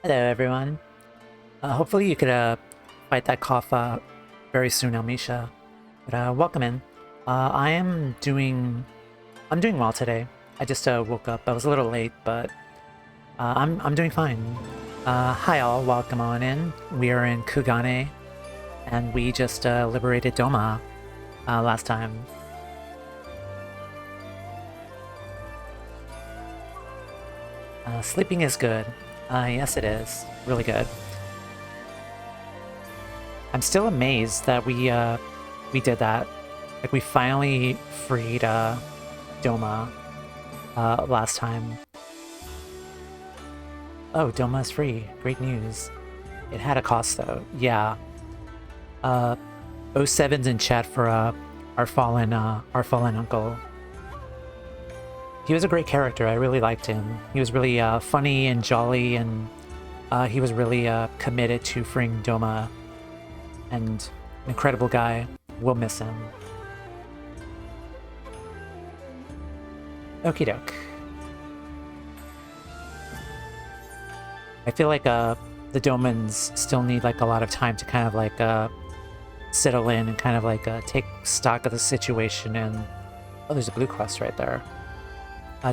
Hello, everyone. Hopefully you could fight that cough very soon, Almisha. But welcome in. I'm doing well today. I just woke up. I was a little late, but I'm doing fine. Hi all, welcome on in. We are in Kugane, and we just liberated Doma last time. Sleeping is good. Yes, it is. Really good. I'm still amazed that we did that. Like, we finally freed Doma last time. Oh, Doma is free. Great news. It had a cost though. Yeah. O7's in chat for our fallen uncle. He was a great character. I really liked him. He was really funny and jolly, and he was really committed to freeing Doma. And an incredible guy. We'll miss him. Okie doke. I feel like the Domans still need like a lot of time to kind of like settle in and kind of like take stock of the situation. And oh, there's a blue quest right there.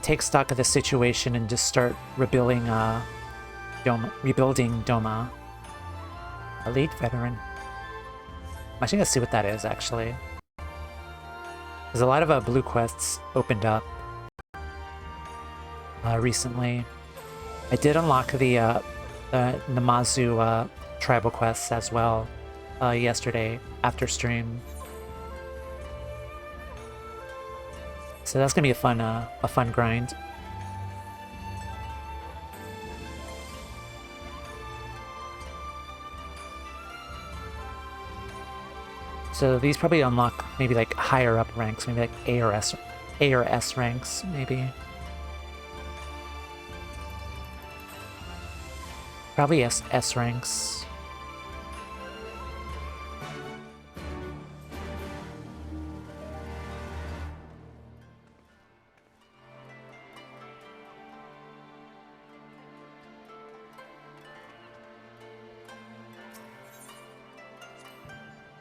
Take stock of the situation and just start rebuilding Doma. Elite veteran. I'm actually gonna see what that is actually. There's a lot of blue quests opened up recently. I did unlock the Namazu tribal quests as well yesterday after stream. So that's gonna be a fun grind. So these probably unlock maybe like higher up ranks, maybe like A or S ranks, maybe. Probably S ranks.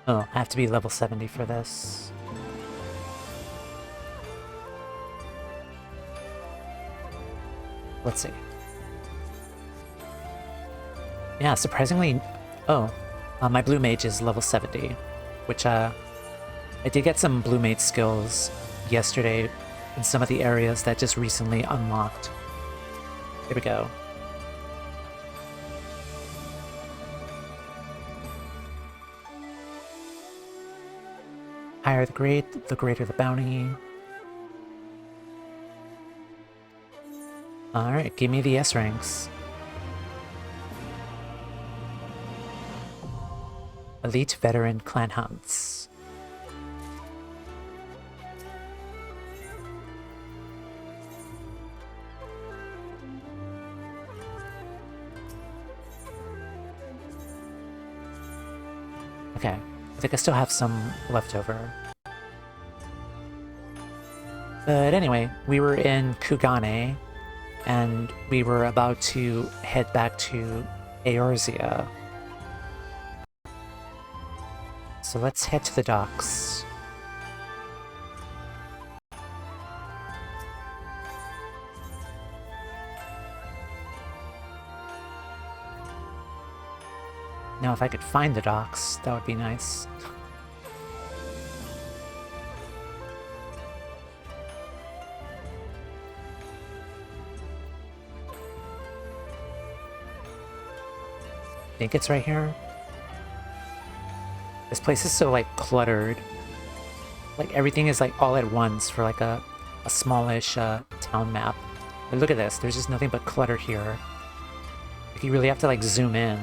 Oh, I have to be level 70 for this. Let's see. Yeah, surprisingly... Oh, my blue mage is level 70, which I did get some blue mage skills yesterday in some of the areas that just recently unlocked. Here we go. Higher the grade, the greater the bounty. Alright, give me the S ranks. Elite veteran clan hunts. Okay. I think I still have some left over. But anyway, we were in Kugane, and we were about to head back to Eorzea. So let's head to the docks. Now, if I could find the docks, that would be nice. I think it's right here. This place is so, like, cluttered. Like, everything is, like, all at once for, like, a smallish town map. But look at this. There's just nothing but clutter here. Like, you really have to, like, zoom in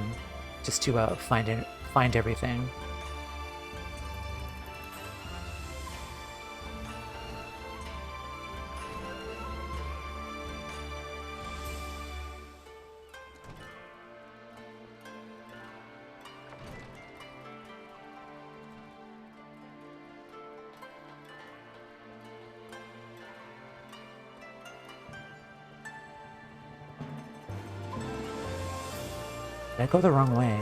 just to find everything. Did I go the wrong way?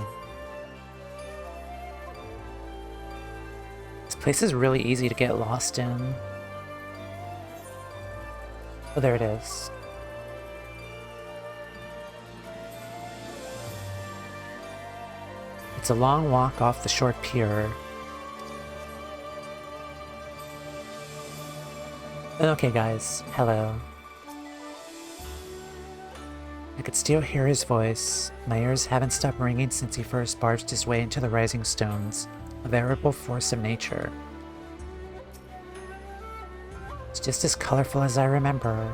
This place is really easy to get lost in. Oh, there it is. It's a long walk off the short pier. Okay, guys. Hello. I could still hear his voice. My ears haven't stopped ringing since he first barged his way into the rising stones, a veritable force of nature. It's just as colorful as I remember.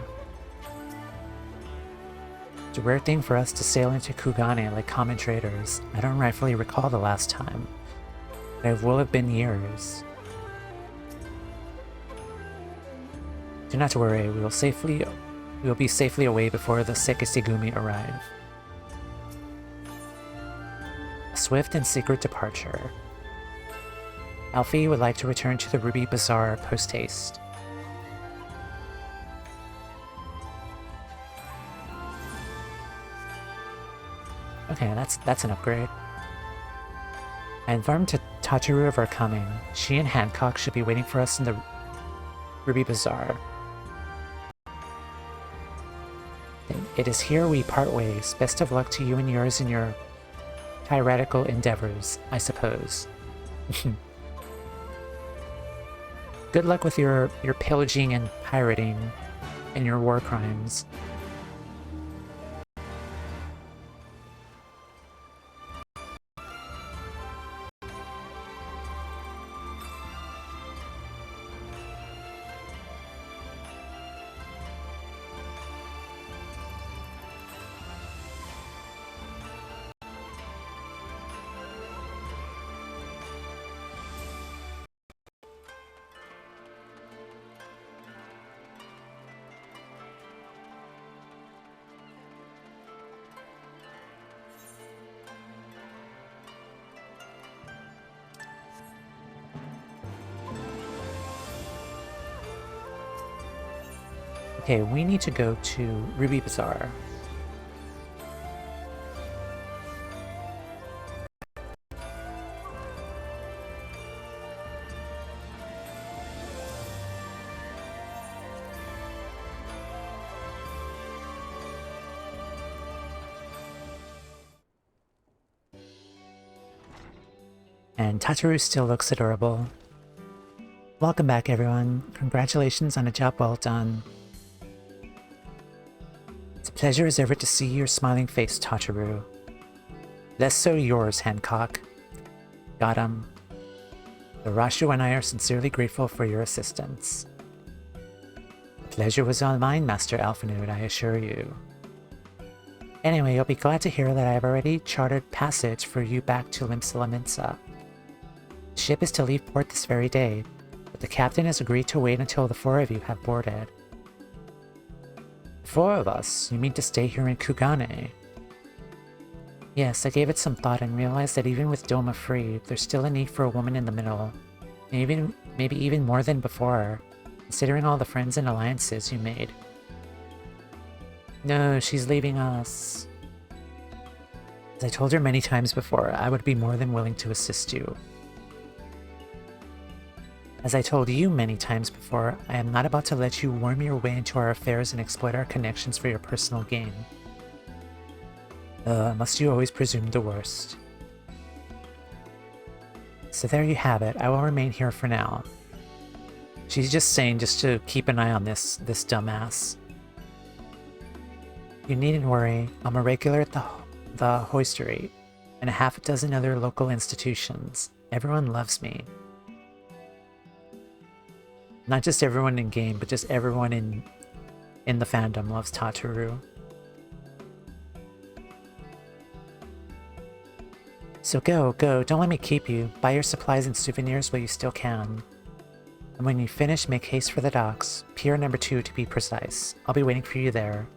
It's a weird thing for us to sail into Kugane like common traders. I don't rightfully recall the last time, but it will have been years. Do not worry, we will be safely away before the Sekisegumi arrive. A swift and secret departure. Alfie would like to return to the Ruby Bazaar post-haste. Okay, that's an upgrade. I informed Tataru of our coming. She and Hancock should be waiting for us in the Ruby Bazaar. It is here we part ways. Best of luck to you and yours in your piratical endeavors, I suppose. Good luck with your pillaging and pirating and your war crimes. Okay, we need to go to Ruby Bazaar. And Tataru still looks adorable. Welcome back, everyone. Congratulations on a job well done. It's a pleasure as ever to see your smiling face, Tataru. Less so yours, Hancock. Got him. The Rashu and I are sincerely grateful for your assistance. The pleasure was all mine, Master Alphinood, I assure you. Anyway, you'll be glad to hear that I have already chartered passage for you back to Limsa. The ship is to leave port this very day, but the captain has agreed to wait until the four of you have boarded. Four of us? You mean to stay here in Kugane? Yes, I gave it some thought and realized that even with Doma free, there's still a need for a woman in the middle. Maybe even more than before, considering all the friends and alliances you made. No, she's leaving us. As I told her many times before, I would be more than willing to assist you. As I told you many times before, I am not about to let you worm your way into our affairs and exploit our connections for your personal gain. Must you always presume the worst? So there you have it. I will remain here for now. She's just saying just to keep an eye on this dumbass. You needn't worry. I'm a regular at the hoistery and a half a dozen other local institutions. Everyone loves me. Not just everyone in game, but just everyone in the fandom loves Tataru. So go, don't let me keep you. Buy your supplies and souvenirs while you still can. And when you finish, make haste for the docks. Pier number 2 to be precise. I'll be waiting for you there.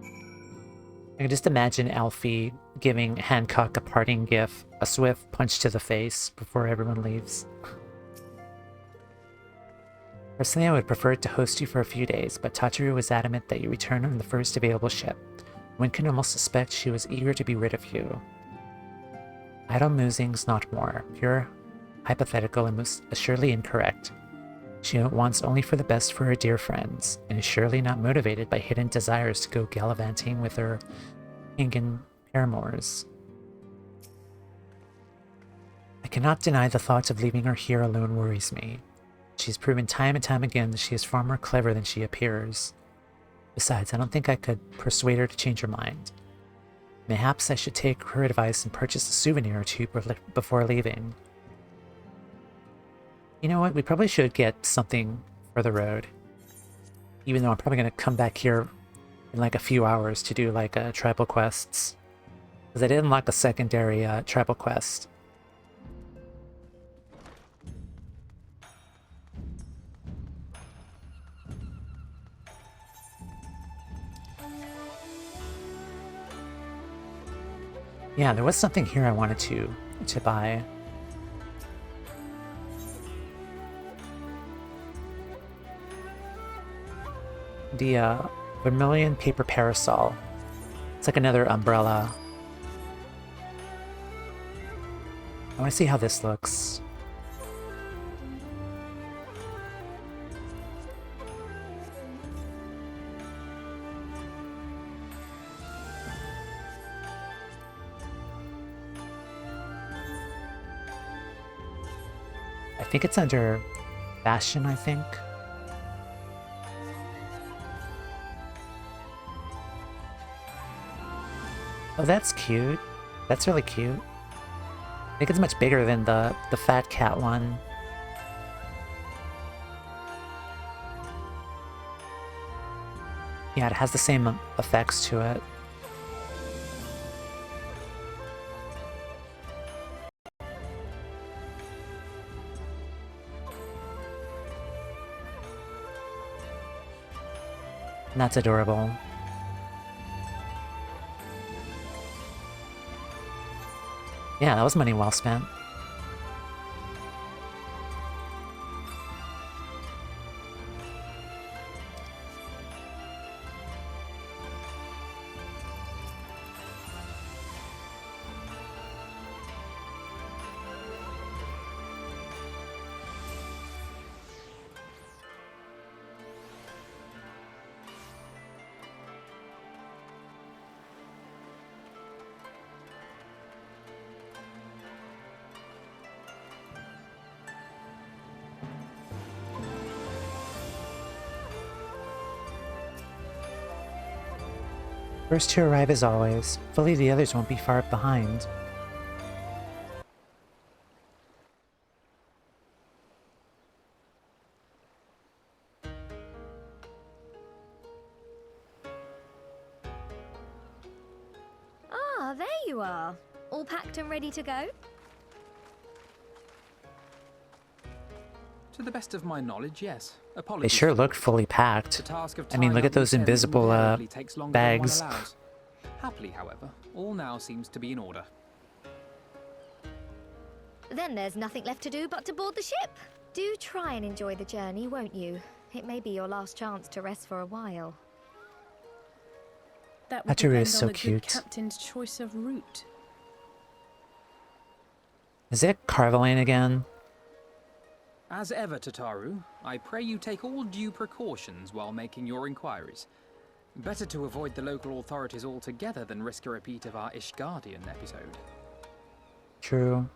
I can just imagine Alfie giving Hancock a parting gift, a swift punch to the face before everyone leaves. Personally, I would prefer to host you for a few days, but Tataru was adamant that you return on the first available ship. One can almost suspect she was eager to be rid of you. Idle musings, not more. Pure hypothetical and most assuredly incorrect. She wants only for the best for her dear friends, and is surely not motivated by hidden desires to go gallivanting with her Ingan paramours. I cannot deny the thought of leaving her here alone worries me. She's proven time and time again that she is far more clever than she appears. Besides, I don't think I could persuade her to change her mind. Mayhaps I should take her advice and purchase a souvenir or two before leaving. You know what? We probably should get something for the road. Even though I'm probably going to come back here in like a few hours to do like tribal quests. Because I did unlock a secondary tribal quest. Yeah, there was something here I wanted to buy. The vermilion paper parasol. It's like another umbrella. I want to see how this looks. I think it's under fashion, I think. Oh, that's cute. That's really cute. I think it's much bigger than the fat cat one. Yeah, it has the same effects to it. And that's adorable. Yeah, that was money well spent. First to arrive as always. Hopefully the others won't be far behind. Ah, there you are. All packed and ready to go? To the best of my knowledge, yes. They Apologies. sure look fully packed. The task of I mean, tying look up at those loose ends invisible invariably takes longer than one bags. allows. Happily, however, all now seems to be in order. Then there's nothing left to do but to board the ship. Do try and enjoy the journey, won't you? It may be your last chance to rest for a while. That would Tataru depend is so on the cute. good captain's choice of route. Is it Carveline again? As ever, Tataru, I pray you take all due precautions while making your inquiries. Better to avoid the local authorities altogether than risk a repeat of our Ishgardian episode. True.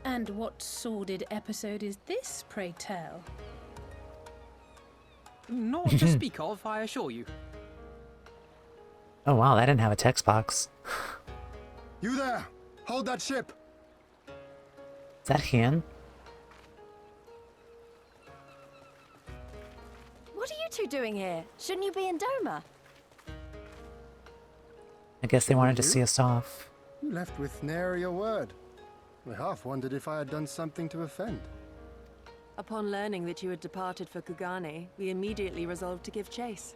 And what sordid episode is this, pray tell? Not to speak of, I assure you. Oh wow, that didn't have a text box. You there! Hold that ship! Is that Han? What are you two doing here? Shouldn't you be in Doma? I guess they wanted to see us off. You left with nary a word. I half wondered if I had done something to offend. Upon learning that you had departed for Kugane, we immediately resolved to give chase.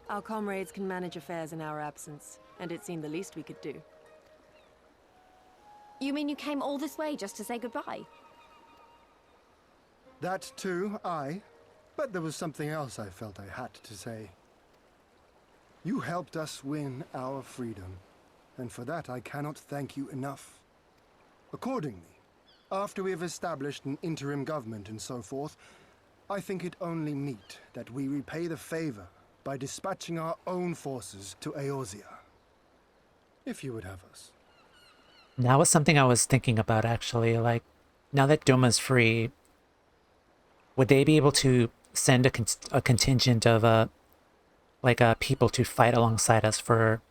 Our comrades can manage affairs in our absence, and it seemed the least we could do. You mean you came all this way just to say goodbye? That too, aye. But there was something else I felt I had to say. You helped us win our freedom, and for that I cannot thank you enough. Accordingly, after we have established an interim government and so forth, I think it only meet that we repay the favor by dispatching our own forces to Eorzea. If you would have us. That was something I was thinking about, actually. Like, now that Doma's free, would they be able to send a contingent of people to fight alongside us for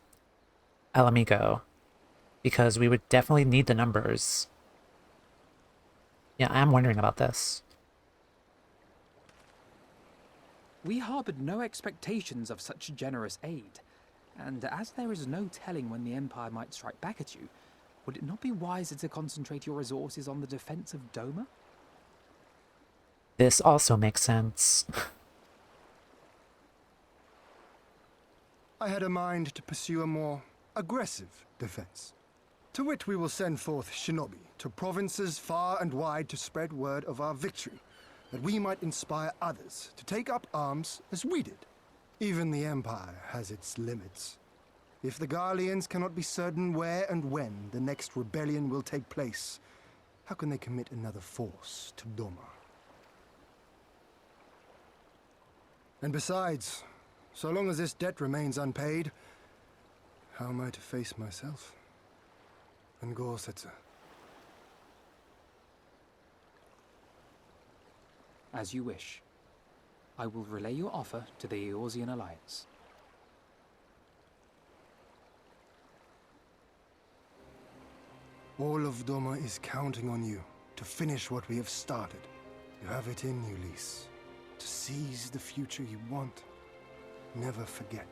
Ala Mighan? Because we would definitely need the numbers. Yeah, I'm wondering about this. We harbored no expectations of such generous aid, and as there is no telling when the Empire might strike back at you, would it not be wiser to concentrate your resources on the defense of Doma? This also makes sense. I had a mind to pursue a more aggressive defense, to which we will send forth shinobi to provinces far and wide to spread word of our victory, that we might inspire others to take up arms as we did. Even the Empire has its limits. If the Garleans cannot be certain where and when the next rebellion will take place, how can they commit another force to Doma? And besides, so long as this debt remains unpaid, how am I to face myself and Eorzea? As you wish. I will relay your offer to the Eorzean Alliance. All of Doma is counting on you to finish what we have started. You have it in you, Lys. To seize the future you want. Never forget.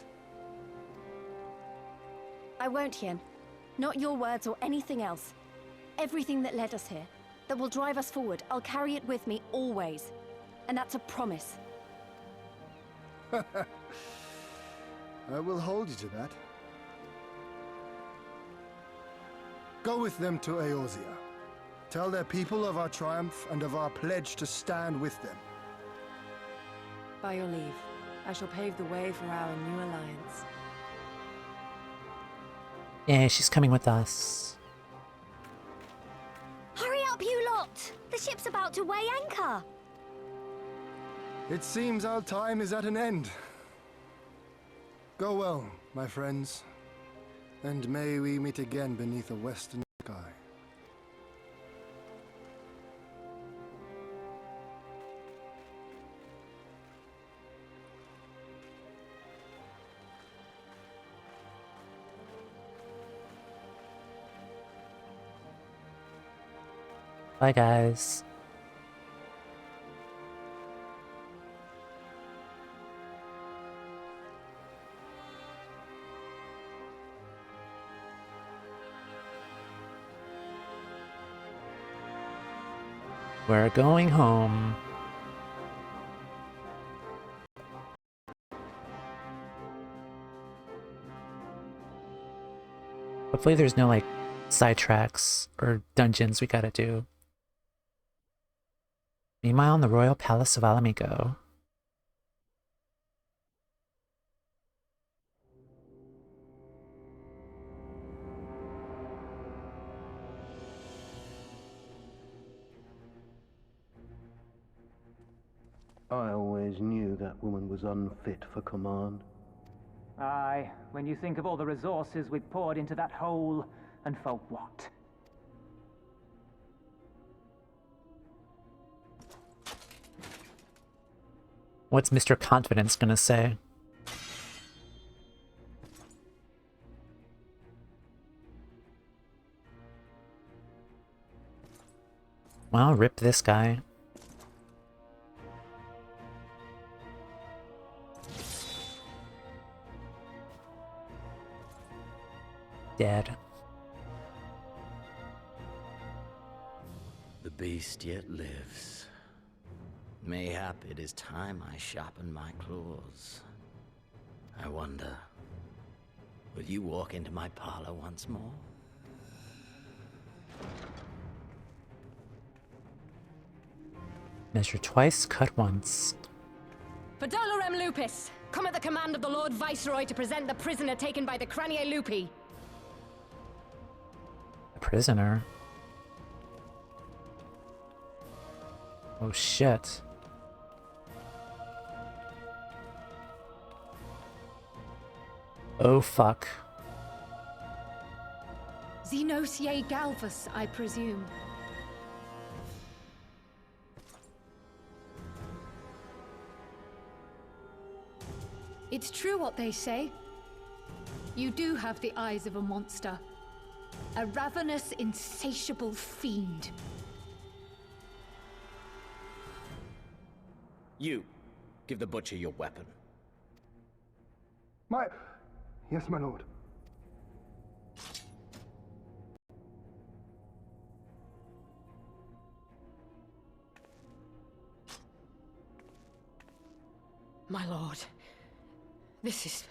I won't, Hien. Not your words or anything else. Everything that led us here, that will drive us forward, I'll carry it with me always. And that's a promise. I will hold you to that. Go with them to Eorzea. Tell their people of our triumph and of our pledge to stand with them. By your leave, I shall pave the way for our new alliance. Yeah, she's coming with us. Hurry up, you lot! The ship's about to weigh anchor! It seems our time is at an end. Go well, my friends, and may we meet again beneath a western sky. Bye, guys. We're going home. Hopefully there's no, like, sidetracks or dungeons we gotta do. Meanwhile, in the royal palace of Ala Mighan. I always knew that woman was unfit for command. Aye, when you think of all the resources we've poured into that hole, and for what? What's Mr. Confidence gonna say? Well, rip this guy. Dead. The beast yet lives. Mayhap it is time I sharpen my claws. I wonder, will you walk into my parlor once more? Measure twice, cut once. For Dolorem Lupus, come at the command of the Lord Viceroy to present the prisoner taken by the Cranier Lupi. A prisoner? Oh shit. Oh fuck. Xenosier Galvus, I presume. It's true what they say. You do have the eyes of a monster. A ravenous, insatiable fiend. You, give the butcher your weapon. Yes, my lord. My lord, this is...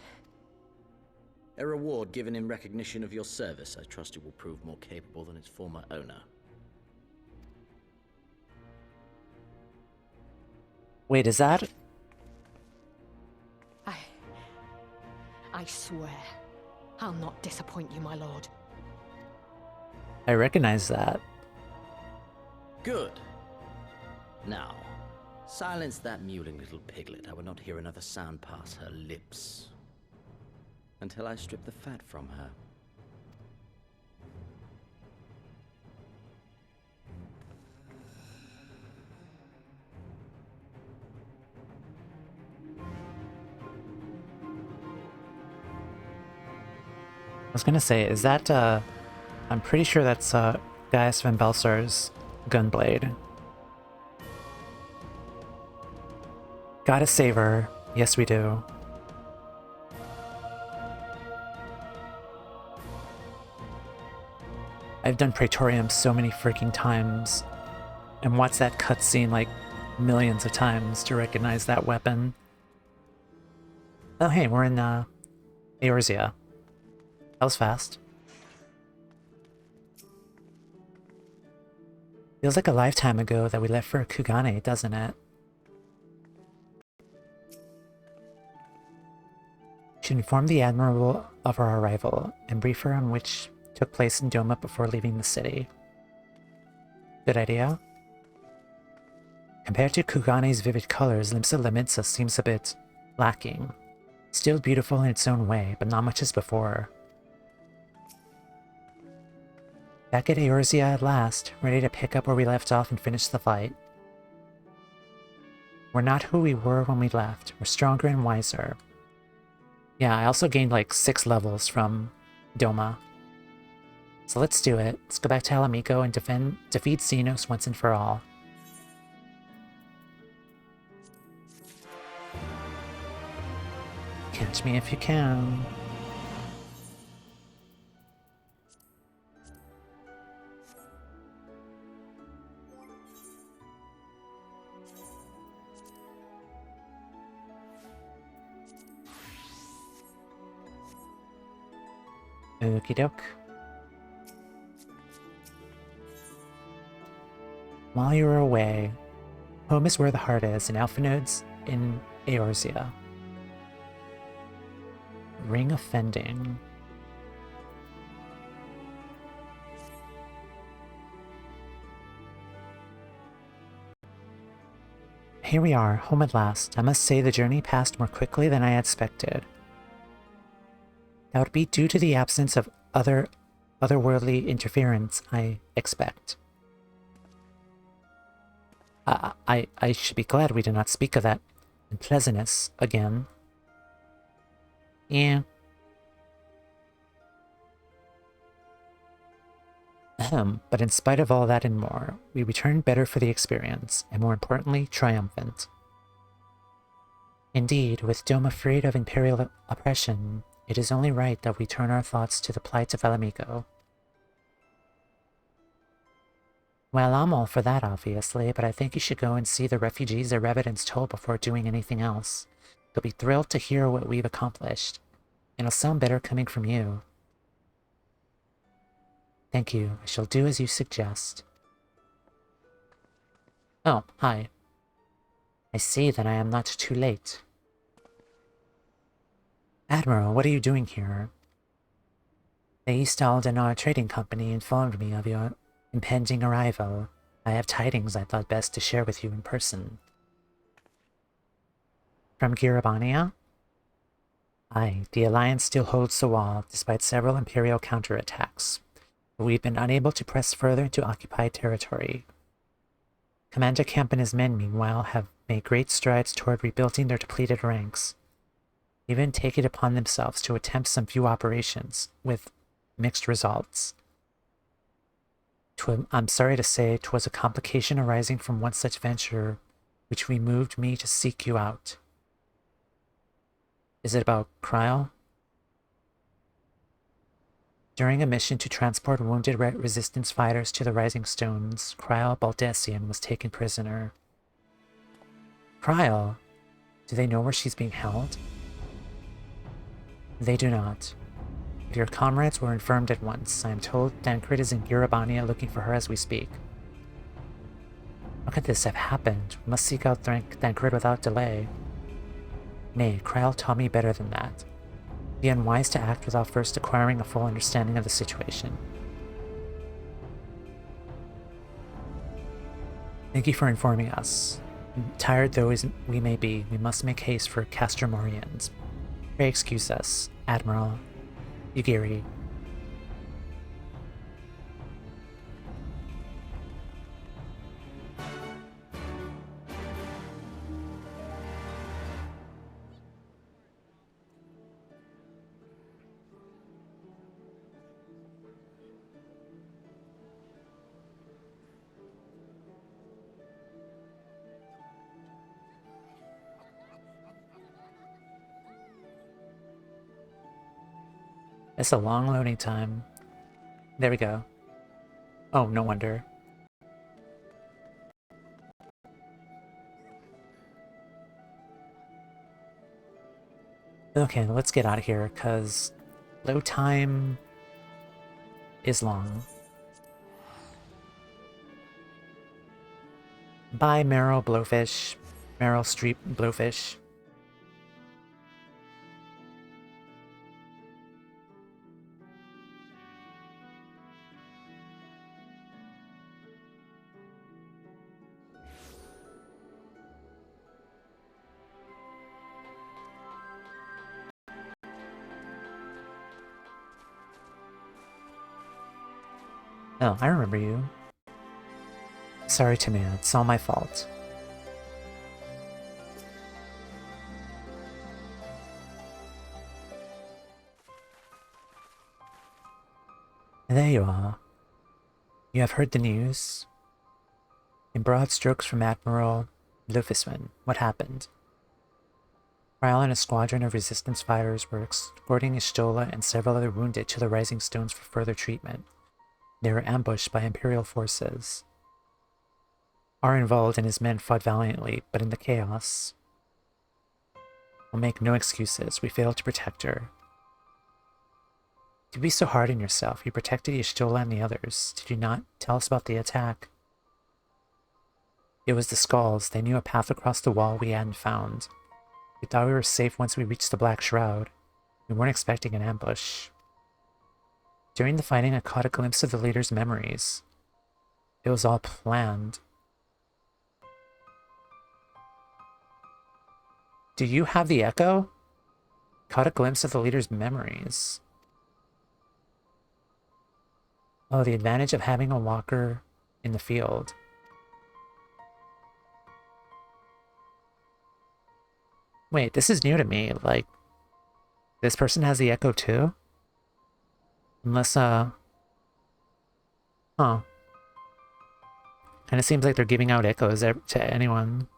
A reward given in recognition of your service. I trust it will prove more capable than its former owner. Wait, is that? I swear, I'll not disappoint you, my lord. I recognize that. Good. Now, silence that mewling little piglet. I will not hear another sound pass her lips. Until I strip the fat from her. I was gonna say, is that, I'm pretty sure that's, Gaius Van Belsar's gunblade. Gotta save her. Yes, we do. I've done Praetorium so many freaking times, and watched that cutscene like millions of times to recognize that weapon. Oh hey, we're in, Eorzea. That was fast. Feels like a lifetime ago that we left for Kugane, doesn't it? Should inform the Admiral of our arrival and brief her on which took place in Doma before leaving the city. Good idea. Compared to Kugane's vivid colors, Limsa Limitsa seems a bit lacking. Still beautiful in its own way, but not much as before. Back at Eorzea at last, ready to pick up where we left off and finish the fight. We're not who we were when we left. We're stronger and wiser. Yeah, I also gained like 6 levels from Doma. So let's do it. Let's go back to Ala Mighan and defeat Xenos once and for all. Catch me if you can. Okie doke. While you were away, home is where the heart is, and Alphinode's in Eorzea. Ring offending. Here we are, home at last. I must say the journey passed more quickly than I had expected. That would be due to the absence of otherworldly interference, I expect. I should be glad we did not speak of that unpleasantness again. Yeah. But in spite of all that and more, we returned better for the experience, and more importantly, triumphant. Indeed, with Doma freed of Imperial oppression, it is only right that we turn our thoughts to the plight of Ala Mighan. Well, I'm all for that, obviously, but I think you should go and see the refugees their evidence told before doing anything else. They'll be thrilled to hear what we've accomplished. It'll sound better coming from you. Thank you. I shall do as you suggest. Oh, hi. I see that I am not too late. Admiral, what are you doing here? The East Aldenar Trading Company informed me of your impending arrival. I have tidings I thought best to share with you in person. From Girabania? Aye, the Alliance still holds the wall, despite several Imperial counterattacks. But we've been unable to press further into occupied territory. Commander Kemp and his men, meanwhile, have made great strides toward rebuilding their depleted ranks. Even take it upon themselves to attempt some few operations, with mixed results. I'm sorry to say, 'twas a complication arising from one such venture, which we moved me to seek you out. Is it about Kryl? During a mission to transport wounded resistance fighters to the Rising Stones, Kryl Baldessian was taken prisoner. Kryl? Do they know where she's being held? They do not. But your comrades were informed at once. I am told Thancred is in Girabania looking for her as we speak. How could this have happened? We must seek out Thancred without delay. Nay, Kryl taught me better than that. Be unwise to act without first acquiring a full understanding of the situation. Thank you for informing us. Tired though we may be, we must make haste for Castor Morians. Pray excuse us, Admiral Yugiri. It's a long loading time. There we go. Oh, no wonder. Okay, let's get out of here, because load time is long. Bye, Meryl Blowfish. Meryl Streep Blowfish. Oh, I remember you. Sorry, Tamia, it's all my fault. There you are. You have heard the news? In broad strokes from Admiral Lufisman, what happened? Kryl and a squadron of resistance fighters were escorting Ishtola and several other wounded to the Rising Stones for further treatment. They were ambushed by Imperial forces. Arenvald and his men fought valiantly, but in the chaos, we'll make no excuses. We failed to protect her. Don't be so hard on yourself. You protected Ishtola and the others. Did you not tell us about the attack? It was the Skulls. They knew a path across the wall we hadn't found. We thought we were safe once we reached the Black Shroud. We weren't expecting an ambush. During the fighting, I caught a glimpse of the leader's memories. It was all planned. Do you have the echo? Caught a glimpse of the leader's memories. Oh, the advantage of having a walker in the field. Wait, this is new to me. Like, this person has the echo too? Unless, huh. Kinda seems like they're giving out echoes to anyone.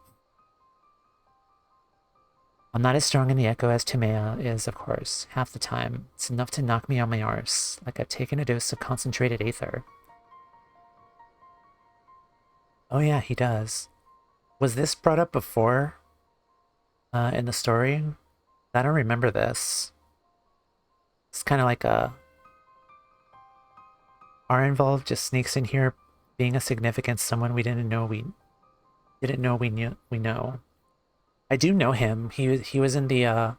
I'm not as strong in the echo as Timea is, of course. Half the time. It's enough to knock me on my arse, like I've taken a dose of concentrated aether. Oh yeah, he does. Was this brought up before? In the story? I don't remember this. It's kind of like a... Arenvald just sneaks in here being a significant someone we didn't know we know. I do know him. He was in the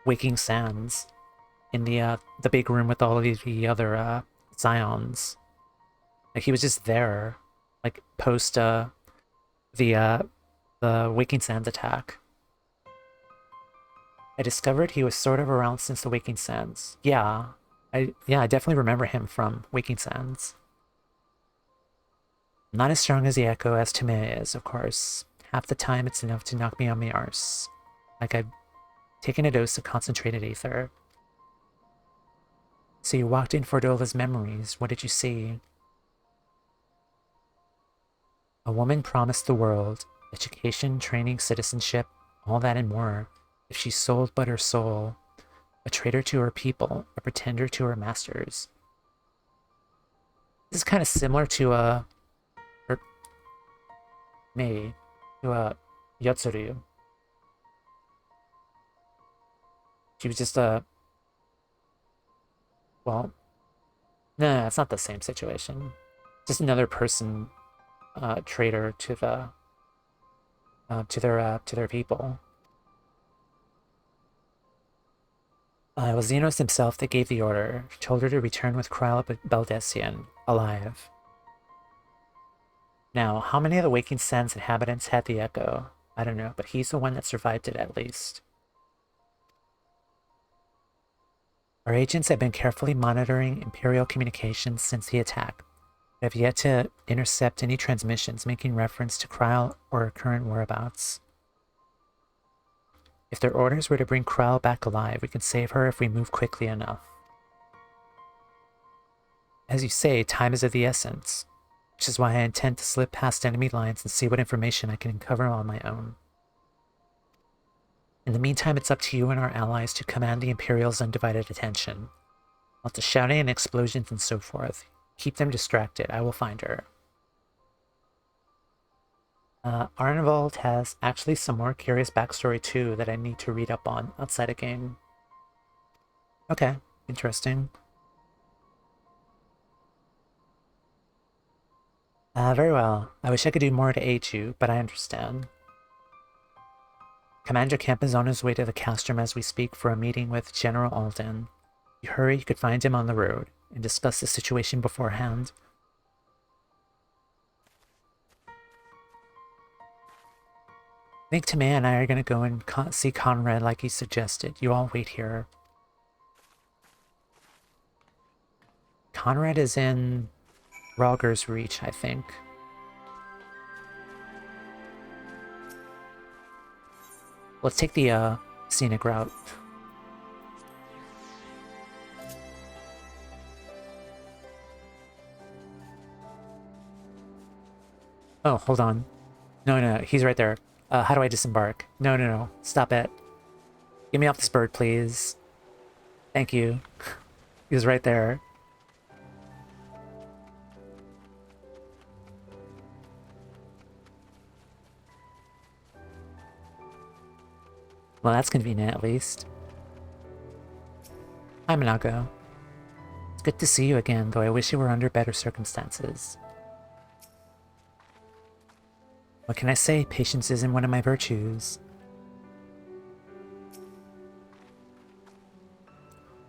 Waking Sands, in the big room with all of the other Scions. Like, he was just there, like, post the Waking Sands attack. I discovered he was sort of around since the Waking Sands. Yeah, I definitely remember him from Waking Sands. Not as strong as the Echo as Timea is, of course. Half the time it's enough to knock me on my arse. Like I've taken a dose of concentrated ether. So you walked in Fordola's memories. What did you see? A woman promised the world education, training, citizenship, all that and more. If she sold but her soul, a traitor to her people, a pretender to her masters. This is kind of similar to maybe to Yatsuru. She was just well, no, it's not the same situation. Just another person, traitor to their people. It was Xenos himself that gave the order, told her to return with Kryl Baldessian, alive. Now, how many of the Waking Sands inhabitants had the Echo? I don't know, but he's the one that survived it at least. Our agents have been carefully monitoring Imperial communications since the attack. They have yet to intercept any transmissions making reference to Kryl or her current whereabouts. If their orders were to bring Kryl back alive, we can save her if we move quickly enough. As you say, time is of the essence, which is why I intend to slip past enemy lines and see what information I can uncover on my own. In the meantime, it's up to you and our allies to command the Imperial's undivided attention. Lots of shouting and explosions and so forth. Keep them distracted. I will find her. Arnvold has actually some more curious backstory too that I need to read up on outside a game. Okay, interesting. Very well. I wish I could do more to aid you, but I understand. Commander Kemp is on his way to the Castrum as we speak for a meeting with General Alden. If you hurry, you could find him on the road and discuss the situation beforehand. I think Timea and I are going to go and see Conrad like he suggested. You all wait here. Conrad is in Rogger's Reach, I think. Let's take the scenic route. Oh, hold on. No, he's right there. How do I disembark? No. Stop it. Get me off this bird, please. Thank you. He was right there. Well, that's convenient, at least. Hi, Minago. It's good to see you again, though I wish you were under better circumstances. What can I say? Patience isn't one of my virtues.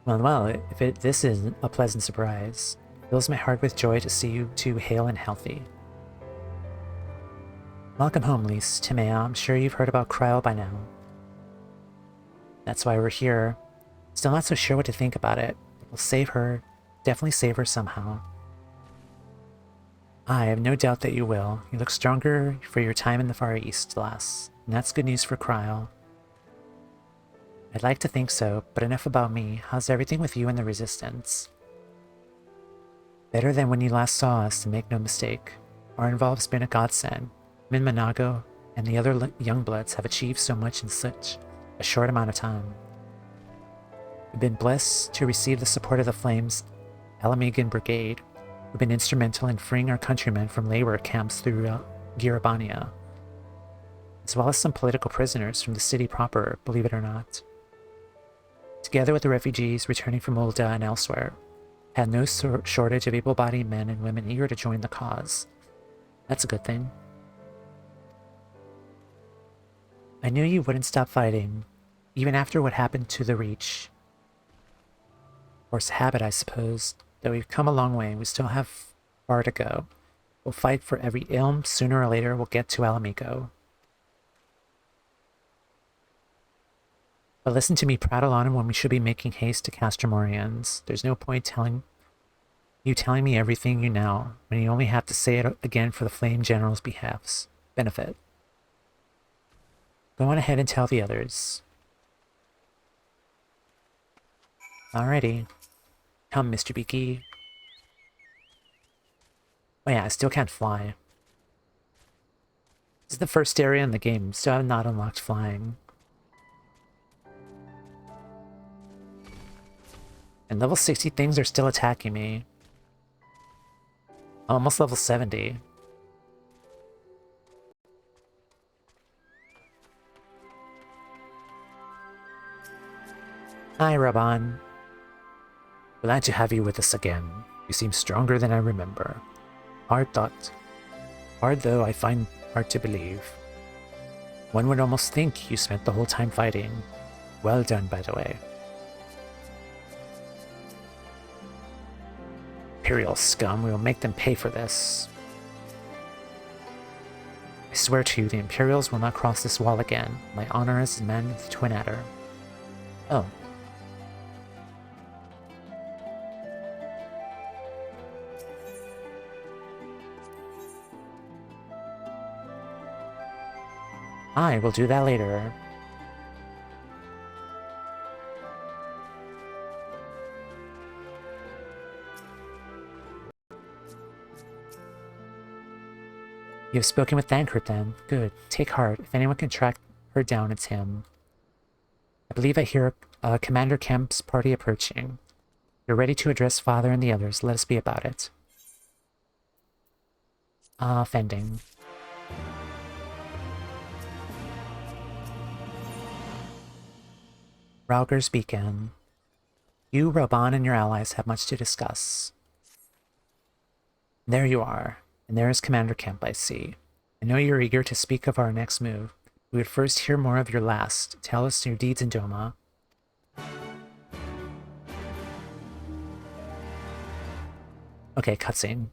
Well, this isn't a pleasant surprise. It fills my heart with joy to see you two hale and healthy. Welcome home, Lise. Timea, I'm sure you've heard about Kryl by now. That's why we're here. Still not so sure what to think about it. We'll save her. Definitely save her somehow. I have no doubt that you will. You look stronger for your time in the Far East, lass. And that's good news for Kryl. I'd like to think so, but enough about me. How's everything with you and the Resistance? Better than when you last saw us, make no mistake. Arnvold's been a godsend. Min Minago and the other Youngbloods have achieved so much in such a short amount of time. We've been blessed to receive the support of the Flame's Ala Mighan Brigade, who've been instrumental in freeing our countrymen from labor camps through Girabania, as well as some political prisoners from the city proper, believe it or not. Together with the refugees returning from Ul'dah and elsewhere, had no shortage of able-bodied men and women eager to join the cause. That's a good thing. I knew you wouldn't stop fighting, even after what happened to the Reach. Force habit, I suppose. Though we've come a long way, we still have far to go. We'll fight for every ilm. Sooner or later, we'll get to Ala Mighan. But listen to me prattle on when we should be making haste to Castromorians. There's no point telling me everything you know, when you only have to say it again for the Flame General's benefit. Go on ahead and tell the others. Alrighty. Come, Mr. Beaky. Oh yeah, I still can't fly. This is the first area in the game, still have not unlocked flying. And level 60 things are still attacking me. I'm almost level 70. Hi, Raban. Glad to have you with us again. You seem stronger than I remember. Hard thought. Hard though, I find hard to believe. One would almost think you spent the whole time fighting. Well done, by the way. Imperial scum, we will make them pay for this. I swear to you, the Imperials will not cross this wall again. My honor as a man with the Twin Adder. Oh. I will do that later. You have spoken with Thancred then. Good. Take heart. If anyone can track her down, it's him. I believe I hear Commander Kemp's party approaching. You're ready to address Father and the others. Let us be about it. Fending. Rauger's Beacon. You, Raban, and your allies have much to discuss. There you are. And there is Commander Kemp, I see. I know you're eager to speak of our next move. We would first hear more of your last. Tell us your deeds in Doma. Okay, cutscene.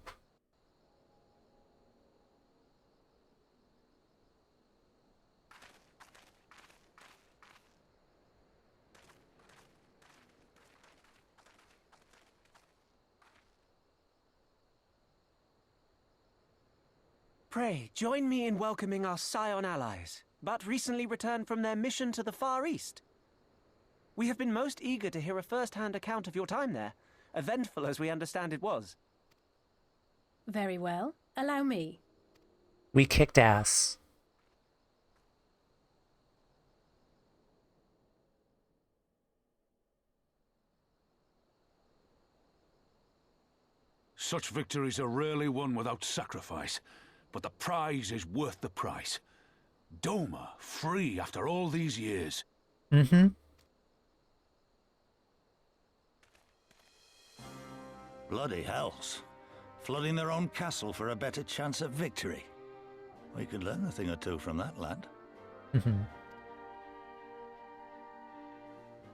Pray, join me in welcoming our Scion allies, but recently returned from their mission to the Far East. We have been most eager to hear a first-hand account of your time there, eventful as we understand it was. Very well. Allow me. We kicked ass. Such victories are rarely won without sacrifice. But the prize is worth the price. Doma, free after all these years. Mm-hmm. Bloody hells. Flooding their own castle for a better chance at victory. We could learn a thing or two from that lad. Mm-hmm.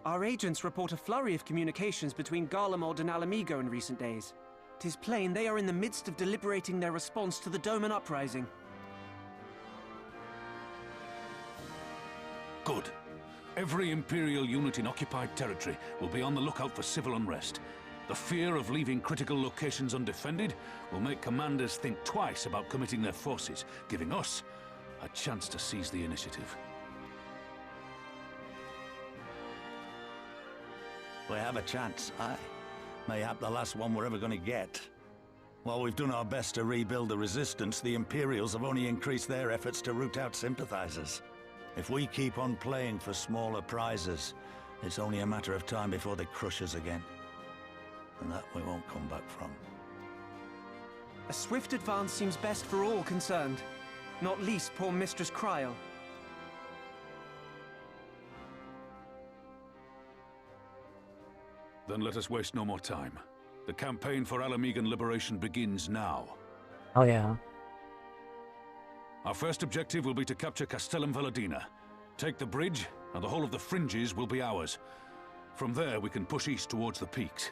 Our agents report a flurry of communications between Garlemald and Ala Mighan in recent days. 'Tis plain they are in the midst of deliberating their response to the Doman uprising. Good. Every Imperial unit in occupied territory will be on the lookout for civil unrest. The fear of leaving critical locations undefended will make commanders think twice about committing their forces, giving us a chance to seize the initiative. We have a chance, aye. Mayhap the last one we're ever going to get. While we've done our best to rebuild the resistance, the Imperials have only increased their efforts to root out sympathizers. If we keep on playing for smaller prizes, it's only a matter of time before they crush us again. And that we won't come back from. A swift advance seems best for all concerned, not least poor Mistress Kryl. Then let us waste no more time. The campaign for Ala Mighan liberation begins now. Oh yeah. Our first objective will be to capture Castellum Valladina. Take the bridge, and the whole of the fringes will be ours. From there, we can push east towards the peaks.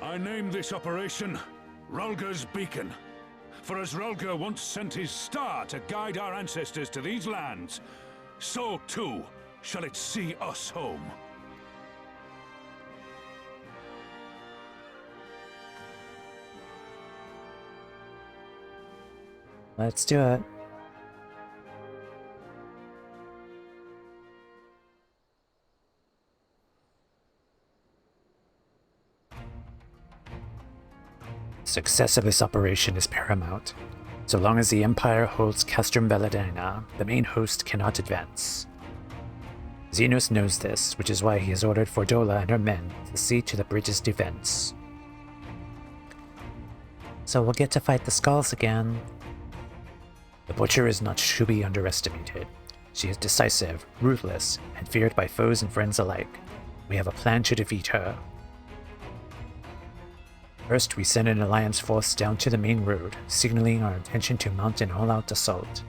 I name this operation Rulga's Beacon. For as Rulga once sent his star to guide our ancestors to these lands, so too shall it see us home. Let's do it. Success of this operation is paramount. So long as the Empire holds Castrum Valladina, the main host cannot advance. Xenos knows this, which is why he has ordered Fordola and her men to see to the bridge's defense. So we'll get to fight the Skulls again. The Butcher is not to be underestimated. She is decisive, ruthless, and feared by foes and friends alike. We have a plan to defeat her. First, we send an Alliance force down to the main road, signaling our intention to mount an all-out assault.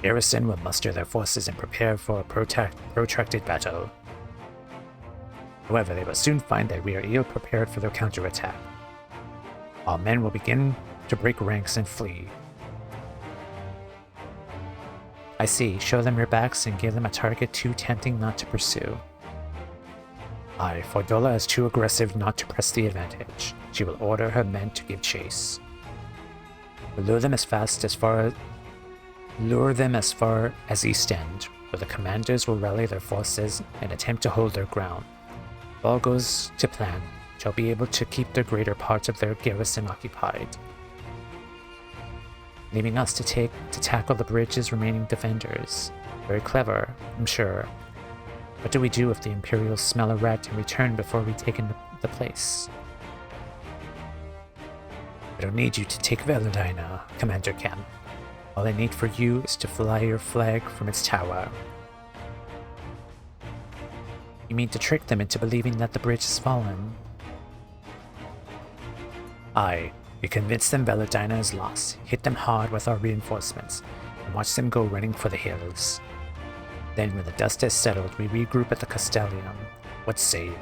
Garrison will muster their forces and prepare for a protracted battle. However, they will soon find that we are ill-prepared for their counterattack. All men will begin to break ranks and flee. I see. Show them your backs and give them a target too tempting not to pursue. Aye, Fordola is too aggressive not to press the advantage. She will order her men to give chase. Lure them as far as East End, where the commanders will rally their forces and attempt to hold their ground. If all goes to plan, shall be able to keep the greater part of their garrison occupied, leaving us to tackle the bridge's remaining defenders. Very clever, I'm sure. What do we do if the Imperials smell a rat and return before we take in the place? I don't need you to take Valladina, Commander Kemp. All I need for you is to fly your flag from its tower. You mean to trick them into believing that the bridge has fallen? Aye, we convince them Valladina is lost, hit them hard with our reinforcements, and watch them go running for the hills. Then, when the dust has settled, we regroup at the Castellium. What say you?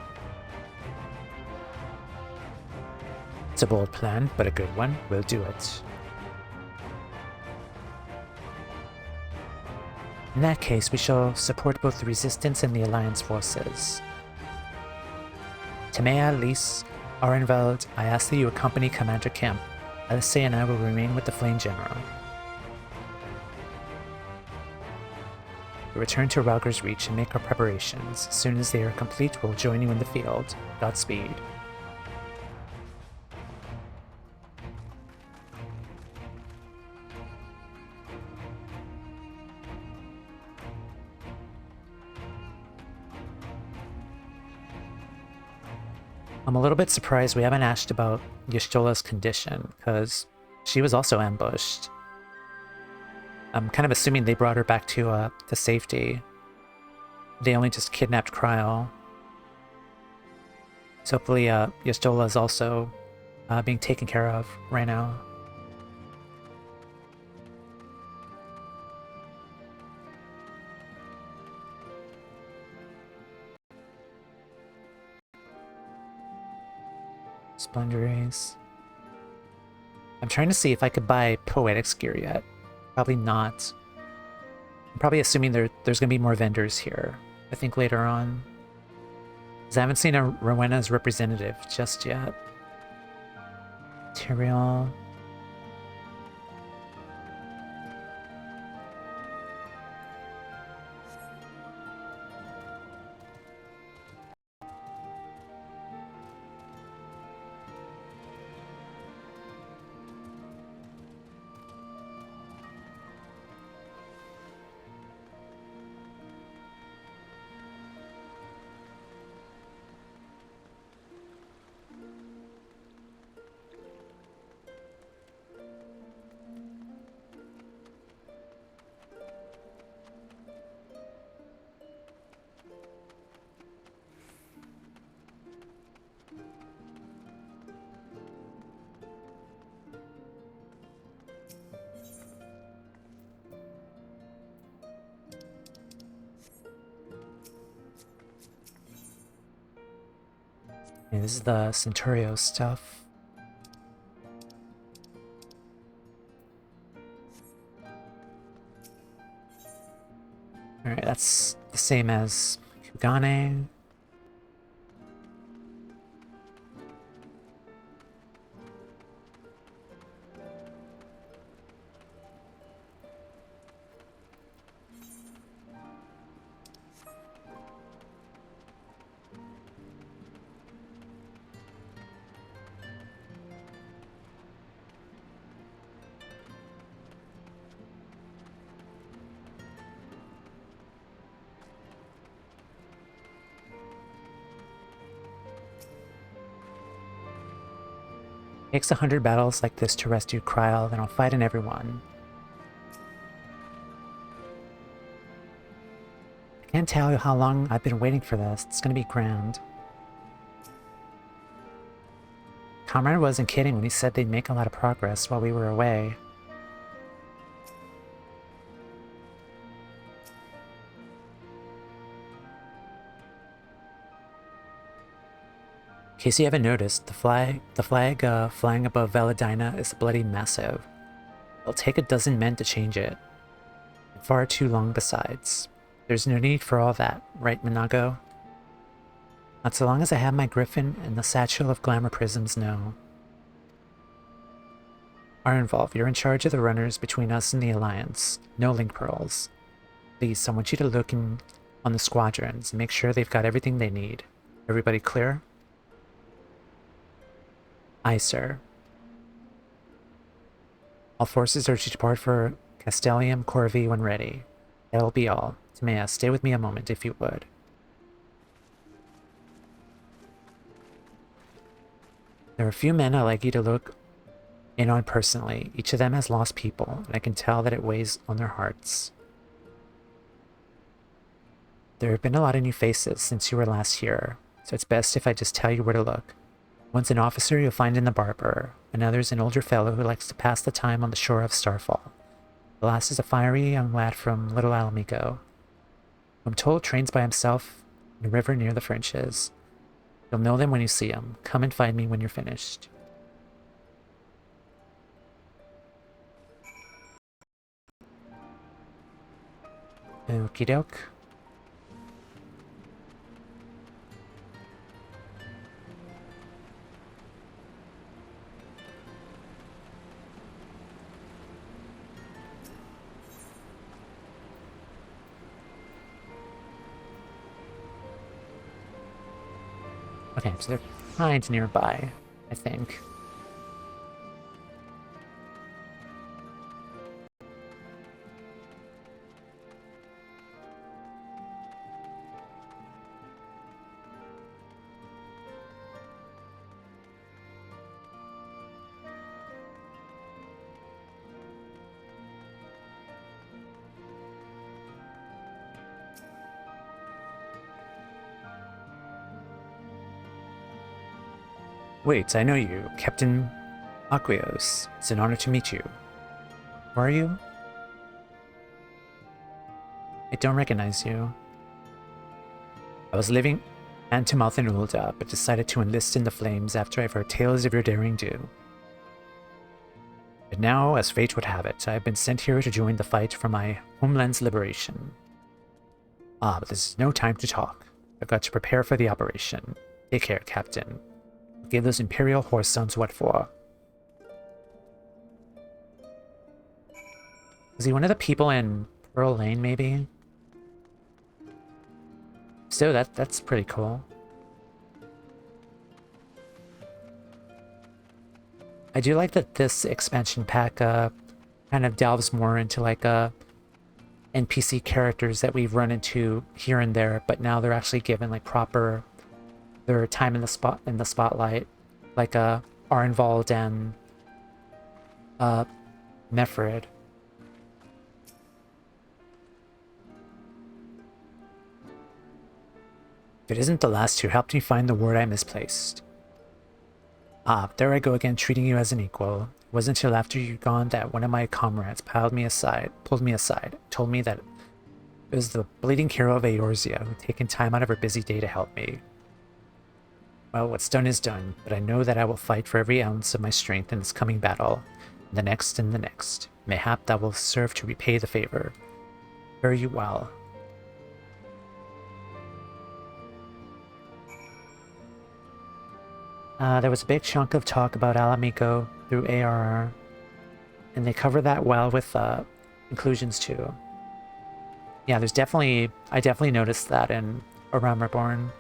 It's a bold plan, but a good one. We'll do it. In that case, we shall support both the Resistance and the Alliance forces. Timea, Lys, Arenveld, I ask that you accompany Commander Kemp. Eorzea and I will remain with the Flame General. We return to Rauger's Reach and make our preparations. As soon as they are complete, we'll join you in the field. Godspeed. I'm a little bit surprised we haven't asked about Y'shtola's condition, because she was also ambushed. I'm kind of assuming they brought her back to safety. They only just kidnapped Cryo. So hopefully Y'shtola is also being taken care of right now. Splendorays. I'm trying to see if I could buy Poetics gear yet. Probably not. I'm probably assuming there's going to be more vendors here, I think, later on. Because I haven't seen a Rowena's representative just yet. Material. Okay, this is the Centurio stuff. Alright, that's the same as Kugane. Takes 100 battles like this to rescue Kryl, then I'll fight in everyone. I can't tell you how long I've been waiting for this. It's gonna be grand. Comrade wasn't kidding when he said they'd make a lot of progress while we were away. In case you haven't noticed, the flag flying above Valadina is bloody massive. It'll take a dozen men to change it. And far too long besides. There's no need for all that, right, Minago? Not so long as I have my griffin and the satchel of glamour prisms, no. Ironvolve, you're in charge of the runners between us and the Alliance. No link pearls. Please, I want you to look on the squadrons and make sure they've got everything they need. Everybody clear? Aye, sir. All forces are to depart for Castellium Corvi when ready. That'll be all. Timea, stay with me a moment, if you would. There are a few men I'd like you to look in on personally. Each of them has lost people, and I can tell that it weighs on their hearts. There have been a lot of new faces since you were last here, so it's best if I just tell you where to look. One's an officer you'll find in the barber, another's an older fellow who likes to pass the time on the shore of Starfall. The last is a fiery young lad from Little Ala Mighan, who I'm told trains by himself in a river near the Frenches. You'll know them when you see them. Come and find me when you're finished. Okie doke. Okay, so they're kind of nearby, I think. Wait, I know you. Captain Aquios. It's an honor to meet you. Who are you? I don't recognize you. I was living hand to mouth in Ulda, but decided to enlist in the flames after I've heard tales of your daring do. And now, as fate would have it, I have been sent here to join the fight for my homeland's liberation. Ah, but this is no time to talk. I've got to prepare for the operation. Take care, Captain. Give those Imperial horse sons what for. Was he one of the people in Pearl Lane, maybe? So that's pretty cool. I do like that this expansion pack kind of delves more into like NPC characters that we've run into here and there, but now they're actually given like proper their time in the spotlight, like Arnvald and Mefred. If it isn't the last who helped me find the word I misplaced. Ah, there I go again, treating you as an equal. It wasn't until after you'd gone that one of my comrades pulled me aside, told me that it was the bleeding hero of Eorzea who'd taken time out of her busy day to help me. Well, what's done is done, but I know that I will fight for every ounce of my strength in this coming battle, and the next and the next. Mayhap that will serve to repay the favor. Fare you well. There was a big chunk of talk about Ala Mighan through ARR, and they cover that well with inclusions too. Yeah, I definitely noticed that in A Realm Reborn.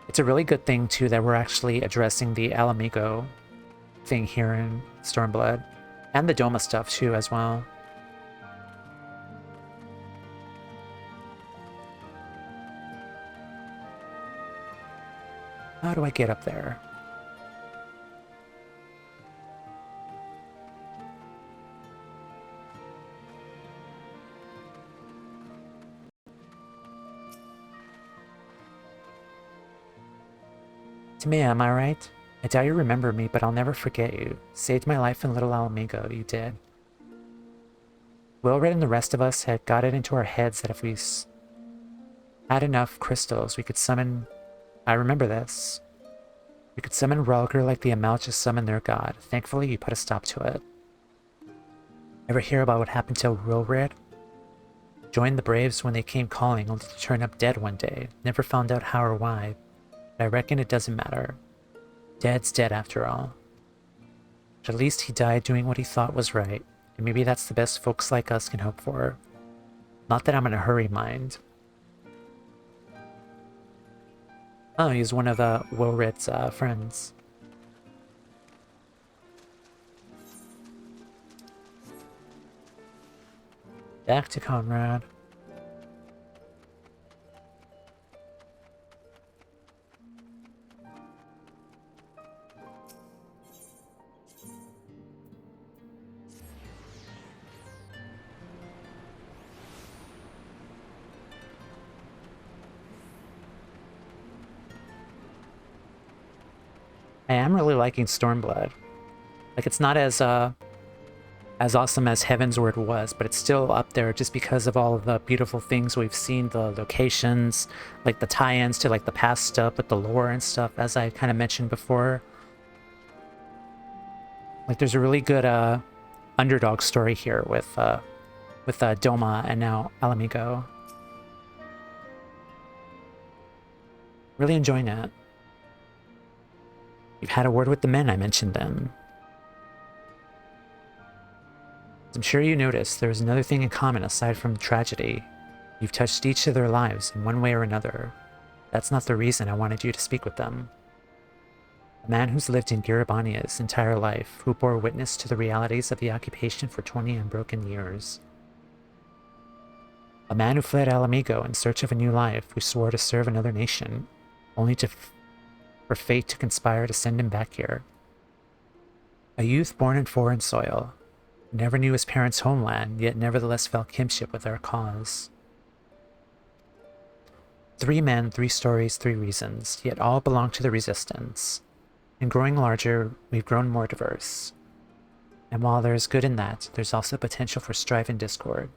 It's a really good thing too that we're actually addressing the Ala Mighan thing here in Stormblood, and the Doma stuff too as well. How do I get up there? Tamia, am I right? I doubt you remember me, but I'll never forget you. Saved my life in Little Ala Mighan, you did. Wilred and the rest of us had got it into our heads that if we had enough crystals, we could summon... I remember this. We could summon Relger like the Amalchus summoned their god. Thankfully, you put a stop to it. Ever hear about what happened to Wilred? Joined the Braves when they came calling, only to turn up dead one day. Never found out how or why. But I reckon it doesn't matter. Dead's dead after all. But at least he died doing what he thought was right, and maybe that's the best folks like us can hope for. Not that I'm in a hurry, mind. Oh, he's one of Wilred's friends. Back to Conrad. I am really liking Stormblood. Like, it's not as awesome as Heavensward was, but it's still up there just because of all of the beautiful things we've seen, the locations, like the tie-ins to like the past stuff with the lore and stuff, as I kind of mentioned before. Like, there's a really good underdog story here with Doma and now Ala Mighan. Really enjoying it. You've had a word with the men, I mentioned them. I'm sure you noticed there is another thing in common aside from tragedy. You've touched each of their lives in one way or another. That's not the reason I wanted you to speak with them. A man who's lived in Giribania's entire life, who bore witness to the realities of the occupation for 20 unbroken years. A man who fled Ala Mighan in search of a new life, who swore to serve another nation, only for fate to conspire to send him back here. A youth born in foreign soil, never knew his parents' homeland, yet nevertheless felt kinship with our cause. 3 men, 3 stories, 3 reasons, yet all belong to the Resistance. In growing larger, we've grown more diverse. And while there is good in that, there's also potential for strife and discord.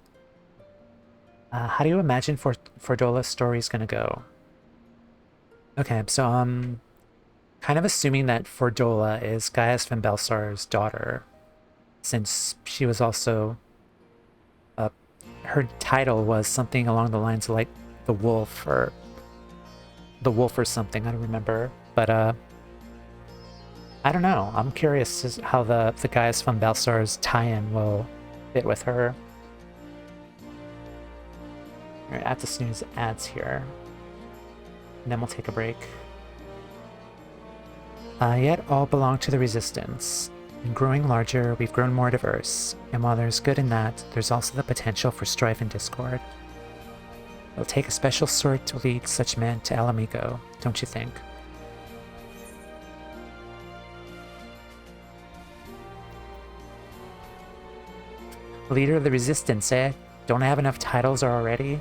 How do you imagine Fordola's story is gonna go? Okay, so kind of assuming that Fordola is Gaius van Belsar's daughter, since she was also, her title was something along the lines of like the wolf or something, I don't remember, but I don't know, I'm curious as how the Gaius van Belsar's tie-in will fit with her. Alright, I have to snooze ads here, and then we'll take a break. Yet all belong to the Resistance. In growing larger, we've grown more diverse, and while there's good in that, there's also the potential for strife and discord. It'll take a special sort to lead such men to Ala Mighan, don't you think? Leader of the Resistance, eh? Don't I have enough titles already?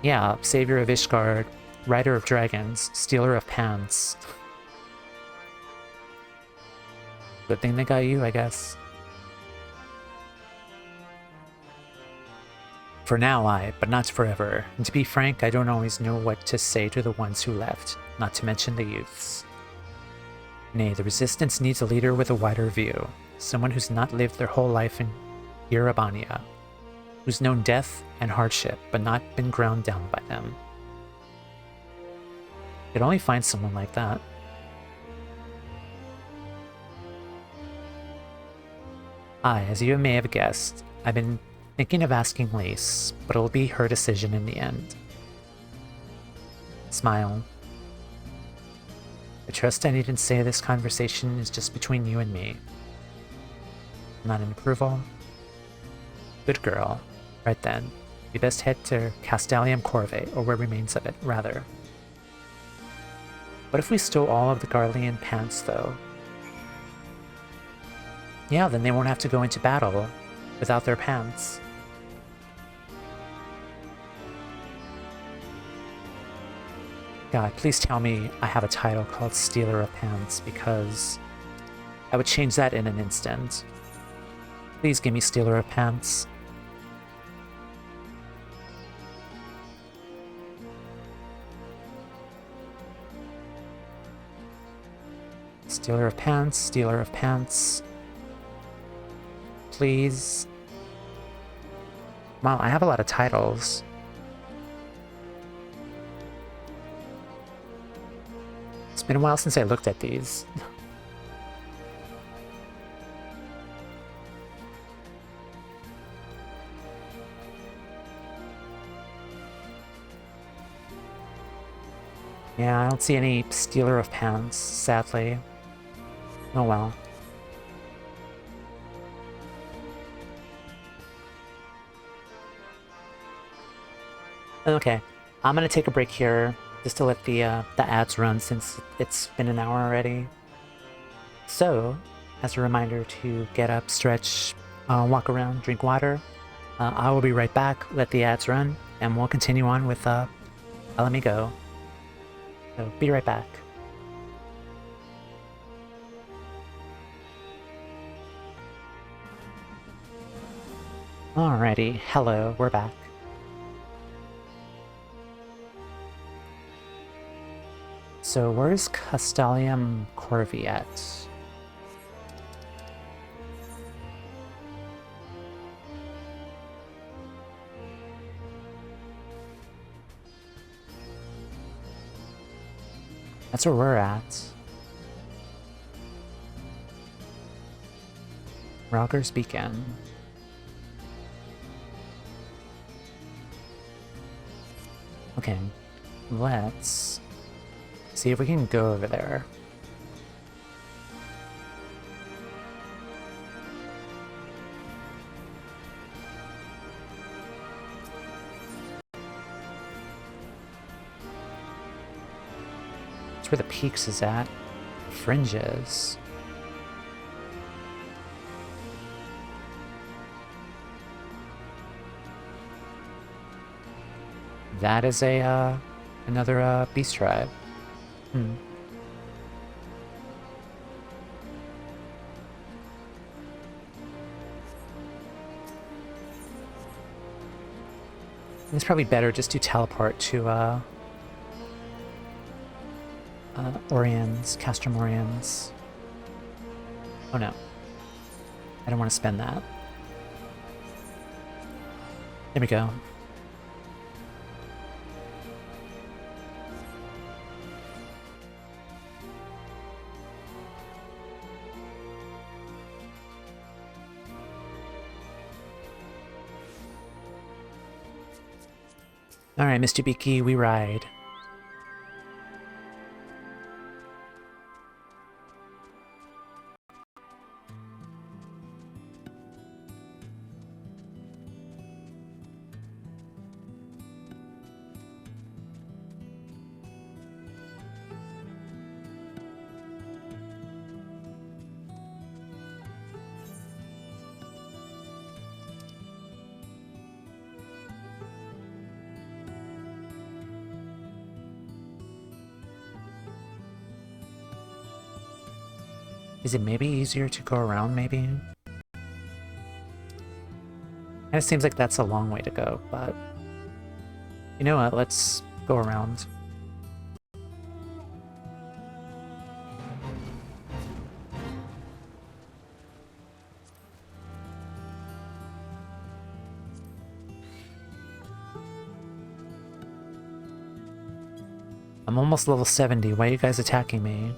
Yeah, Savior of Ishgard, Rider of Dragons, Stealer of Pants. Good thing they got you, I guess. For now, but not forever. And to be frank, I don't always know what to say to the ones who left, not to mention the youths. Nay, the Resistance needs a leader with a wider view. Someone who's not lived their whole life in Eorzea, who's known death and hardship, but not been ground down by them. You'd only find someone like that. As you may have guessed, I've been thinking of asking Lace, but it'll be her decision in the end. Smile. I trust I needn't say this conversation is just between you and me. Not an approval? Good girl. Right then, we best head to Castellium Corve, or where remains of it, rather. What if we stole all of the Garlean pants, though? Yeah, then they won't have to go into battle without their pants. God, please tell me I have a title called Stealer of Pants, because I would change that in an instant. Please give me Stealer of Pants. Stealer of Pants, Stealer of Pants. Please. Wow, I have a lot of titles. It's been a while since I looked at these. Yeah, I don't see any Stealer of Pants, sadly. Oh well. Okay, I'm gonna take a break here just to let the ads run since it's been an hour already. So, as a reminder to get up, stretch, walk around, drink water. I will be right back, let the ads run, and we'll continue on with Ala Mighan. So, be right back. Alrighty, hello, we're back. So where's Castellium Corve at? That's where we're at. Rogger's Beacon. Okay, let's see if we can go over there. That's where the peaks is at. Fringes. That is a another beast tribe. It's probably better just to teleport to Orions, Castrum Orions. Oh no. I don't want to spend that. There we go. Alright, Mr. Beaky, we ride. Is it maybe easier to go around, maybe? Kinda seems like that's a long way to go, but... You know what, let's go around. I'm almost level 70, why are you guys attacking me?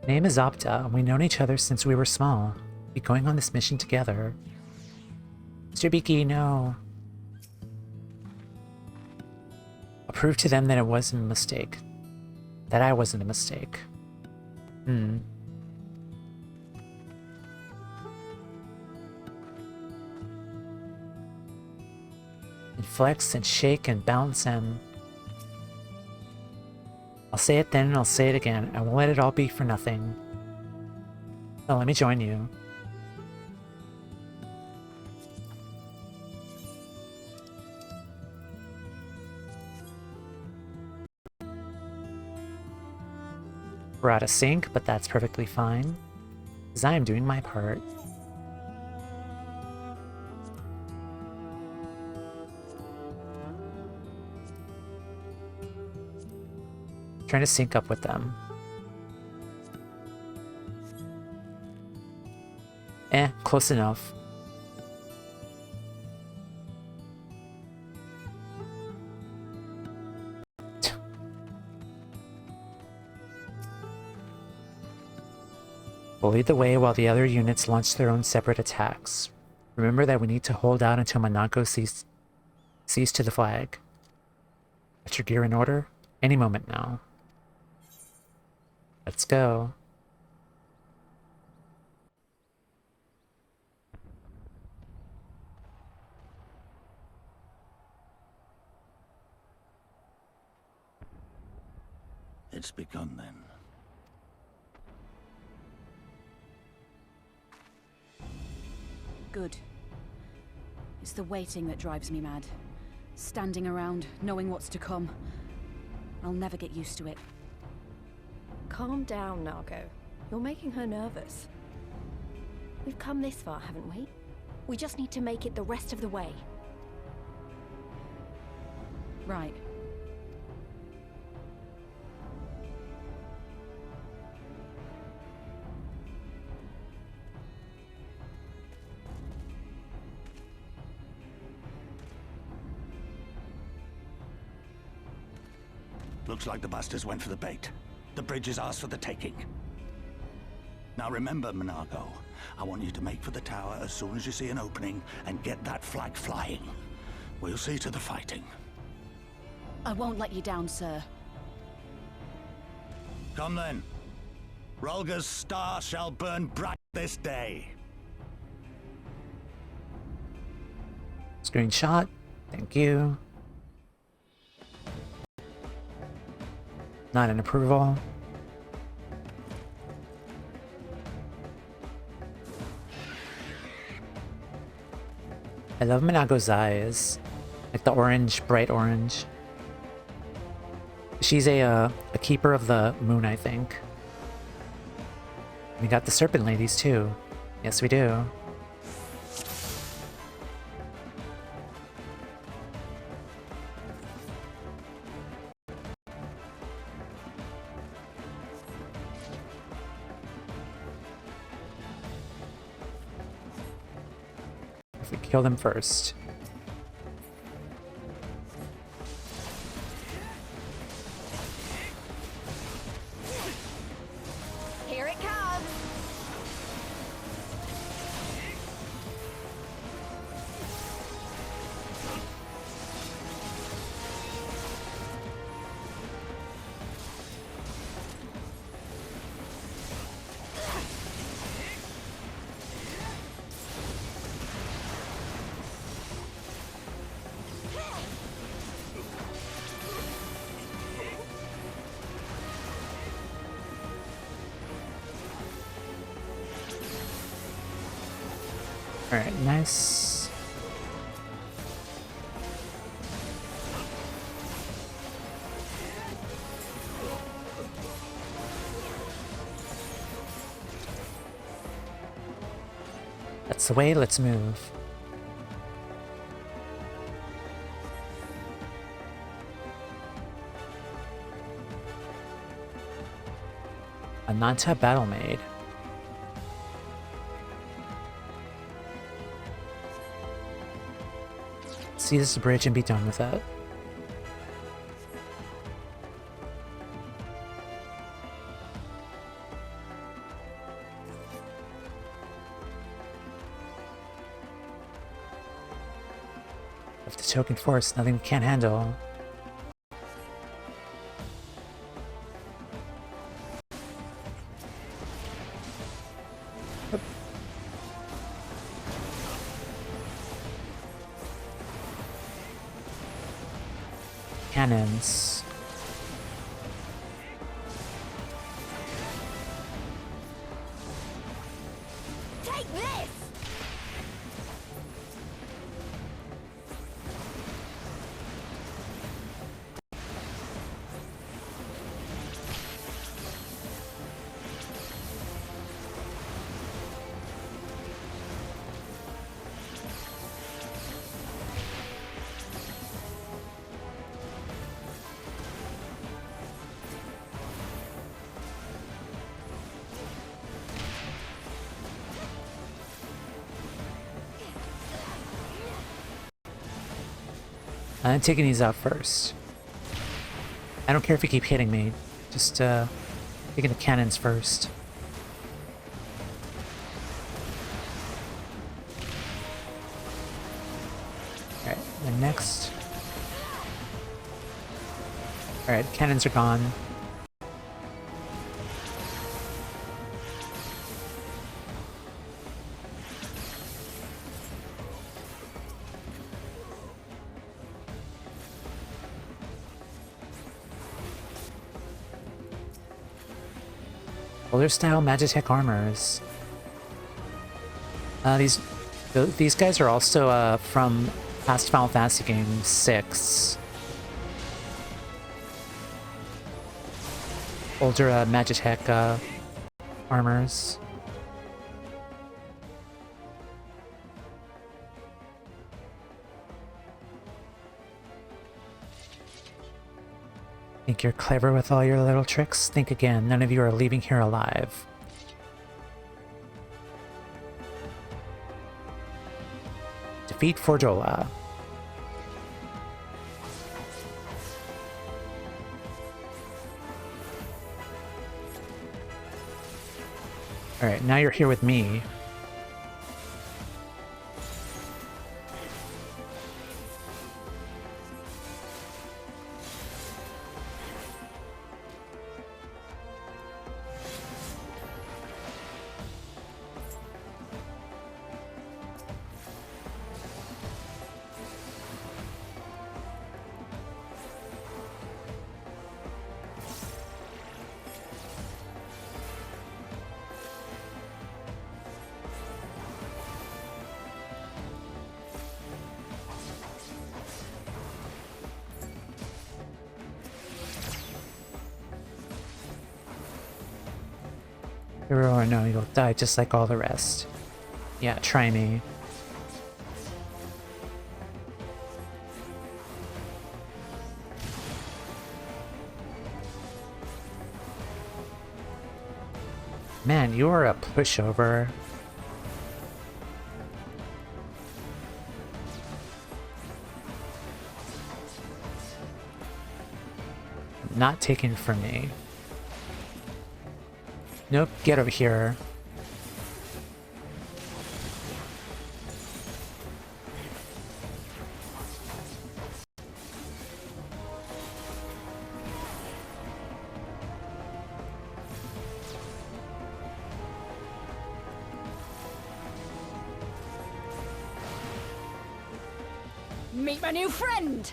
Name is Opta, and we've known each other since we were small. We're going on this mission together. Mr. Beaky, no. I'll prove to them that it wasn't a mistake. That I wasn't a mistake. And flex and shake and bounce and... I'll say it then and I'll say it again. I won't let it all be for nothing. So let me join you. We're out of sync, but that's perfectly fine, because I am doing my part. Trying to sync up with them. Close enough. We'll lead the way while the other units launch their own separate attacks. Remember that we need to hold out until Monaco sees to the flag. Got your gear in order? Any moment now. Let's go. It's begun then. Good. It's the waiting that drives me mad. Standing around, knowing what's to come. I'll never get used to it. Calm down, Nargo. You're making her nervous. We've come this far, haven't we? We just need to make it the rest of the way. Right. Looks like the bastards went for the bait. The bridge is ours for the taking. Now remember, Monago, I want you to make for the tower as soon as you see an opening and get that flag flying. We'll see to the fighting. I won't let you down, sir. Come then. Rolga's star shall burn bright this day. Screenshot. Thank you. Not an approval. I love Monago's eyes. Like the orange, bright orange. She's a keeper of the moon, I think. We got the serpent ladies too. Yes, we do. if we kill them first. Here it comes. Alright, nice. That's the way, let's move. A non-tap battle maid. See this bridge and be done with it. Of the token force, nothing we can't handle. Cannons. Take this! I'm taking these out first. I don't care if you keep hitting me. Just taking the cannons first. Alright, and next. Alright, cannons are gone. Older style Magitech armors. These guys are also from past Final Fantasy game 6. Older Magitech armors. Think you're clever with all your little tricks? Think again, none of you are leaving here alive. Defeat Forjola. Alright, now you're here with me. Or no, you'll die just like all the rest. Yeah, try me. Man, you are a pushover. Not taken from me. Nope, get over here. Meet my new friend!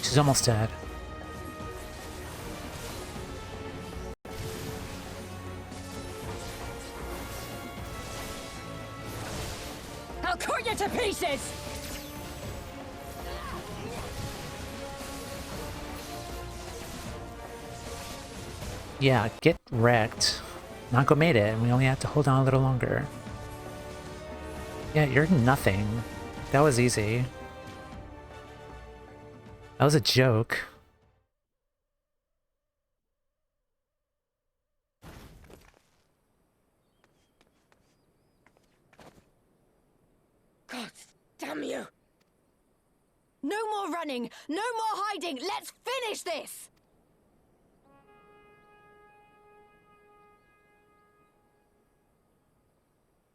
She's almost dead. I'll cut you to pieces! Yeah, get wrecked. Nago made it, and we only have to hold on a little longer. Yeah, you're nothing. That was easy. That was a joke. God damn you! No more running! No more hiding! Let's finish this!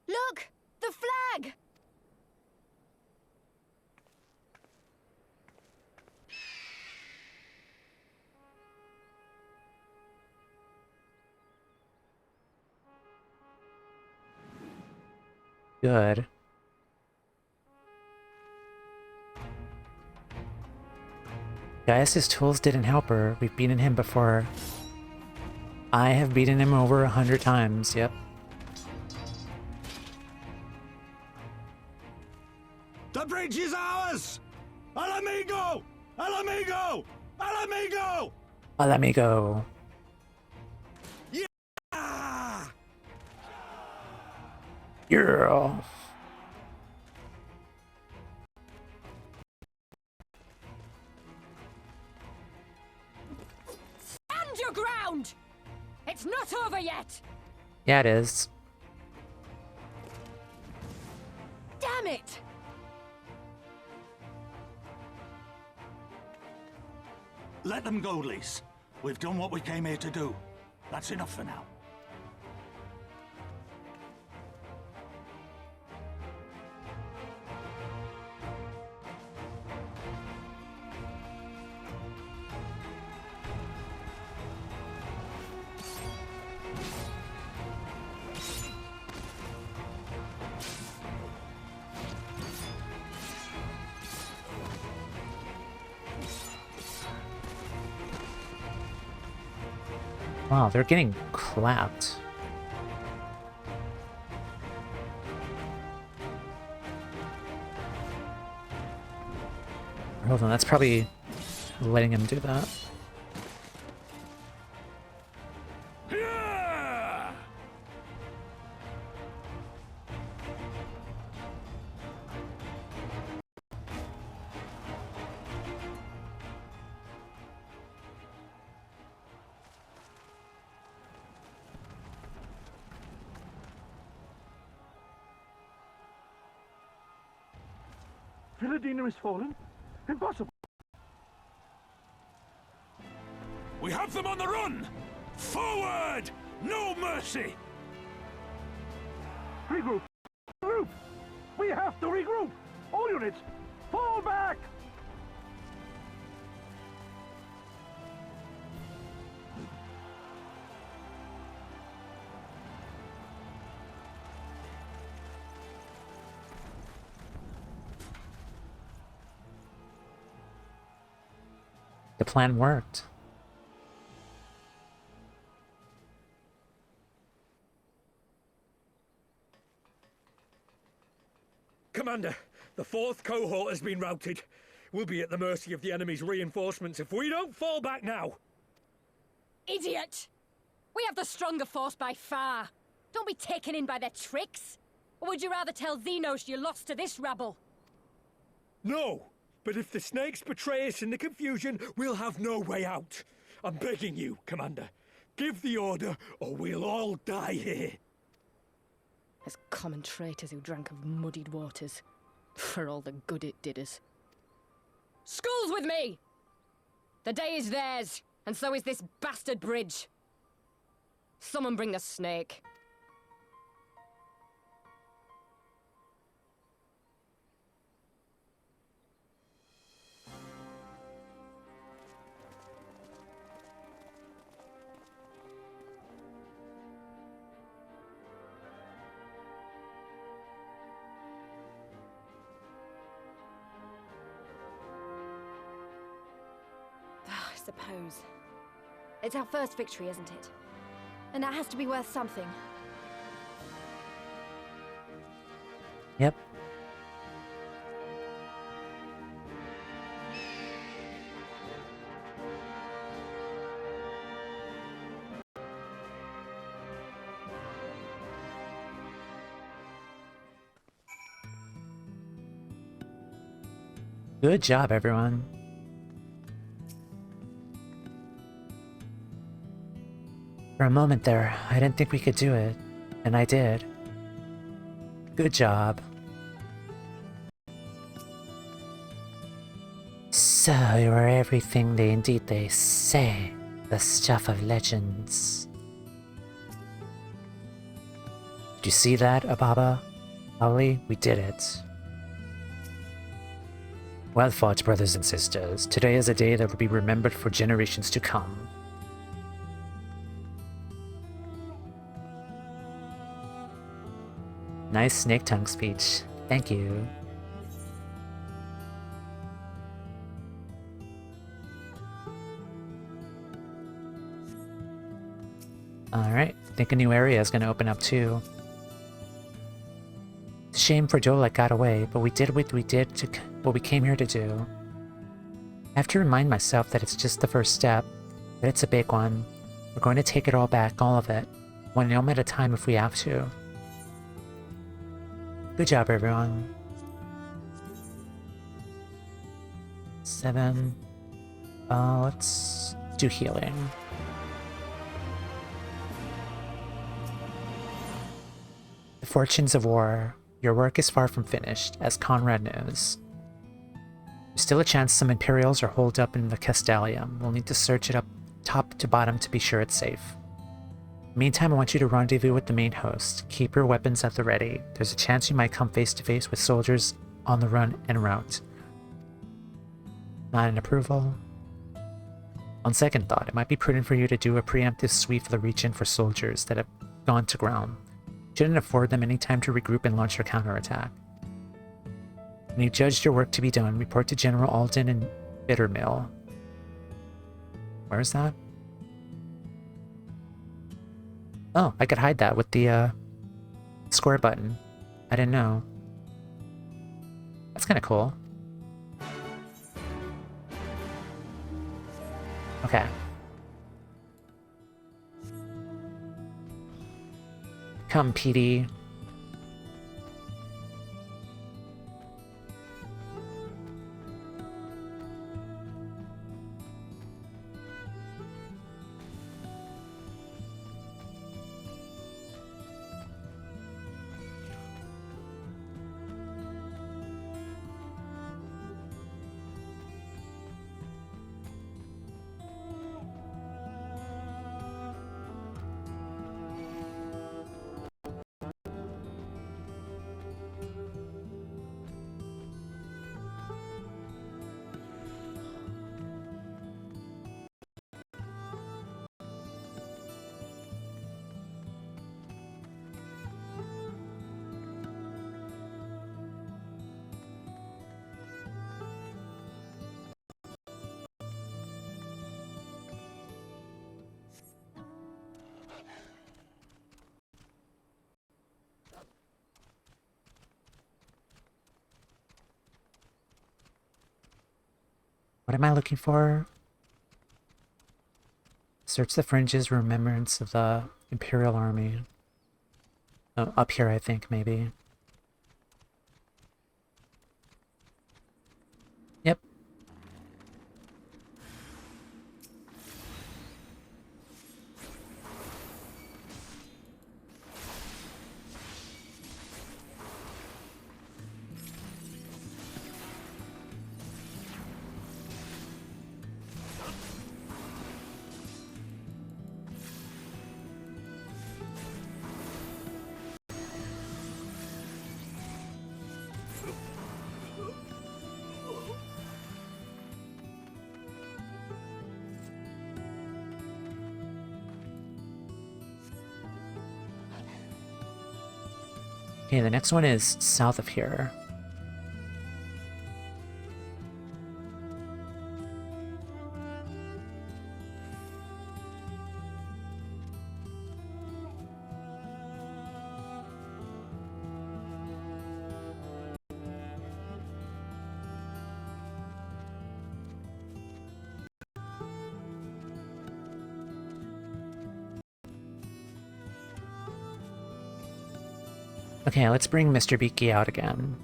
Look! The flag! Good. Gaius's tools didn't help her. We've beaten him before. I have beaten him over 100 times, yep. The bridge is ours! Ala Mighan! Ala Mighan! Ala Mighan! Ala Mighan. Yeah! Yeah. Stand your ground! It's not over yet! Yeah, it is. Damn it! Let them go, Lise. We've done what we came here to do. That's enough for now. Wow, they're getting clapped. Hold on, that's probably letting him do that. Philadina is fallen? Impossible! We have them on the run! Forward! No mercy! Regroup! Regroup! We have to regroup! All units, fall back! The plan worked. Commander, the 4th cohort has been routed. We'll be at the mercy of the enemy's reinforcements if we don't fall back now. Idiot! We have the stronger force by far. Don't be taken in by their tricks. Or would you rather tell Xenos you lost to this rabble? No! But if the snakes betray us in the confusion, we'll have no way out. I'm begging you, Commander. Give the order, or we'll all die here. As common traitors who drank of muddied waters, for all the good it did us. Skulls with me! The day is theirs, and so is this bastard bridge. Someone bring the snake. I suppose. It's our first victory, isn't it? And that has to be worth something. Yep. Good job, everyone. For a moment there, I didn't think we could do it, and I did. Good job. So you are everything they say, the stuff of legends. Did you see that, Ababa? Ali, we did it. Well fought, brothers and sisters. Today is a day that will be remembered for generations to come. Nice snake tongue speech. Thank you. Alright, I think a new area is going to open up too. It's a shame for Dolek got away, but we did what we came here to do. I have to remind myself that it's just the first step, that it's a big one. We're going to take it all back, all of it, one elm at a time if we have to. Good job, everyone. 7. Let's do healing. The fortunes of war. Your work is far from finished, as Conrad knows. There's still a chance some Imperials are holed up in the Castellium. We'll need to search it up top to bottom to be sure it's safe. Meantime, I want you to rendezvous with the main host. Keep your weapons at the ready. There's a chance you might come face to face with soldiers on the run en route. Not an approval? On second thought, it might be prudent for you to do a preemptive sweep of the region for soldiers that have gone to ground. Shouldn't afford them any time to regroup and launch their counterattack. When you've judged your work to be done, report to General Alden in Bittermill. Where is that? Oh, I could hide that with the square button. I didn't know. That's kind of cool. Okay. Come, PD. What am I looking for? Search the fringes, remembrance of the Imperial Army. Oh, up here, I think, maybe. Yep. Okay, the next one is south of here. Okay, let's bring Mr. Beaky out again.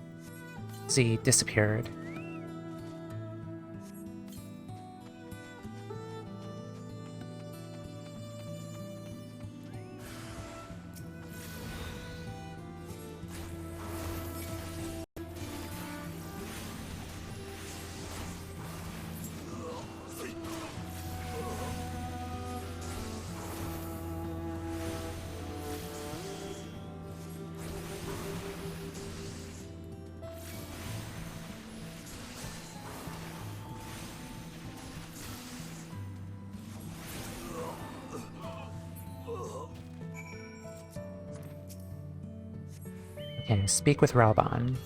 He disappeared. Okay, speak with Rauban.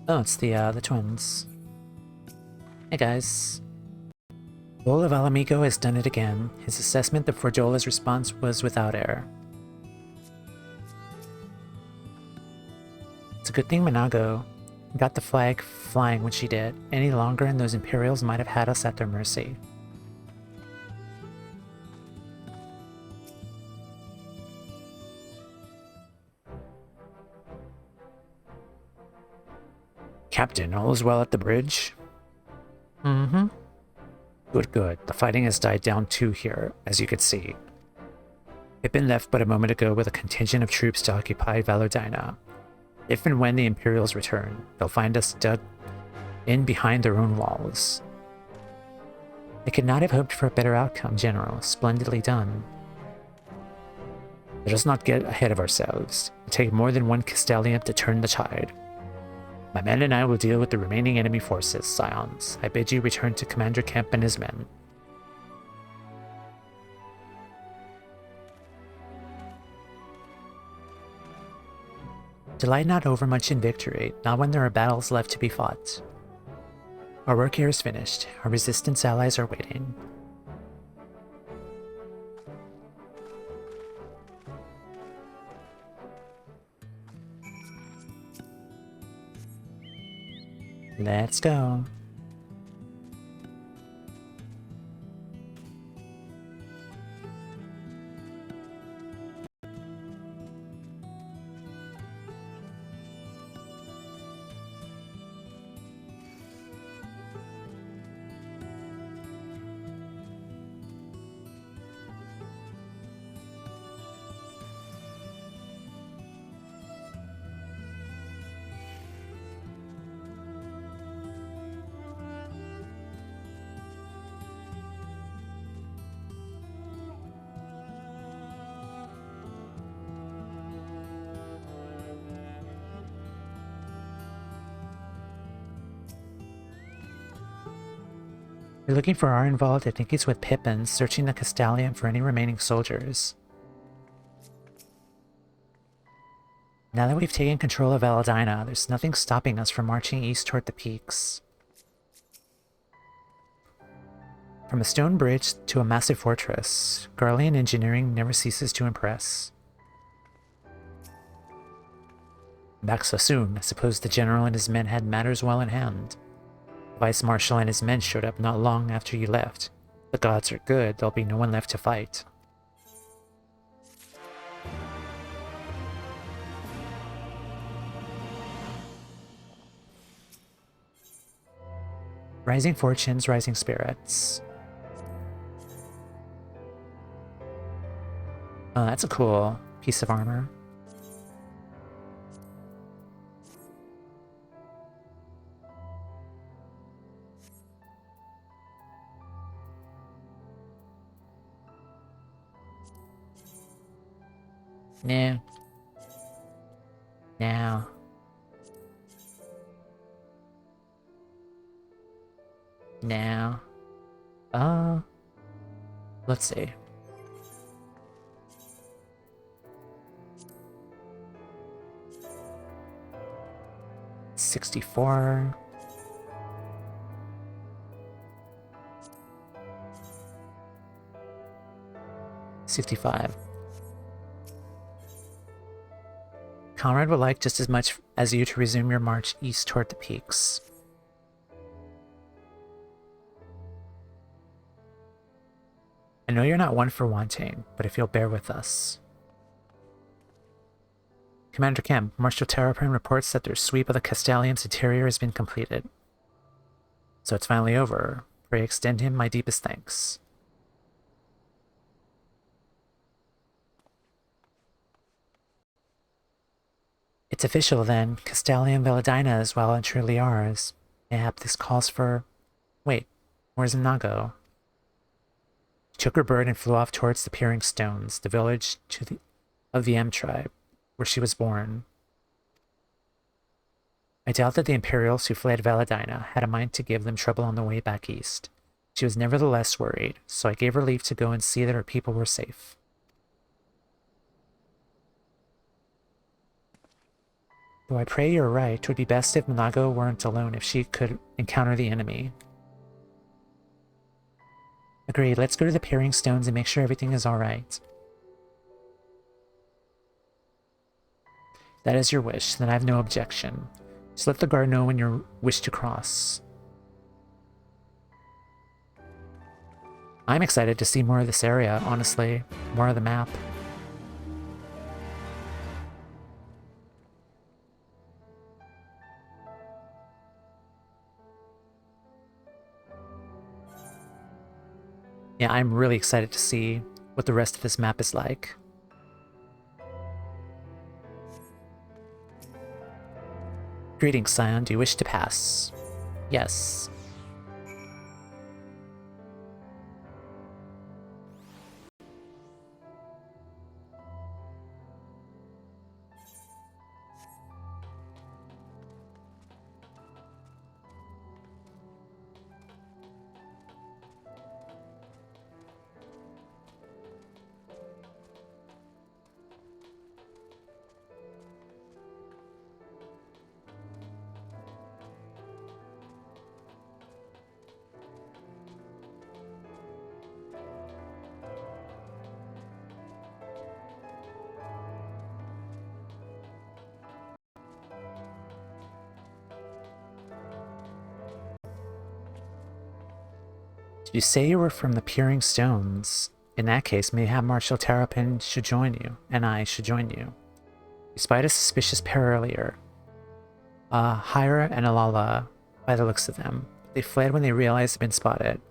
Oh, it's the twins. Hey guys. Bull of Ala Mighan has done it again. His assessment of Fordola's response was without error. It's a good thing Minago got the flag flying when she did. Any longer and those Imperials might have had us at their mercy. Captain, all is well at the bridge? Mm-hmm. Good, good. The fighting has died down too here, as you could see. Pippin left but a moment ago with a contingent of troops to occupy Valordina. If and when the Imperials return, they'll find us dug in behind their own walls. They could not have hoped for a better outcome, General. Splendidly done. Let us not get ahead of ourselves. It will take more than one Castellian to turn the tide. My men and I will deal with the remaining enemy forces, Scions. I bid you return to Commander Kemp and his men. Delight not overmuch in victory, not when there are battles left to be fought. Our work here is finished. Our resistance allies are waiting. Let's go. You're looking for our involved? I think he's with Pippin, searching the Castellium for any remaining soldiers. Now that we've taken control of Valordina, there's nothing stopping us from marching east toward the peaks. From a stone bridge to a massive fortress, Garlean engineering never ceases to impress. Back so soon, I suppose the general and his men had matters well in hand. Vice Marshal and his men showed up not long after you left. The gods are good, there'll be no one left to fight. Rising fortunes, rising spirits. Oh, that's a cool piece of armor. No. Now. Now. Let's see. $64. $65. Conrad would like just as much as you to resume your march east toward the peaks. I know you're not one for wanting, but if you'll bear with us. Commander Kim, Marshal Terrapin reports that their sweep of the Castellium's interior has been completed. So it's finally over. Pray extend him my deepest thanks. It's official then. Castellium Veladina is well and truly ours. Mayhap this calls for... Wait, where's Nago? She took her bird and flew off towards the Peering Stones, the village of the M tribe, where she was born. I doubt that the Imperials who fled Veladina had a mind to give them trouble on the way back east. She was nevertheless worried, so I gave her leave to go and see that her people were safe. Though I pray you're right, it would be best if Minago weren't alone if she could encounter the enemy. Agreed, let's go to the Peering Stones and make sure everything is alright. That is your wish, then I have no objection. Just let the guard know when you wish to cross. I'm excited to see more of this area, honestly. More of the map. Yeah, I'm really excited to see what the rest of this map is like. Greetings, Scion. Do you wish to pass? Yes. You say you were from the Peering Stones. In that case, mayhap Marshal Terrapin should join you, and I should join you. You spied a suspicious pair earlier. Hyra and Alala, by the looks of them. They fled when they realized they'd been spotted.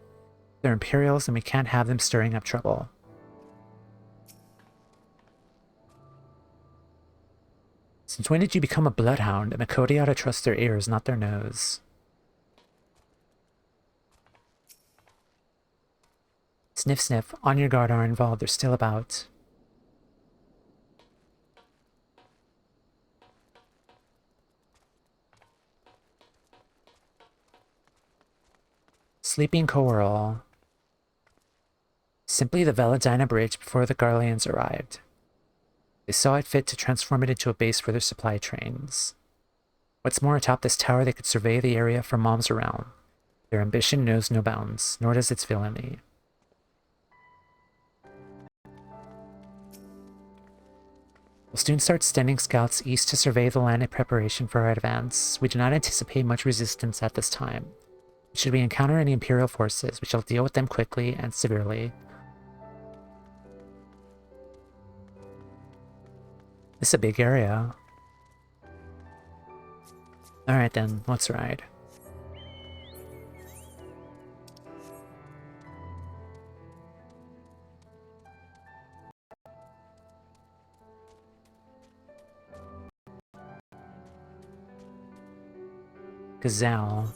They're Imperials, and we can't have them stirring up trouble. Since when did you become a bloodhound? A Makoti ought to trust their ears, not their nose. Sniff sniff, on your guard are involved, they're still about. Sleeping Coral. Simply the Veladina Bridge before the Garleans arrived. They saw it fit to transform it into a base for their supply trains. What's more, atop this tower they could survey the area from miles around. Their ambition knows no bounds, nor does its villainy. We'll soon start sending scouts east to survey the land in preparation for our advance. We do not anticipate much resistance at this time. Should we encounter any Imperial forces, we shall deal with them quickly and severely. This is a big area. Alright then, let's ride. Gazelle.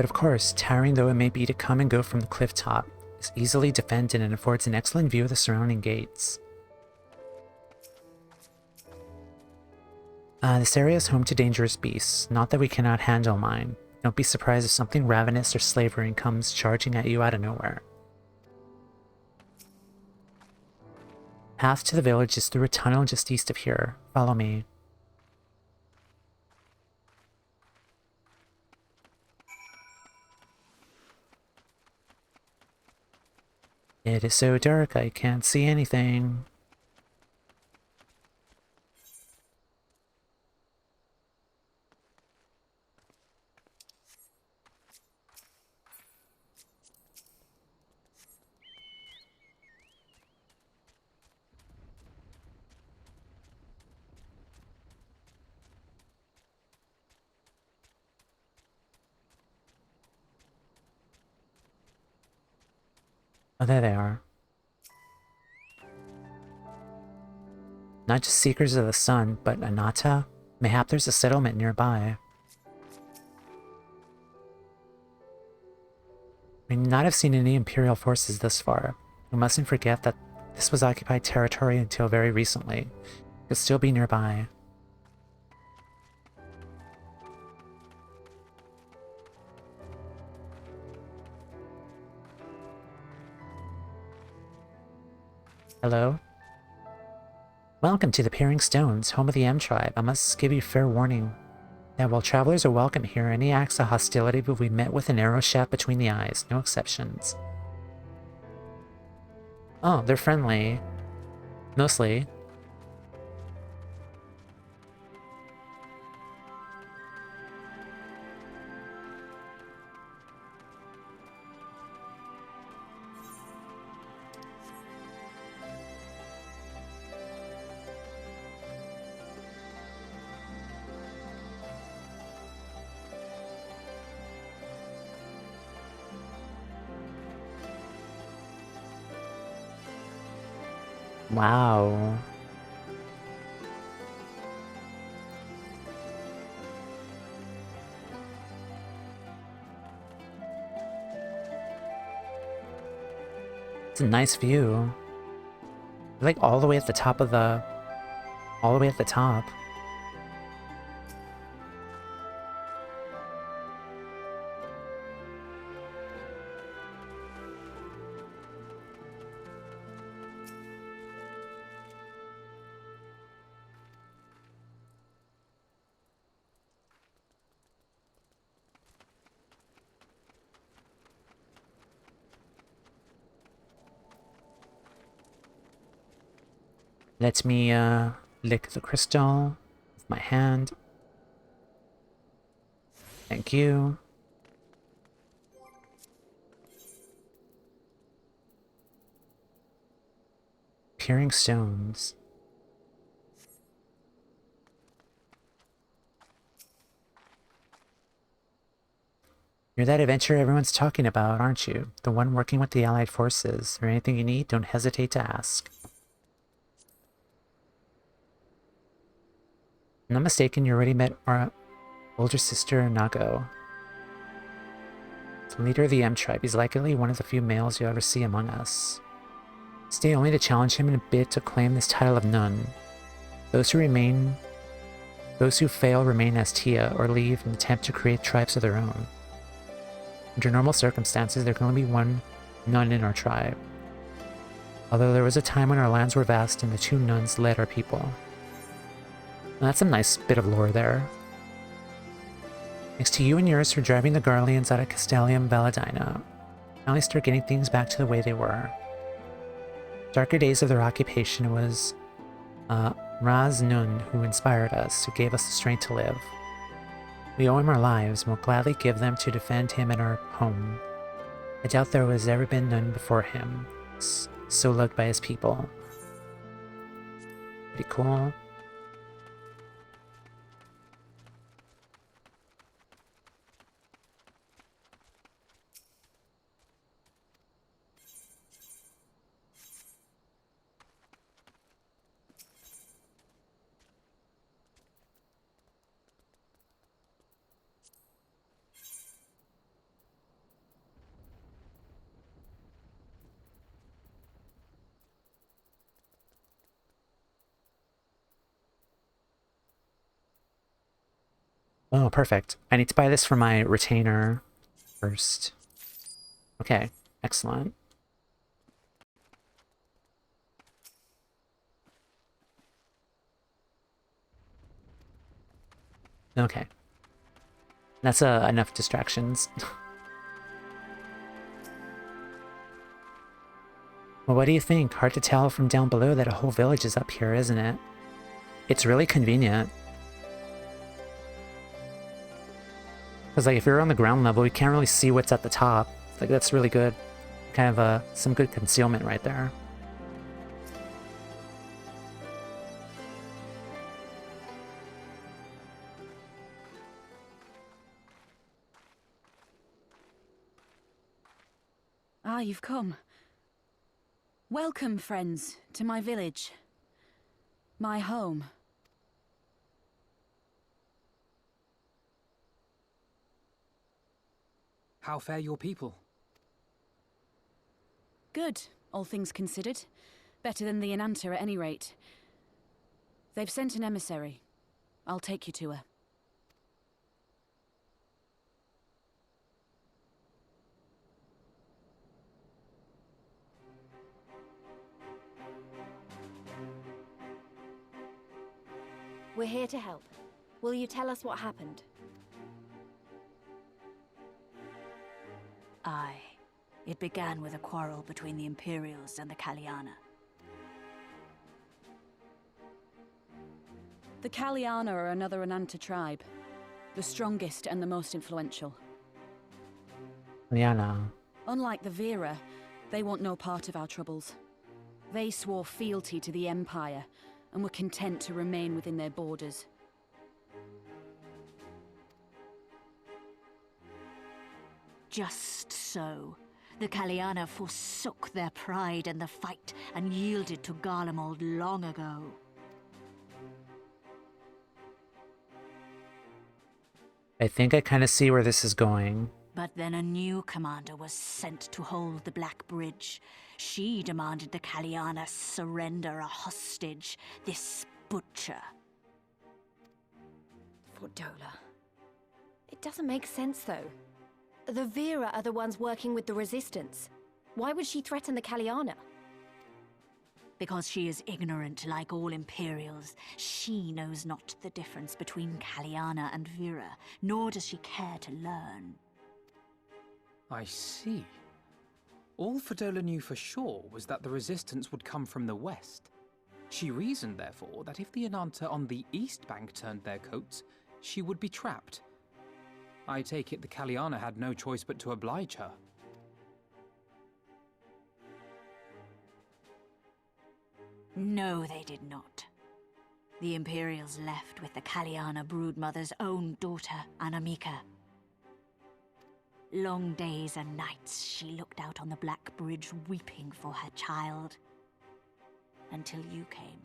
But of course, towering though it may be to come and go from the cliff top, is easily defended and affords an excellent view of the surrounding gates. This area is home to dangerous beasts, not that we cannot handle mine. Don't be surprised if something ravenous or slavering comes charging at you out of nowhere. Path to the village is through a tunnel just east of here. Follow me. It is so dark I can't see anything. Oh, there they are. Not just Seekers of the Sun, but Anata? Mayhap there's a settlement nearby. We may not have seen any Imperial forces thus far. We mustn't forget that this was occupied territory until very recently. It could still be nearby. Hello? Welcome to the Peering Stones, home of the M tribe. I must give you fair warning that while travelers are welcome here, any acts of hostility will be met with an arrow shot between the eyes. No exceptions. Oh, they're friendly. Mostly. Wow. It's a nice view. Like all the way at the top of the... all the way at the top. Let me, lick the crystal with my hand. Thank you. Peering stones. You're that adventurer everyone's talking about, aren't you? The one working with the Allied forces. Or anything you need, don't hesitate to ask. If I'm not mistaken, you already met our older sister, Nago. The leader of the M tribe. He's likely one of the few males you'll ever see among us. Stay only to challenge him in a bid to claim this title of Nun. Those who fail remain as Tia, or leave and attempt to create tribes of their own. Under normal circumstances, there can only be one Nun in our tribe. Although there was a time when our lands were vast and the two nuns led our people. Well, that's a nice bit of lore there. Thanks to you and yours for driving the Garleans out of Castellium Valadina, finally start getting things back to the way they were. Darker days of their occupation, was Raz Nun who inspired us, who gave us the strength to live. We owe him our lives, and will gladly give them to defend him and our home. I doubt there has ever been none before him, so loved by his people. Pretty cool. Oh, perfect. I need to buy this for my retainer first. Okay, excellent. Okay. That's enough distractions. Well, what do you think? Hard to tell from down below that a whole village is up here, isn't it? It's really convenient. Because, like, if you're on the ground level, you can't really see what's at the top. Like, that's really good. Kind of some good concealment right there. Ah, you've come. Welcome, friends, to my village. My home. How fare your people? Good, all things considered. Better than the Ananta at any rate. They've sent an emissary. I'll take you to her. We're here to help. Will you tell us what happened? Aye. It began with a quarrel between the Imperials and the Kaliana. The Kaliana are another Ananta tribe. The strongest and the most influential. Liana. Unlike the Vera, they want no part of our troubles. They swore fealty to the Empire, and were content to remain within their borders. Just so. The Kaliana forsook their pride in the fight and yielded to Garlemald long ago. I think I kind of see where this is going. But then a new commander was sent to hold the Black Bridge. She demanded the Kaliana surrender a hostage, this butcher. Fordola. It doesn't make sense, though. The Vera are the ones working with the Resistance. Why would she threaten the Kaliana? Because she is ignorant like all Imperials. She knows not the difference between Kaliana and Vera, nor does she care to learn. I see. All Fordola knew for sure was that the resistance would come from the west. She reasoned, therefore, that if the Ananta on the east bank turned their coats, she would be trapped. I take it the Kaliana had no choice but to oblige her. No, they did not. The Imperials left with the Kaliana broodmother's own daughter, Ala Mighan. Long days and nights she looked out on the Black Bridge weeping for her child. Until you came.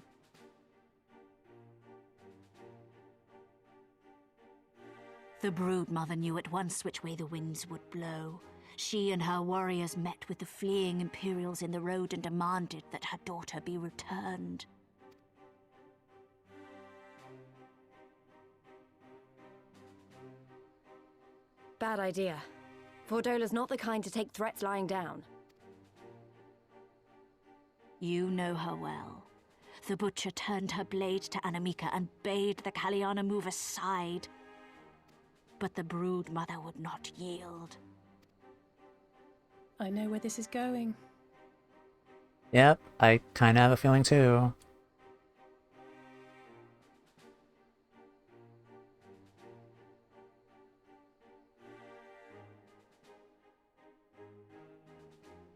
The broodmother knew at once which way the winds would blow. She and her warriors met with the fleeing Imperials in the road and demanded that her daughter be returned. Bad idea. Fordola's not the kind to take threats lying down. You know her well. The butcher turned her blade to Ala Mighan and bade the Kaliana move aside. But the broodmother would not yield. I know where this is going. Yep, I kind of have a feeling too.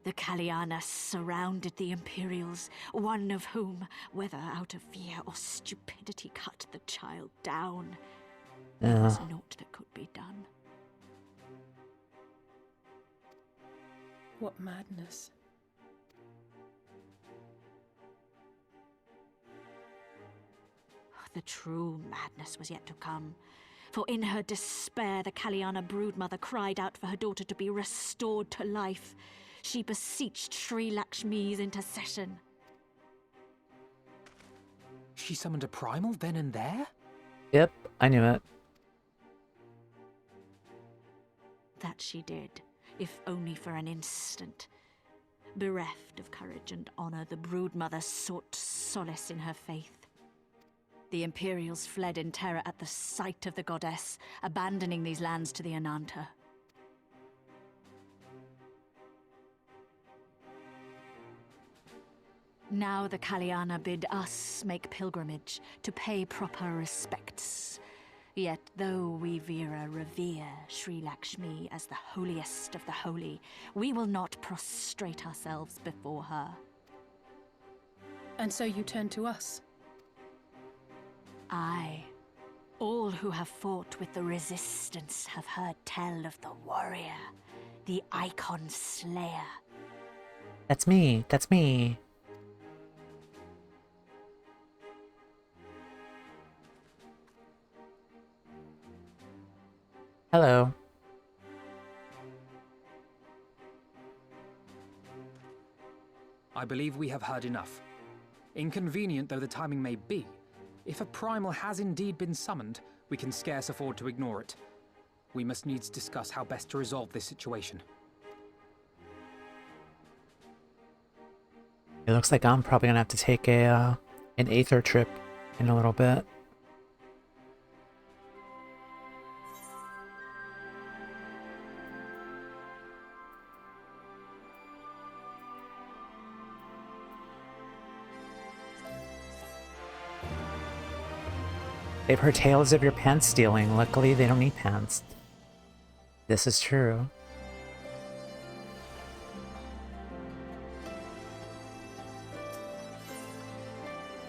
The Kaliana surrounded the Imperials, one of whom, whether out of fear or stupidity, cut the child down. There was naught that could be done. What madness. The true madness was yet to come. For in her despair, the Kaliana broodmother cried out for her daughter to be restored to life. She beseeched Sri Lakshmi's intercession. She summoned a primal then and there? Yep, I knew it. that she did, if only for an instant. Bereft of courage and honor, the broodmother sought solace in her faith. The Imperials fled in terror at the sight of the goddess, abandoning these lands to the Ananta. Now the Kaliana bid us make pilgrimage to pay proper respects. Yet though we Vera revere Sri Lakshmi as the holiest of the holy, we will not prostrate ourselves before her. And so you turn to us? Aye. All who have fought with the resistance have heard tell of the warrior, the Icon Slayer. That's me. That's me. Hello. I believe we have heard enough. Inconvenient though the timing may be, if a primal has indeed been summoned, we can scarce afford to ignore it. We must needs discuss how best to resolve this situation. It looks like I'm probably gonna have to take an Aether trip in a little bit. They've heard tales of your pants stealing. Luckily, they don't need pants. This is true.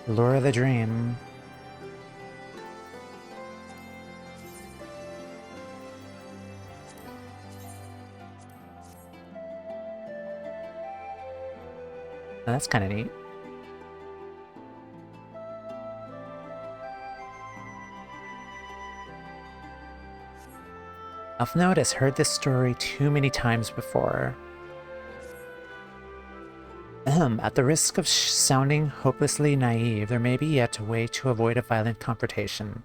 Lure of the Dream. Oh, that's kind of neat. I've noticed, heard this story too many times before. At the risk of sounding hopelessly naive, there may be yet a way to avoid a violent confrontation.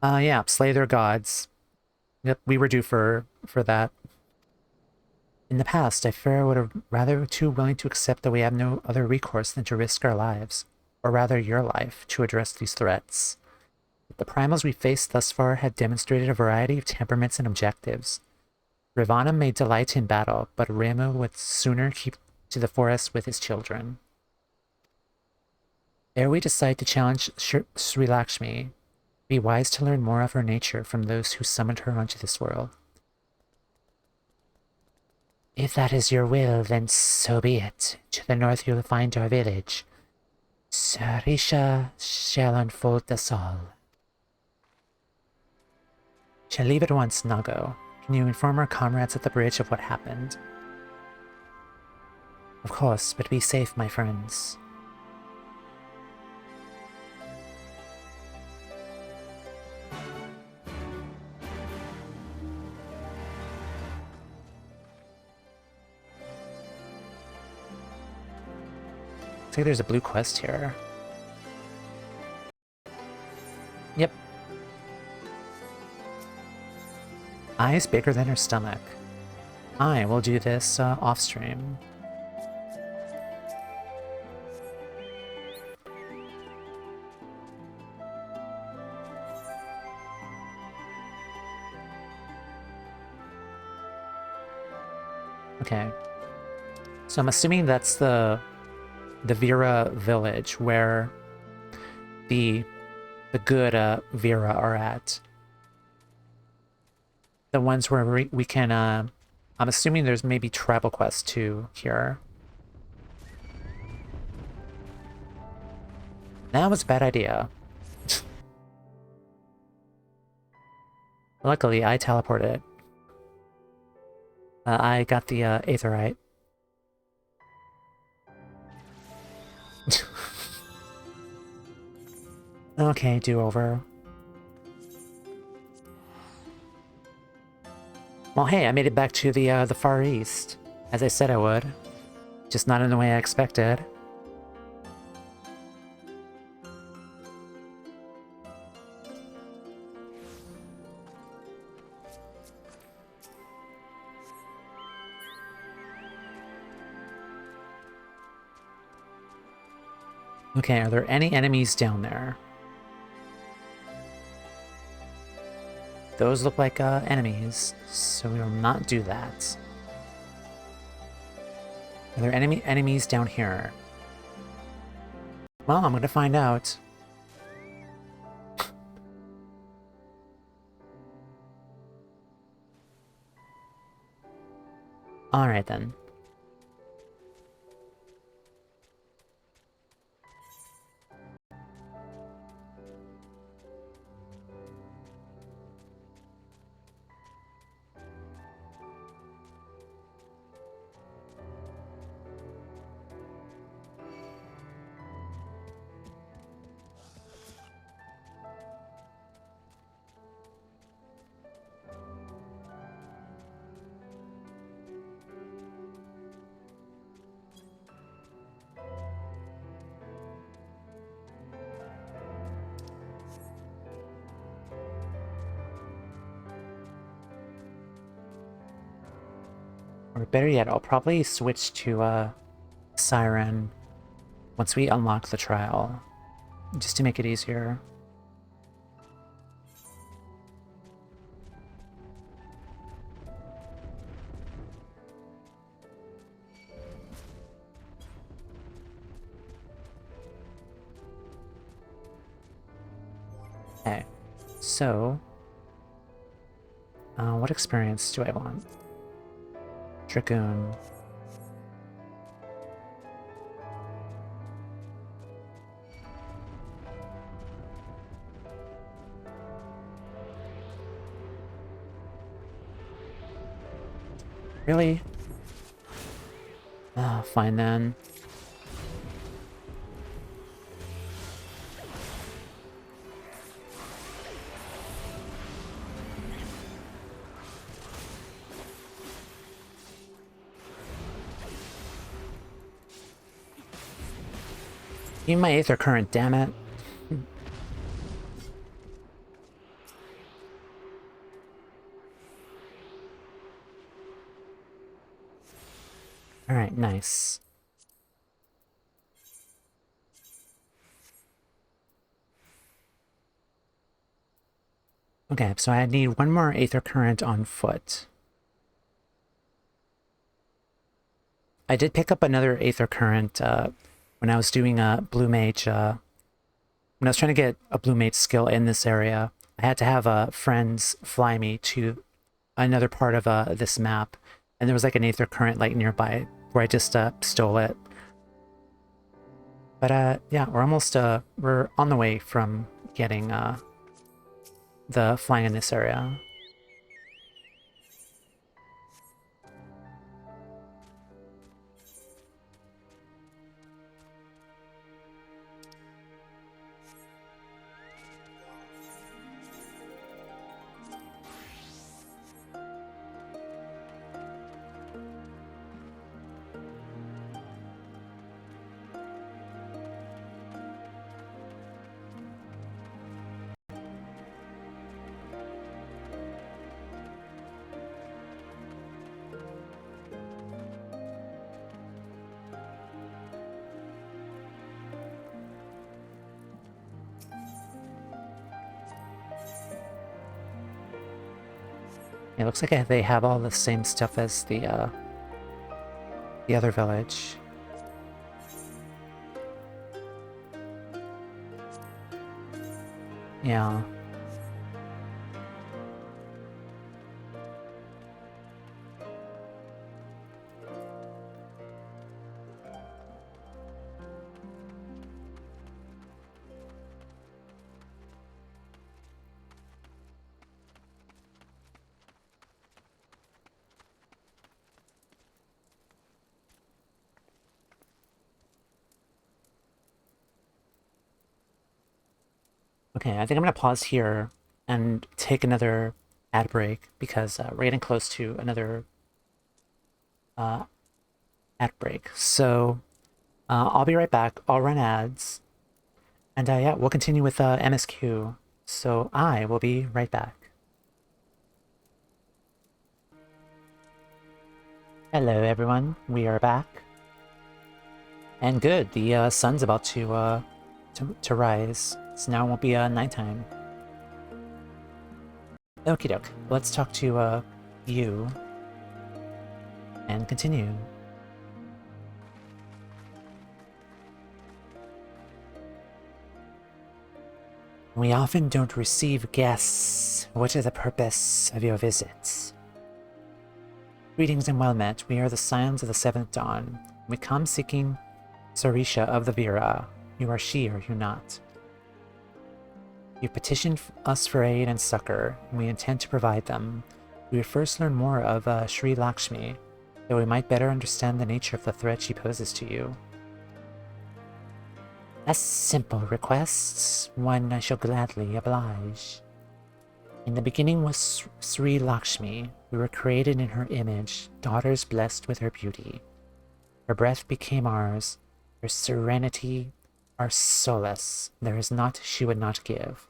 Yeah, slay their gods. Yep, we were due for that. In the past, I fear I would have rather too willing to accept that we have no other recourse than to risk our lives, or rather your life, to address these threats. The primals we faced thus far had demonstrated a variety of temperaments and objectives. Ravana may delight in battle, but Remu would sooner keep to the forest with his children. Ere we decide to challenge Sri Lakshmi, be wise to learn more of her nature from those who summoned her onto this world. If that is your will, then so be it. To the north you'll find our village. Sarisha shall unfold us all. Shall leave at once, Nago. Can you inform our comrades at the bridge of what happened? Of course, but be safe, my friends. Looks like there's a blue quest here. Yep. Eye is bigger than her stomach. I will do this off stream. Okay. So I'm assuming that's the Vera village where the good Vera are at. The ones where we can I'm assuming there's maybe tribal quests too here. That was a bad idea. Luckily, I teleported. I got the Aetherite. Okay, do-over. Well, hey, I made it back to the Far East, as I said I would. Just not in the way I expected. Okay, are there any enemies down there? Those look like enemies, so we will not do that. Are there enemies down here? Well, I'm gonna find out. Alright then. Or better yet, I'll probably switch to Siren once we unlock the trial, just to make it easier. Okay, so what experience do I want? Dragoon. Really? Fine then. Give me my Aether Current, damn it. Alright, nice. Okay, so I need one more Aether Current on foot. I did pick up another Aether Current when I was doing a Blue Mage, when I was trying to get a Blue Mage skill in this area. I had to have friends fly me to another part of this map, and there was like an Aether Current like nearby where I just stole it. But yeah, we're almost we're on the way from getting the flying in this area. It looks like they have all the same stuff as the other village. Yeah. Okay, I think I'm going to pause here and take another ad break because we're getting close to another ad break. So I'll be right back. I'll run ads. And yeah, we'll continue with MSQ. So I will be right back. Hello everyone, we are back. And good, the sun's about to rise, so now it won't be nighttime. Okie doke, let's talk to you and continue. We often don't receive guests. What is the purpose of your visits? Greetings and well met. We are the Scions of the Seventh Dawn. We come seeking Sarisha of the Vira. You are she, are you not? You petitioned us for aid and succor, and we intend to provide them. We would first learn more of Sri Lakshmi, that we might better understand the nature of the threat she poses to you. A simple request, one I shall gladly oblige. In the beginning was Sri Lakshmi. We were created in her image, daughters blessed with her beauty. Her breath became ours, her serenity, our solace. There is naught she would not give.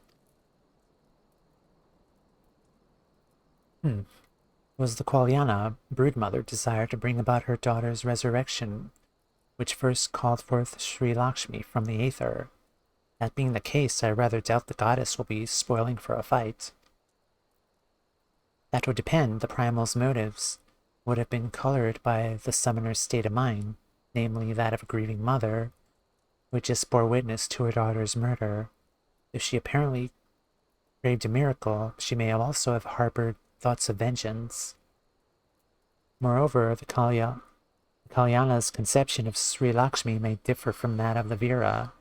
Was the Qualyana broodmother desire to bring about her daughter's resurrection, which first called forth Sri Lakshmi from the aether? That being the case, I rather doubt the goddess will be spoiling for a fight. That would depend. The primal's motives would have been colored by the summoner's state of mind, namely that of a grieving mother, who just bore witness to her daughter's murder. If she apparently craved a miracle, she may also have harbored thoughts of vengeance. Moreover, the Kalyana's conception of Sri Lakshmi may differ from that of the Vira.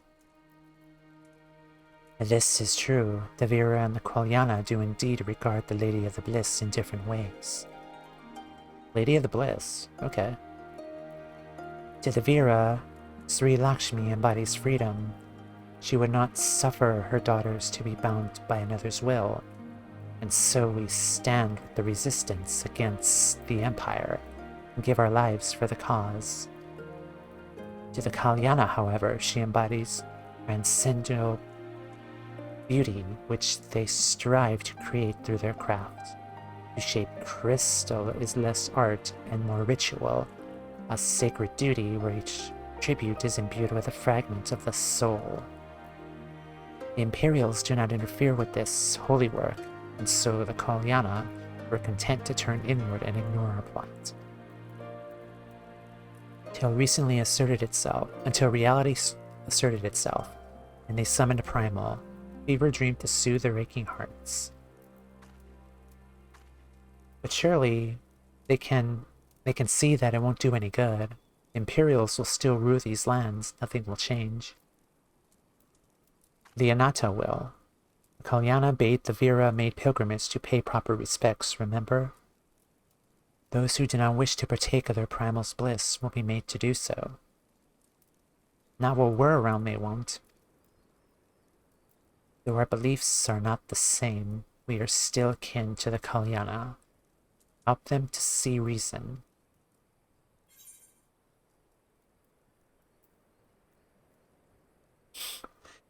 This is true. The Vira and the Qualyana do indeed regard the Lady of the Bliss in different ways. Lady of the Bliss? Okay. To the Vira, Sri Lakshmi embodies freedom. She would not suffer her daughters to be bound by another's will, and so we stand with the resistance against the Empire and give our lives for the cause. To the Kalyana, however, she embodies transcendental beauty which they strive to create through their craft. To shape crystal is less art and more ritual, a sacred duty where each tribute is imbued with a fragment of the soul. The Imperials do not interfere with this holy work, and so the Kalyana were content to turn inward and ignore our plight. Until reality asserted itself, and they summoned a primal, fever dreamed to soothe their aching hearts. But surely they can see that it won't do any good. Imperials will still rule these lands, nothing will change. The Anata will. The Kalyana bade the Vira made pilgrimage to pay proper respects, remember? Those who do not wish to partake of their primal's bliss will be made to do so. Not while we're around, they won't. Though our beliefs are not the same, we are still kin to the Kalyana. Help them to see reason.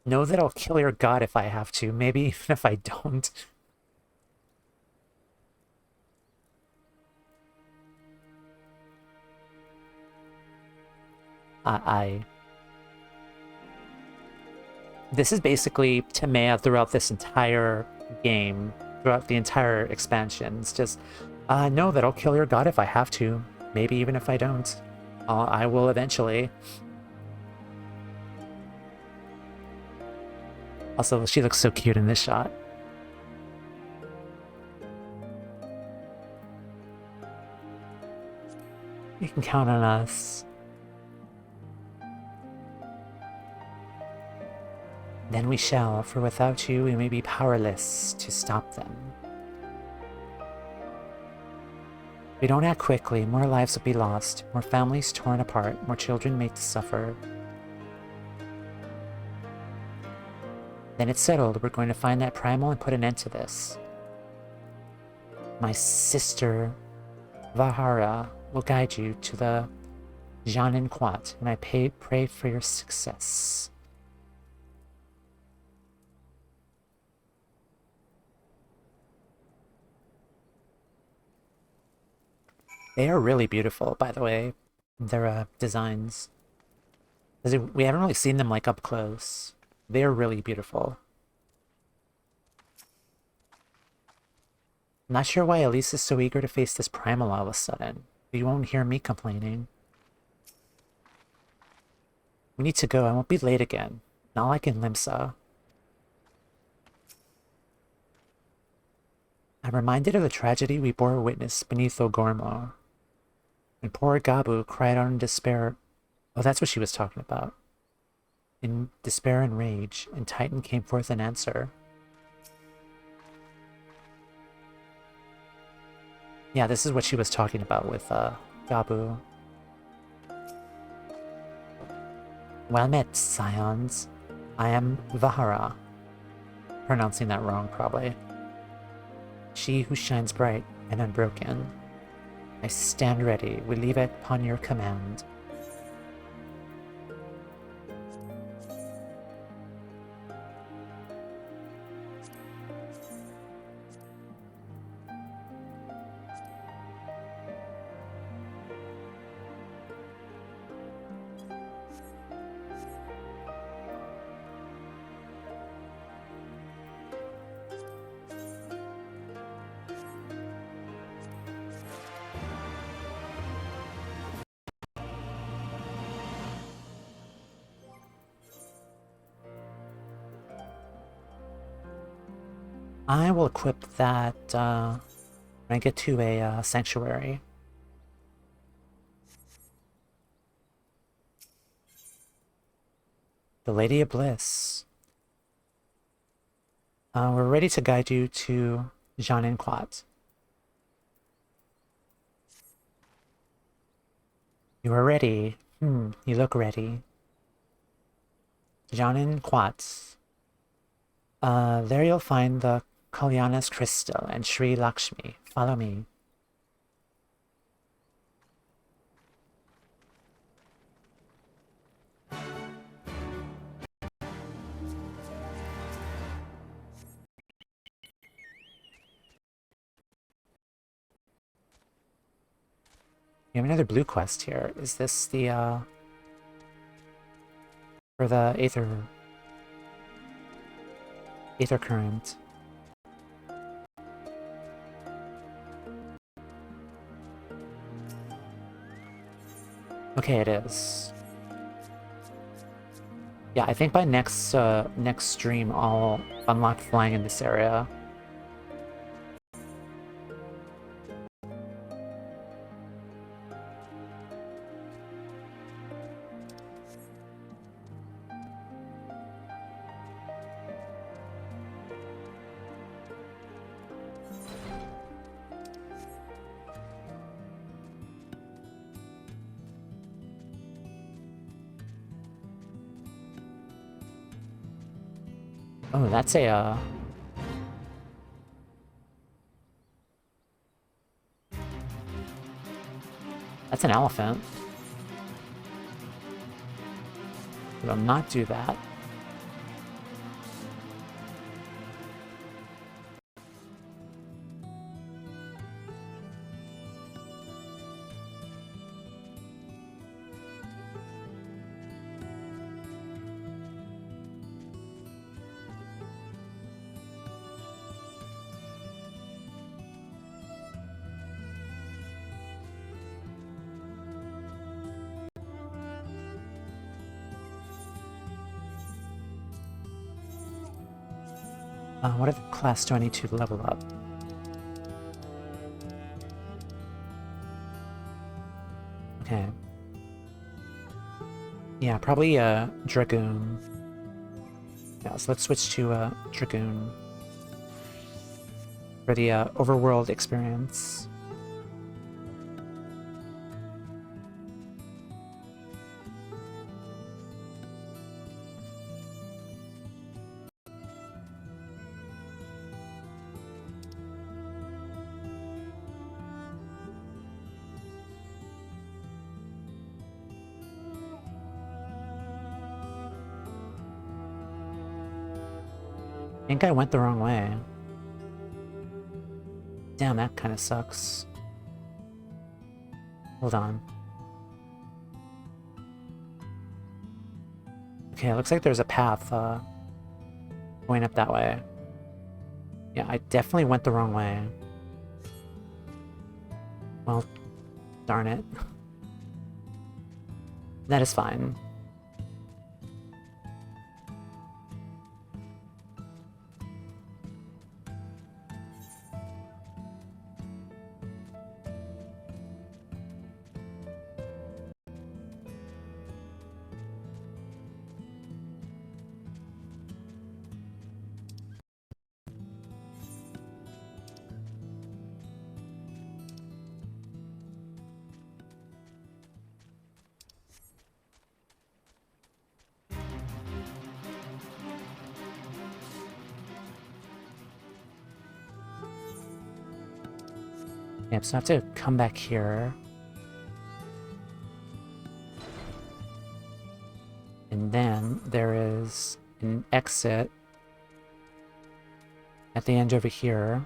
Know that I'll kill your god if I have to, maybe even if I don't. This is basically Timea throughout this entire game, throughout the entire expansion. It's just, know that I'll kill your god if I have to, maybe even if I don't. I will eventually. Also, she looks so cute in this shot. You can count on us. Then we shall, for without you we may be powerless to stop them. If we don't act quickly, more lives will be lost, more families torn apart, more children made to suffer. Then it's settled. We're going to find that primal and put an end to this. My sister, Vahara, will guide you to the Janin Quat, and I pray for your success. They are really beautiful, by the way, their designs. We haven't really seen them like up close. They're really beautiful. I'm not sure why Elise is so eager to face this primal all of a sudden. But you won't hear me complaining. We need to go. I won't be late again. Not like in Limsa. I'm reminded of the tragedy we bore witness beneath Ogormo. When poor Gabu cried out in despair. Oh, that's what she was talking about. In despair and rage, and Titan came forth in answer. Yeah, this is what she was talking about with Gabu. Well met, scions. I am Vahara. Pronouncing that wrong, probably. She who shines bright and unbroken. I stand ready. We leave it upon your command. I will equip that when I get to a sanctuary. The Lady of Bliss. We're ready to guide you to Jean and Quat. You are ready. You look ready. Jean and Quat. There you'll find the Kalyana's crystal and Sri Lakshmi. Follow me. We have another blue quest here. Is this the, for the Aether Current? Okay, it is. Yeah, I think by next stream I'll unlock flying in this area. Oh, that's a, that's an elephant. We'll not do that. What other class do I need to level up? Okay. Yeah, probably Dragoon. Yeah, so let's switch to Dragoon for the overworld experience. I think I went the wrong way. Damn, that kind of sucks. Hold on. Okay, it looks like there's a path going up that way. Yeah, I definitely went the wrong way. Well, darn it. That is fine. Yep, so I have to come back here. And then there is an exit at the end over here.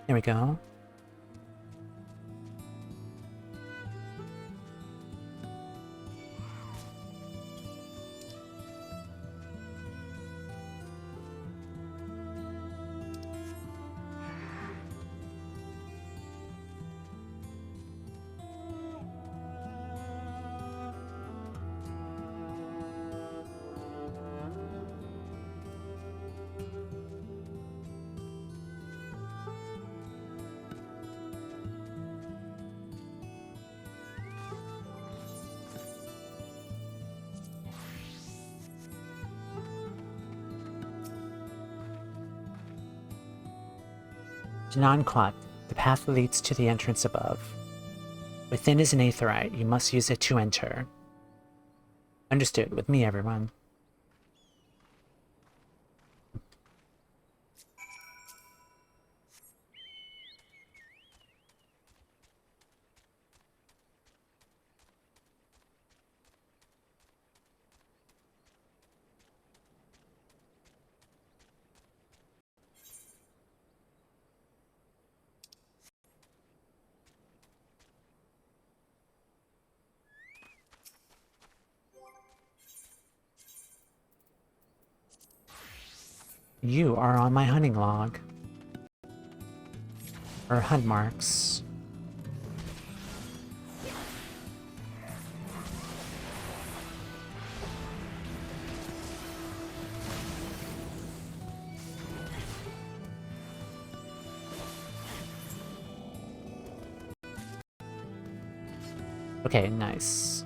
There we go. Non-quad. The path leads to the entrance above. Within is an aetheryte. You must use it to enter. Understood. With me, everyone. You are on my hunting log. Or hunt marks. Okay, nice.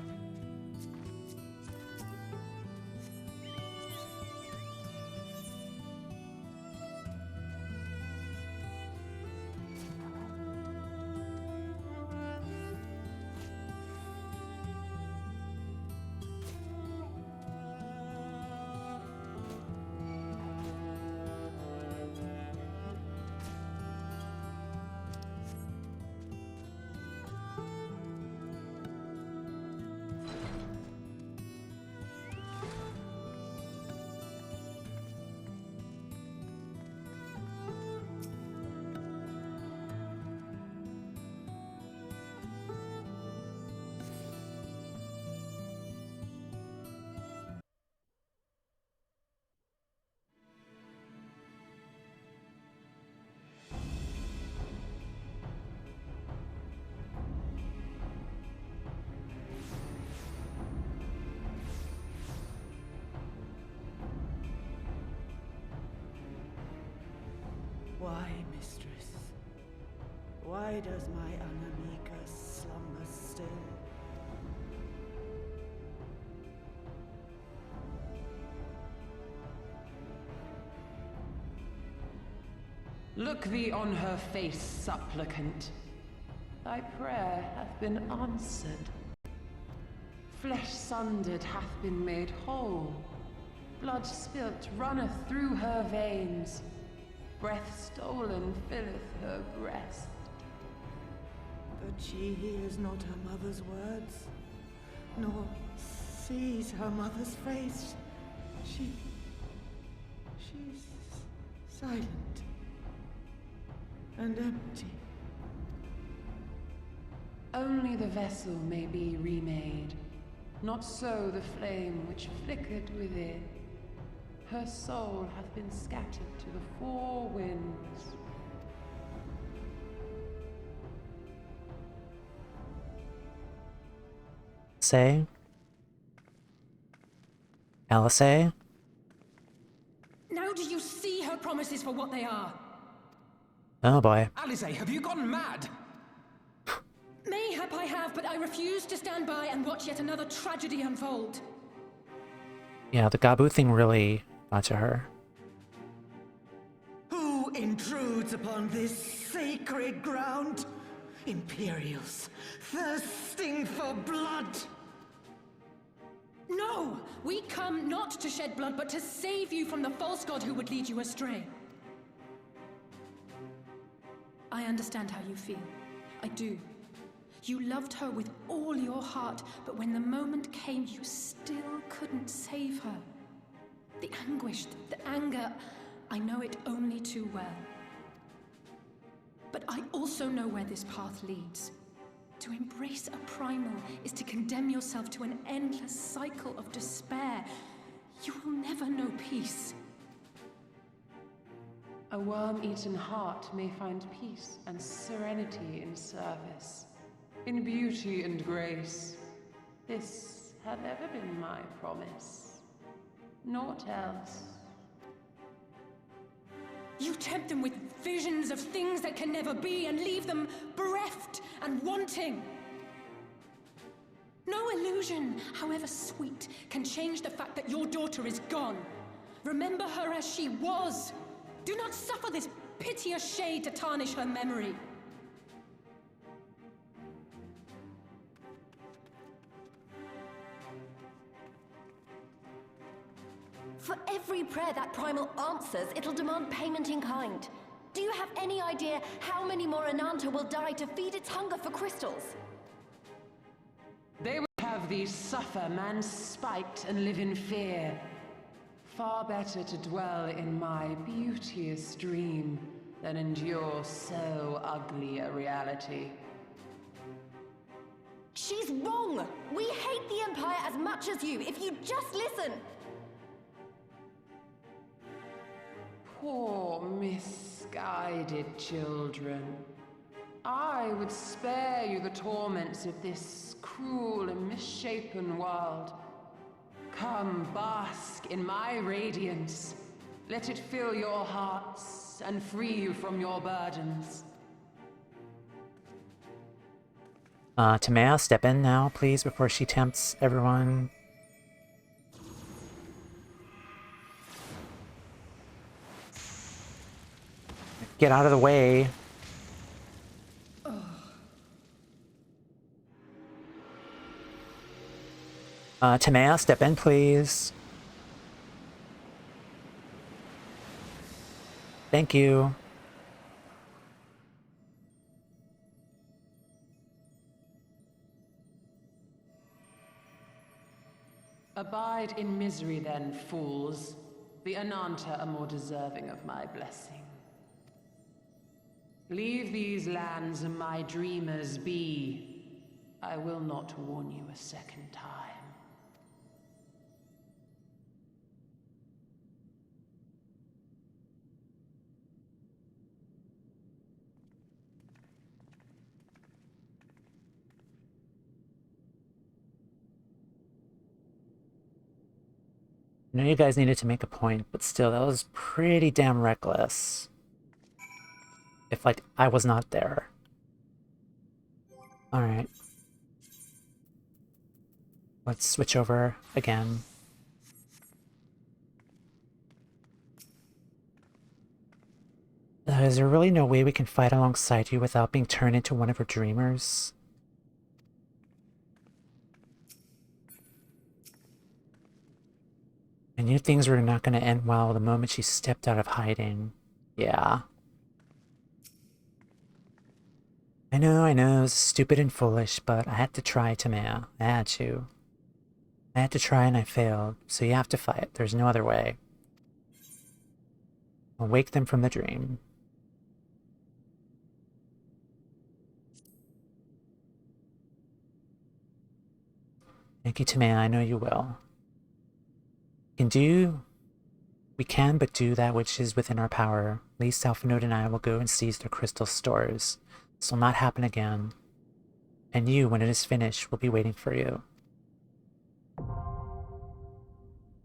Why, mistress? Why does my Ala Mighan slumber still? Look thee on her face, supplicant. Thy prayer hath been answered. Flesh sundered hath been made whole. Blood spilt runneth through her veins. Breath stolen filleth her breast. But she hears not her mother's words, nor sees her mother's face. She's silent and empty. Only the vessel may be remade. Not so the flame which flickered within. Her soul hath been scattered to the four winds. Say? Alice? Now do you see her promises for what they are? Oh boy. Alice, have you gone mad? Mayhap I have, but I refuse to stand by and watch yet another tragedy unfold. Yeah, the Gabu thing really got to her. Who intrudes upon this sacred ground? Imperials, thirsting for blood. No! We come not to shed blood, but to save you from the false god who would lead you astray. I understand how you feel. I do. You loved her with all your heart, but when the moment came, you still couldn't save her. The anguish, the anger, I know it only too well. But I also know where this path leads. To embrace a primal is to condemn yourself to an endless cycle of despair. You will never know peace. A worm-eaten heart may find peace and serenity in service, in beauty and grace. This hath ever been my promise. Naught else. You tempt them with visions of things that can never be and leave them bereft and wanting. No illusion, however sweet, can change the fact that your daughter is gone. Remember her as she was. Do not suffer this piteous shade to tarnish her memory. For every prayer that primal answers, it'll demand payment in kind. Do you have any idea how many more Ananta will die to feed its hunger for crystals? They would have thee suffer, man spiked, and live in fear. Far better to dwell in my beauteous dream than endure so ugly a reality. She's wrong! We hate the Empire as much as you, if you'd just listen! Poor misguided children. I would spare you the torments of this cruel and misshapen world. Come, bask in my radiance. Let it fill your hearts and free you from your burdens. Tamea, step in now, please, before she tempts everyone. Get out of the way. Tamea, step in, please. Thank you. Abide in misery then, fools. The Ananta are more deserving of my blessing. Leave these lands and my dreamers be. I will not warn you a second time. I know you guys needed to make a point, but still, that was pretty damn reckless. If, like, I was not there. Alright. Let's switch over again. Is there really no way we can fight alongside you without being turned into one of her dreamers? I knew things were not going to end well the moment she stepped out of hiding. Yeah. I know, it was stupid and foolish, but I had to try, Tamea. I had to. I had to try and I failed, so you have to fight. There's no other way. I'll wake them from the dream. Thank you, Timea. I know you will. We can but do that which is within our power. Lee, Alphanode, and I will go and seize their crystal stores. This will not happen again. And you, when it is finished, will be waiting for you.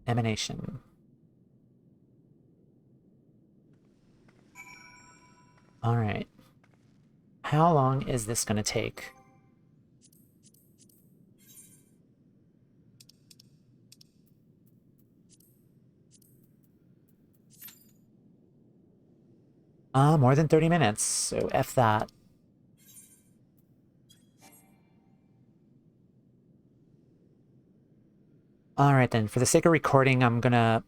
Emanation. Alright. How long is this gonna take? More than 30 minutes, so F that. Alright then, for the sake of recording, I'm gonna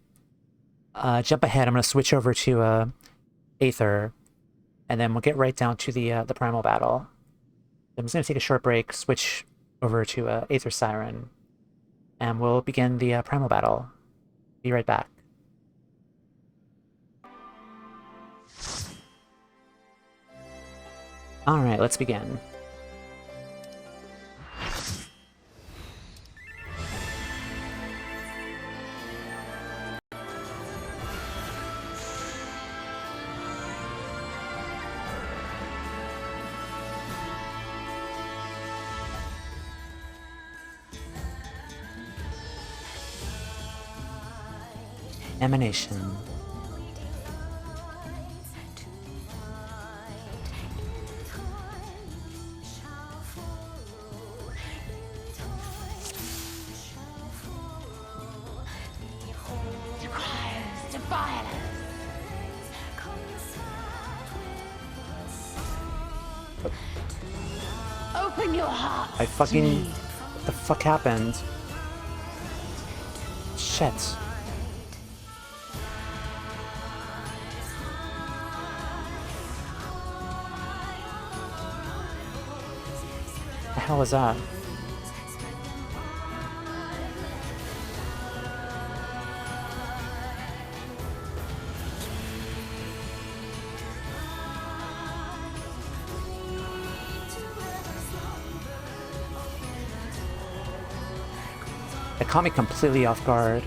jump ahead. I'm gonna switch over to Aether, and then we'll get right down to the primal battle. I'm just gonna take a short break, switch over to Aether Siren, and we'll begin the primal battle. Be right back. Alright, let's begin. Emanation. Open your heart. I fucking... What the fuck happened? Shit. The hell is that? It caught me completely off guard.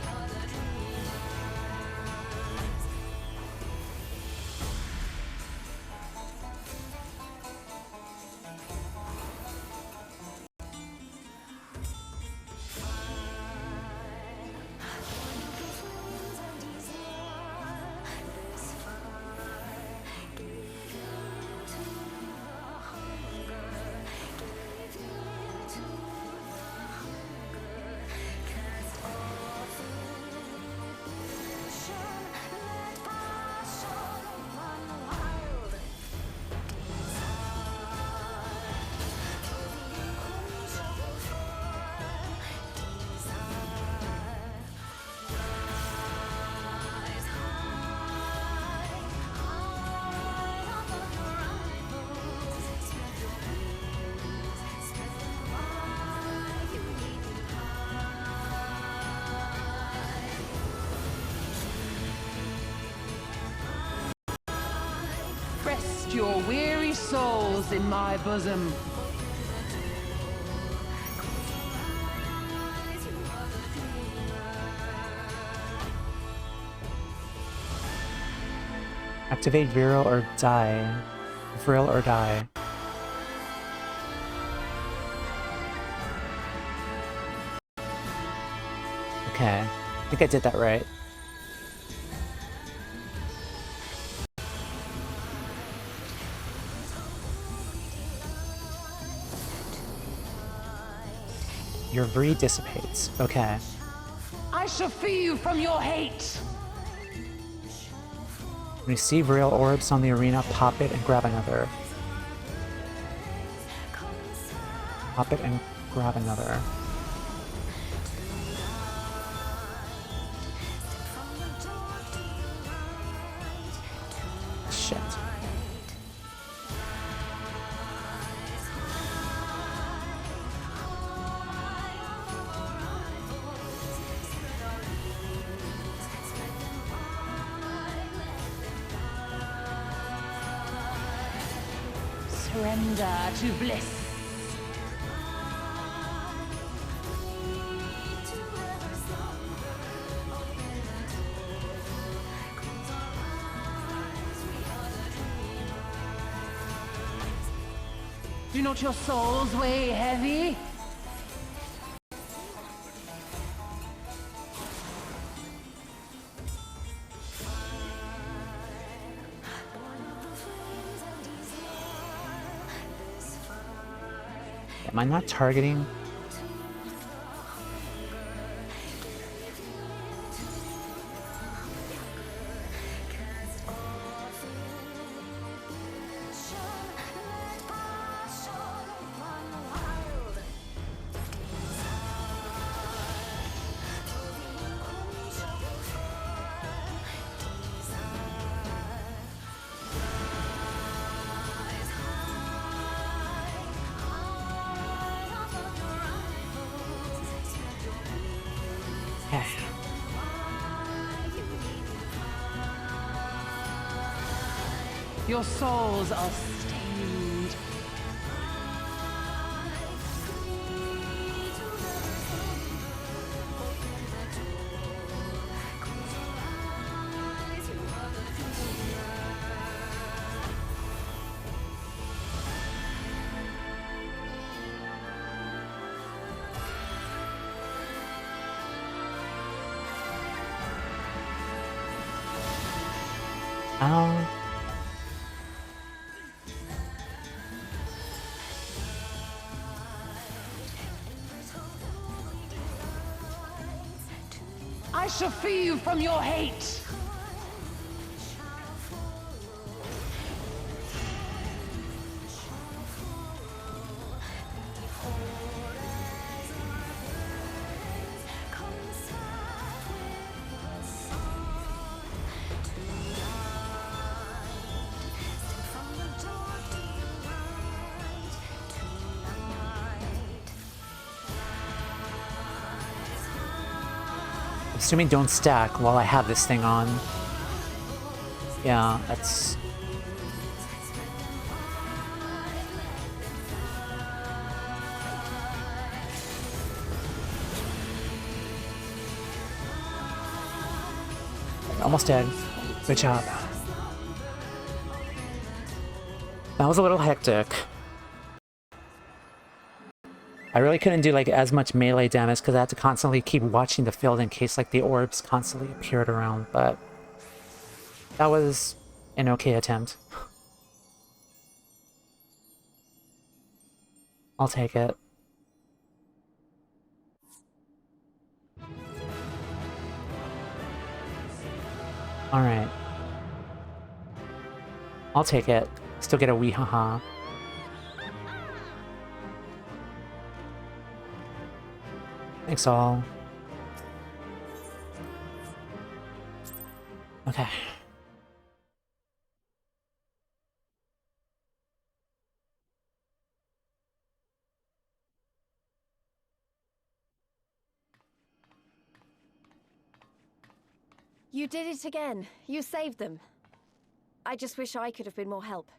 Rest your weary souls in my bosom. Activate Virile or die. Virile or die. Okay. I think I did that right. Your Vree dissipates. Okay. I shall free you from your hate. When you see Virile orbs on the arena, pop it and grab another. Pop it and grab another. Shit. surrender to bliss. Do not your souls weigh heavy? Am I not targeting? Your souls are stained. I shall free you from your hate. Assuming don't stack while I have this thing on. Yeah, that's... Almost dead. Good job. That was a little hectic. I really couldn't do like as much melee damage because I had to constantly keep watching the field in case like the orbs constantly appeared around, but that was an okay attempt. I'll take it. Alright. I'll take it. Still get a wee haha. Thanks all. Okay. You did it again. You saved them. I just wish I could have been more help.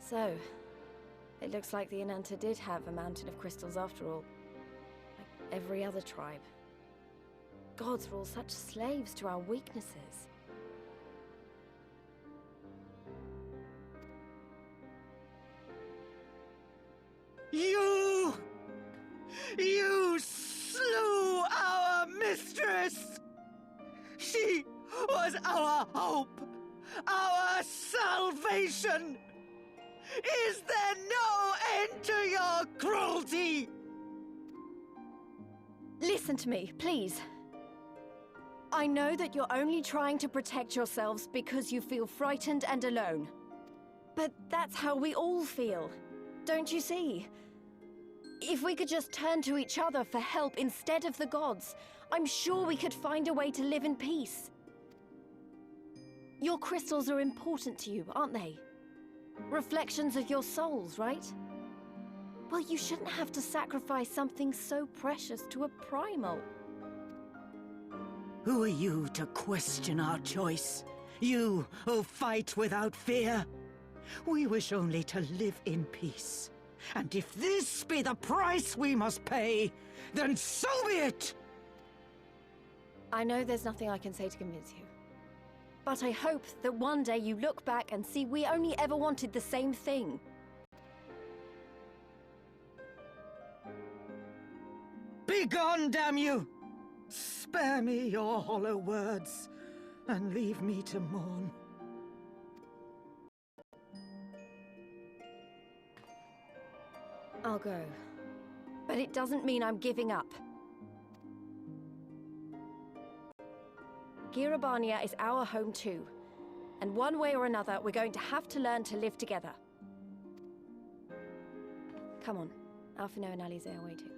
So, it looks like the Inanta did have a mountain of crystals after all. Like every other tribe. Gods were all such slaves to our weaknesses. You slew our mistress! She was our hope, our salvation! Is there no end to your cruelty? Listen to me, please. I know that you're only trying to protect yourselves because you feel frightened and alone. But that's how we all feel. Don't you see? If we could just turn to each other for help instead of the gods, I'm sure we could find a way to live in peace. Your crystals are important to you, aren't they? Reflections of your souls, right? Well, you shouldn't have to sacrifice something so precious to a primal. Who are you to question our choice? You, who fight without fear? We wish only to live in peace. And if this be the price we must pay, then so be it! I know there's nothing I can say to convince you. But I hope that one day you look back and see we only ever wanted the same thing. Begone, damn you! Spare me your hollow words, and leave me to mourn. I'll go. But it doesn't mean I'm giving up. Girabania is our home too. And one way or another, we're going to have to learn to live together. Come on. Alphino and Alize are waiting.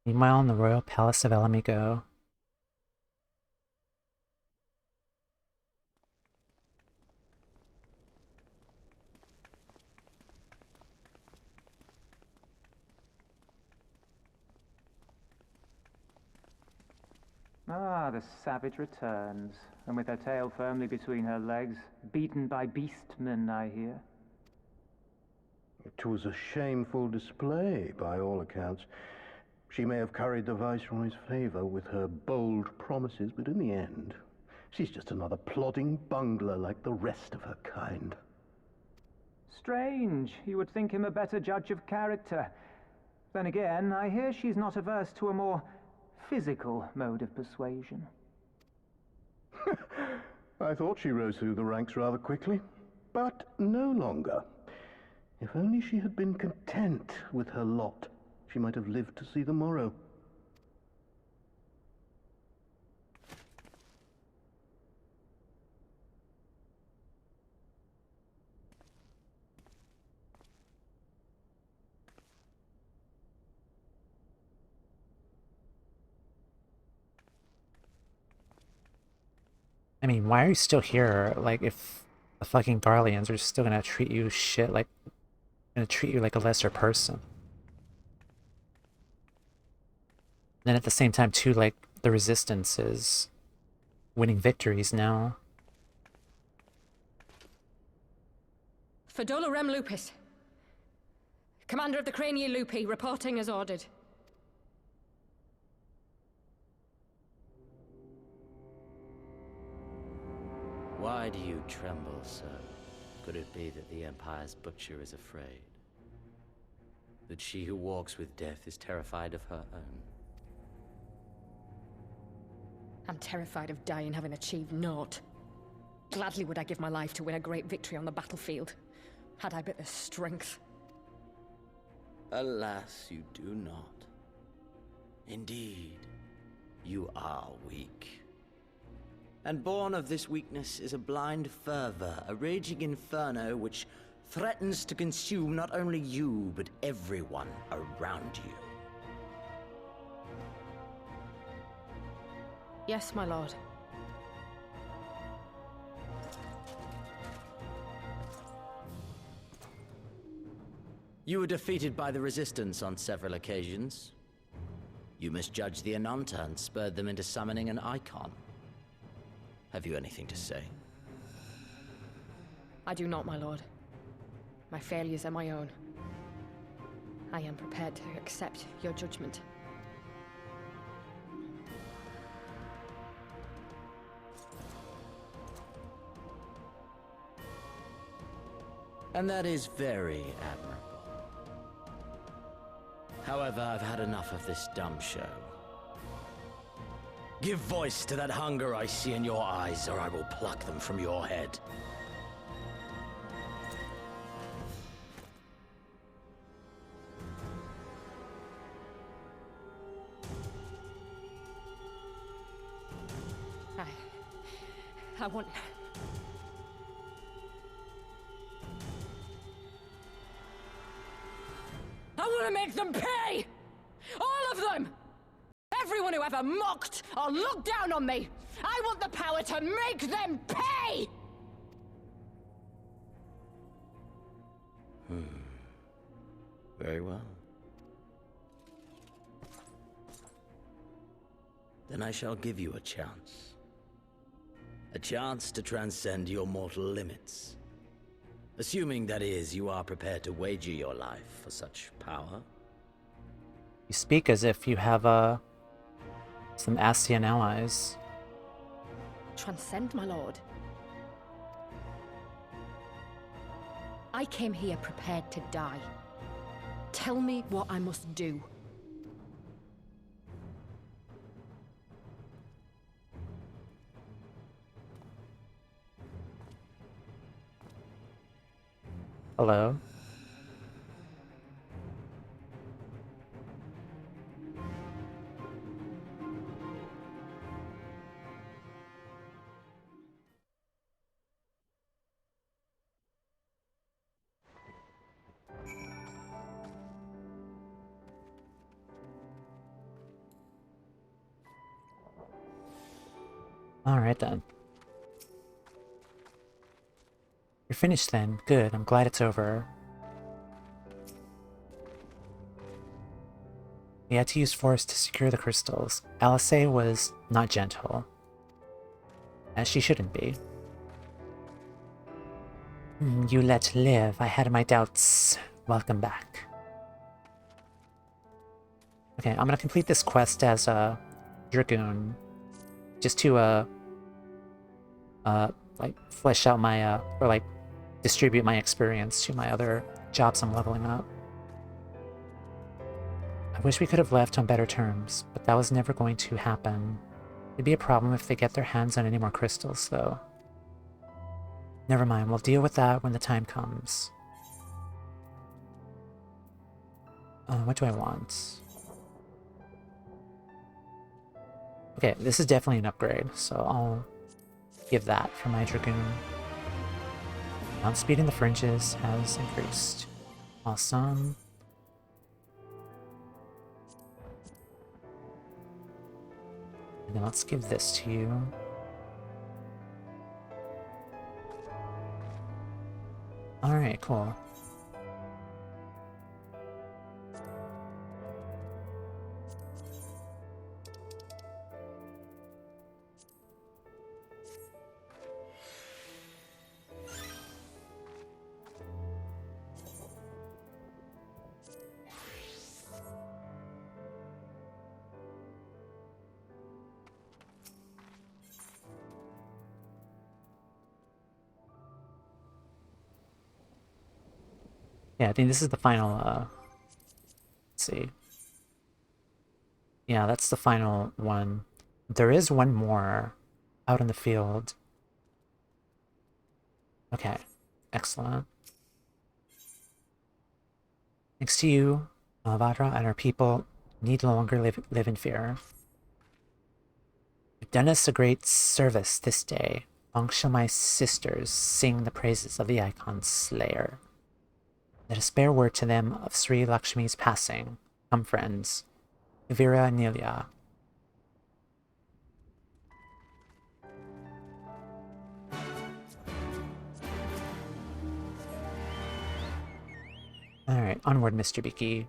Meanwhile, in the royal palace of Ala Mighan. Ah, the savage returns, and with her tail firmly between her legs, beaten by beastmen, I hear. It was a shameful display, by all accounts. She may have curried the Viceroy's favor with her bold promises, but in the end, she's just another plodding bungler like the rest of her kind. Strange. You would think him a better judge of character. Then again, I hear she's not averse to a more physical mode of persuasion. I thought she rose through the ranks rather quickly, but no longer. If only she had been content with her lot, she might have lived to see the morrow. I mean, why are you still here? Like, if the fucking Garleans are still gonna treat you shit, like, gonna treat you like a lesser person. Then at the same time, too, like, the Resistance is winning victories now. Fedola Rem Lupus. Commander of the Crania Lupi, reporting as ordered. Why do you tremble so? Could it be that the Empire's butcher is afraid? That she who walks with death is terrified of her own? I'm terrified of dying having achieved naught. Gladly would I give my life to win a great victory on the battlefield, had I but the strength. Alas, you do not. Indeed, you are weak. And born of this weakness is a blind fervor, a raging inferno which threatens to consume not only you, but everyone around you. Yes, my lord. You were defeated by the Resistance on several occasions. You misjudged the Ananta and spurred them into summoning an icon. Have you anything to say? I do not, my lord. My failures are my own. I am prepared to accept your judgment. And that is very admirable. However, I've had enough of this dumb show. Give voice to that hunger I see in your eyes, or I will pluck them from your head. I want... I want to make them pay! All of them! Everyone who ever mocked or looked down on me! I want the power to make them pay! Very well. Then I shall give you a chance. A chance to transcend your mortal limits. Assuming, that is, you are prepared to wager your life for such power. You speak as if you have, some Astian allies. Transcend, my lord. I came here prepared to die. Tell me what I must do. Hello? Alright then. You're finished then. Good, I'm glad it's over. We had to use force to secure the crystals. Eorzea was not gentle. As she shouldn't be. You let live. I had my doubts. Welcome back. Okay, I'm gonna complete this quest as a Dragoon. Just to, like, flesh out my, or, like, distribute my experience to my other jobs I'm leveling up. I wish we could have left on better terms, but that was never going to happen. It'd be a problem if they get their hands on any more crystals, though. Never mind, we'll deal with that when the time comes. What do I want? Okay, this is definitely an upgrade, so I'll give that for my Dragoon. Mount speed in the fringes has increased. Awesome. And then let's give this to you. Alright, cool. Yeah, I think this is the final, let's see. Yeah, that's the final one. There is one more out in the field. Okay, excellent. Thanks to you, Vadra, and our people need no longer live in fear. You've done us a great service this day. Long shall my sisters sing the praises of the Icon Slayer. Let us bear word to them of Sri Lakshmi's passing. Come, friends. Vira Nilia. Alright, onward, Mr. Beaky.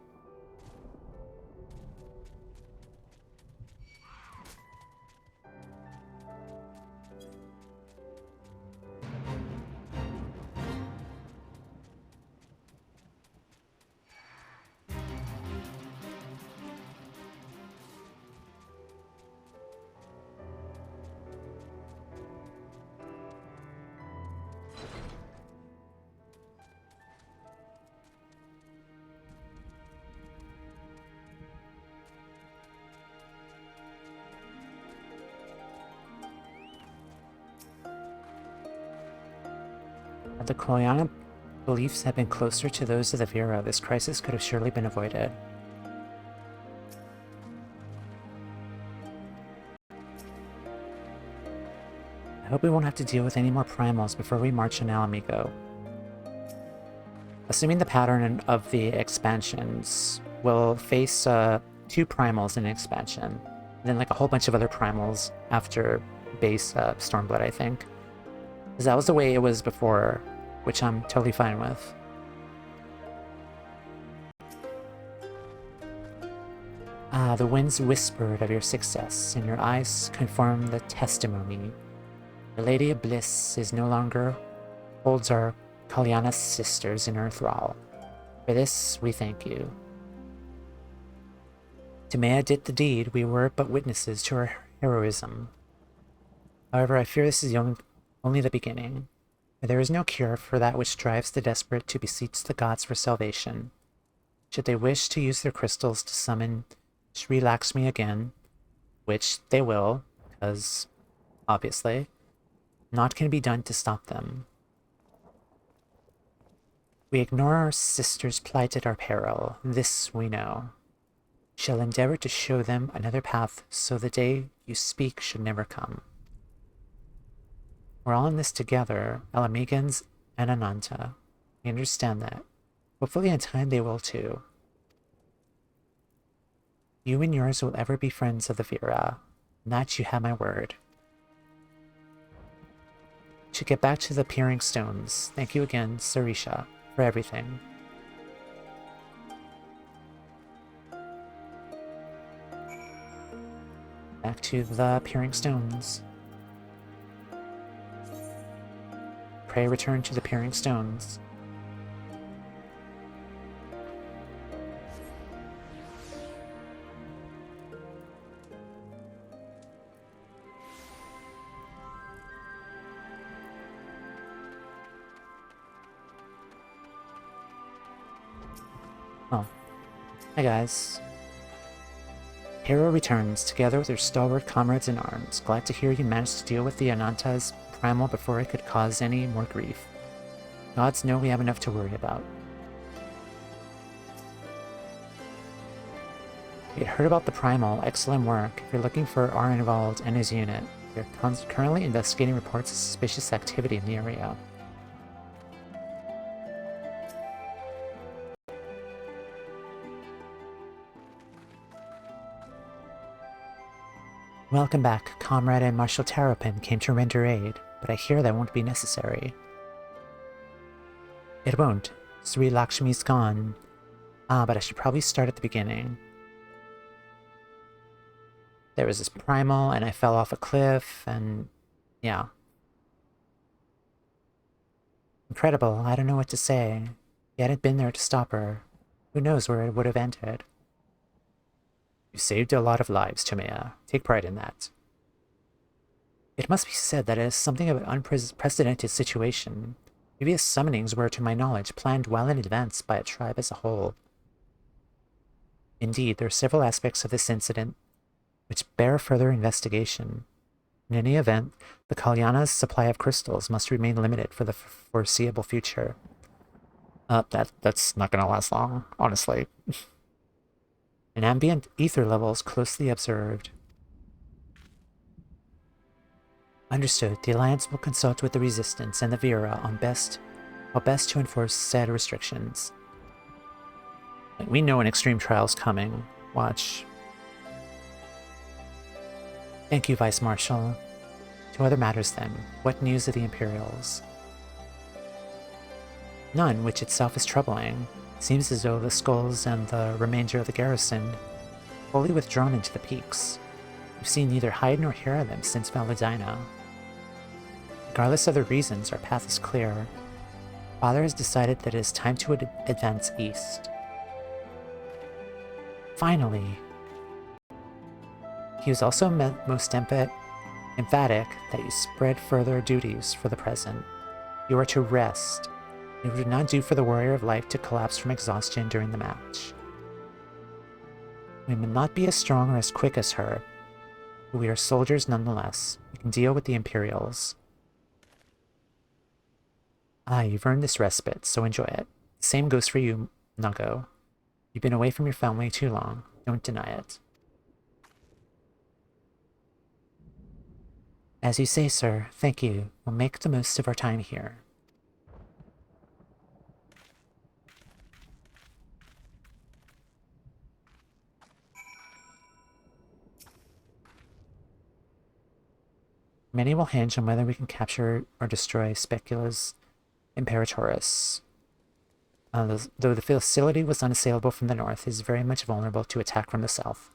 Had the Koyana beliefs had been closer to those of the Vera, this crisis could have surely been avoided. I hope we won't have to deal with any more primals before we march on Ala Mighan. Assuming the pattern of the expansions, we'll face 2 primals in an expansion, and then like a whole bunch of other primals after base Stormblood, I think. Because that was the way it was before, which I'm totally fine with. Ah, the winds whispered of your success, and your eyes confirm the testimony. The Lady of Bliss is no longer holds our Kalyana sisters in her thrall. For this, we thank you. Tomea did the deed, we were but witnesses to her heroism. However, I fear this is only the beginning. For there is no cure for that which drives the desperate to beseech the gods for salvation. Should they wish to use their crystals to summon Sri Lakshmi again, which they will, because, obviously, naught can be done to stop them. We ignore our sisters' plight at our peril, this we know. Shall endeavor to show them another path so the day you speak should never come. We're all in this together, Ala Mighans and Ananta. We understand that. Hopefully in time they will too. You and yours will ever be friends of the Vera. And that you have my word. Should get back to the Peering Stones. Thank you again, Sarisha, for everything. Back to the Peering Stones. Pray return to the Peering Stones. Oh. Hi guys. Hero returns, together with her stalwart comrades in arms. Glad to hear you managed to deal with the Ananta's primal before it could cause any more grief. Gods know we have enough to worry about. We had heard about the primal, excellent work. If you're looking for Arnvald and his unit, they're currently investigating reports of suspicious activity in the area. Welcome back. Comrade and Marshal Terrapin came to render aid, but I hear that won't be necessary. It won't. Sri Lakshmi's gone. Ah, but I should probably start at the beginning. There was this primal, and I fell off a cliff, and yeah. Incredible. I don't know what to say. He hadn't been there to stop her. Who knows where it would have ended. You saved a lot of lives, Tomea. Take pride in that. It must be said that it is something of an unprecedented situation. Previous summonings were, to my knowledge, planned well in advance by a tribe as a whole. Indeed, there are several aspects of this incident which bear further investigation. In any event, the Kalyana's supply of crystals must remain limited for the foreseeable future. That's not gonna last long, honestly. And ambient ether levels closely observed. Understood. The Alliance will consult with the Resistance and the Vera on how best to enforce said restrictions. We know an extreme trial's coming. Watch. Thank you, Vice Marshal. To other matters then. What news of the Imperials? None, which itself is troubling. Seems as though the skulls and the remainder of the garrison fully withdrawn into the peaks. We've seen neither hide nor hear of them since Valadina. Regardless of the reasons, our path is clear. Father has decided that it is time to advance east. Finally! He was also most emphatic that you spread further duties for the present. You are to rest. It would not do for the warrior of life to collapse from exhaustion during the match. We may not be as strong or as quick as her, but we are soldiers nonetheless. We can deal with the Imperials. Ah, you've earned this respite, so enjoy it. The same goes for you, Nago. You've been away from your family too long. Don't deny it. As you say, sir. Thank you. We'll make the most of our time here. Many will hinge on whether we can capture or destroy Specula's Imperatoris. Though the facility was unassailable from the north, it is very much vulnerable to attack from the south.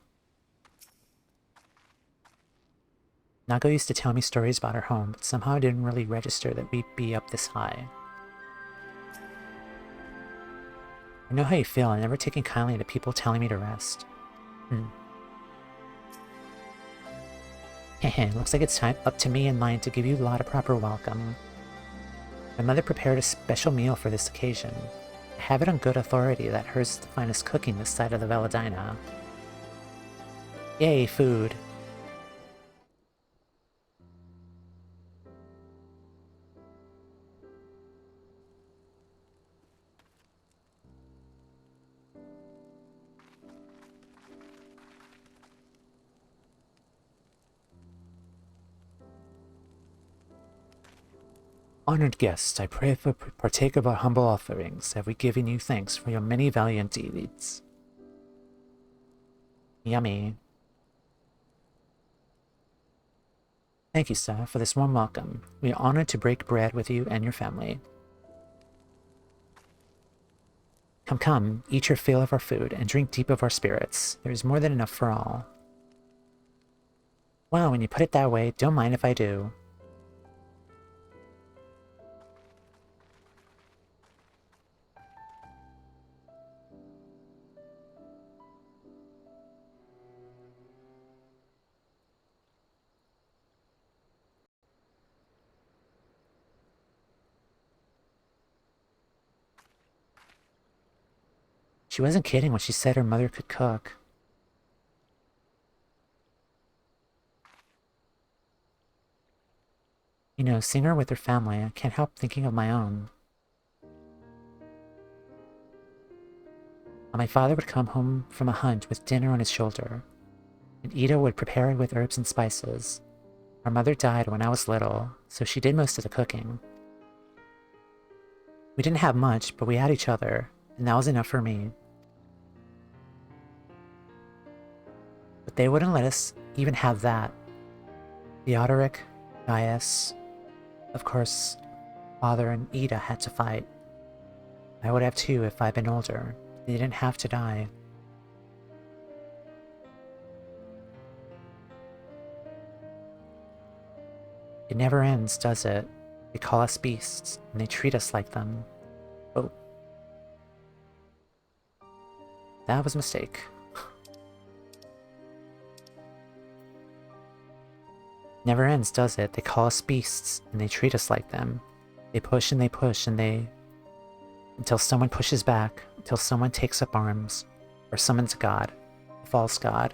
Nago used to tell me stories about her home, but somehow it didn't really register that we'd be up this high. I know how you feel. I'm never taking kindly to people telling me to rest. Heh, looks like it's up to me and mine to give you lot a proper welcome. My mother prepared a special meal for this occasion. I have it on good authority that hers is the finest cooking this side of the Veladina. Yay, food. Honored guests, I pray for partake of our humble offerings. Have we given you thanks for your many valiant deeds? Yummy. Thank you, sir, for this warm welcome. We are honored to break bread with you and your family. Come, come, eat your fill of our food and drink deep of our spirits. There is more than enough for all. Well, when you put it that way, don't mind if I do. She wasn't kidding when she said her mother could cook. You know, seeing her with her family, I can't help thinking of my own. My father would come home from a hunt with dinner on his shoulder, and Ida would prepare it with herbs and spices. Our mother died when I was little, so she did most of the cooking. We didn't have much, but we had each other, and that was enough for me. But they wouldn't let us even have that. Theodoric, Gaius, of course, Father and Ida had to fight. I would have too if I'd been older. They didn't have to die. It never ends, does it? They call us beasts, and they treat us like them. Oh. That was a mistake. Never ends, does it? They call us beasts, and they treat us like them. They push and they push, and they... until someone pushes back, until someone takes up arms, or summons a god, a false god.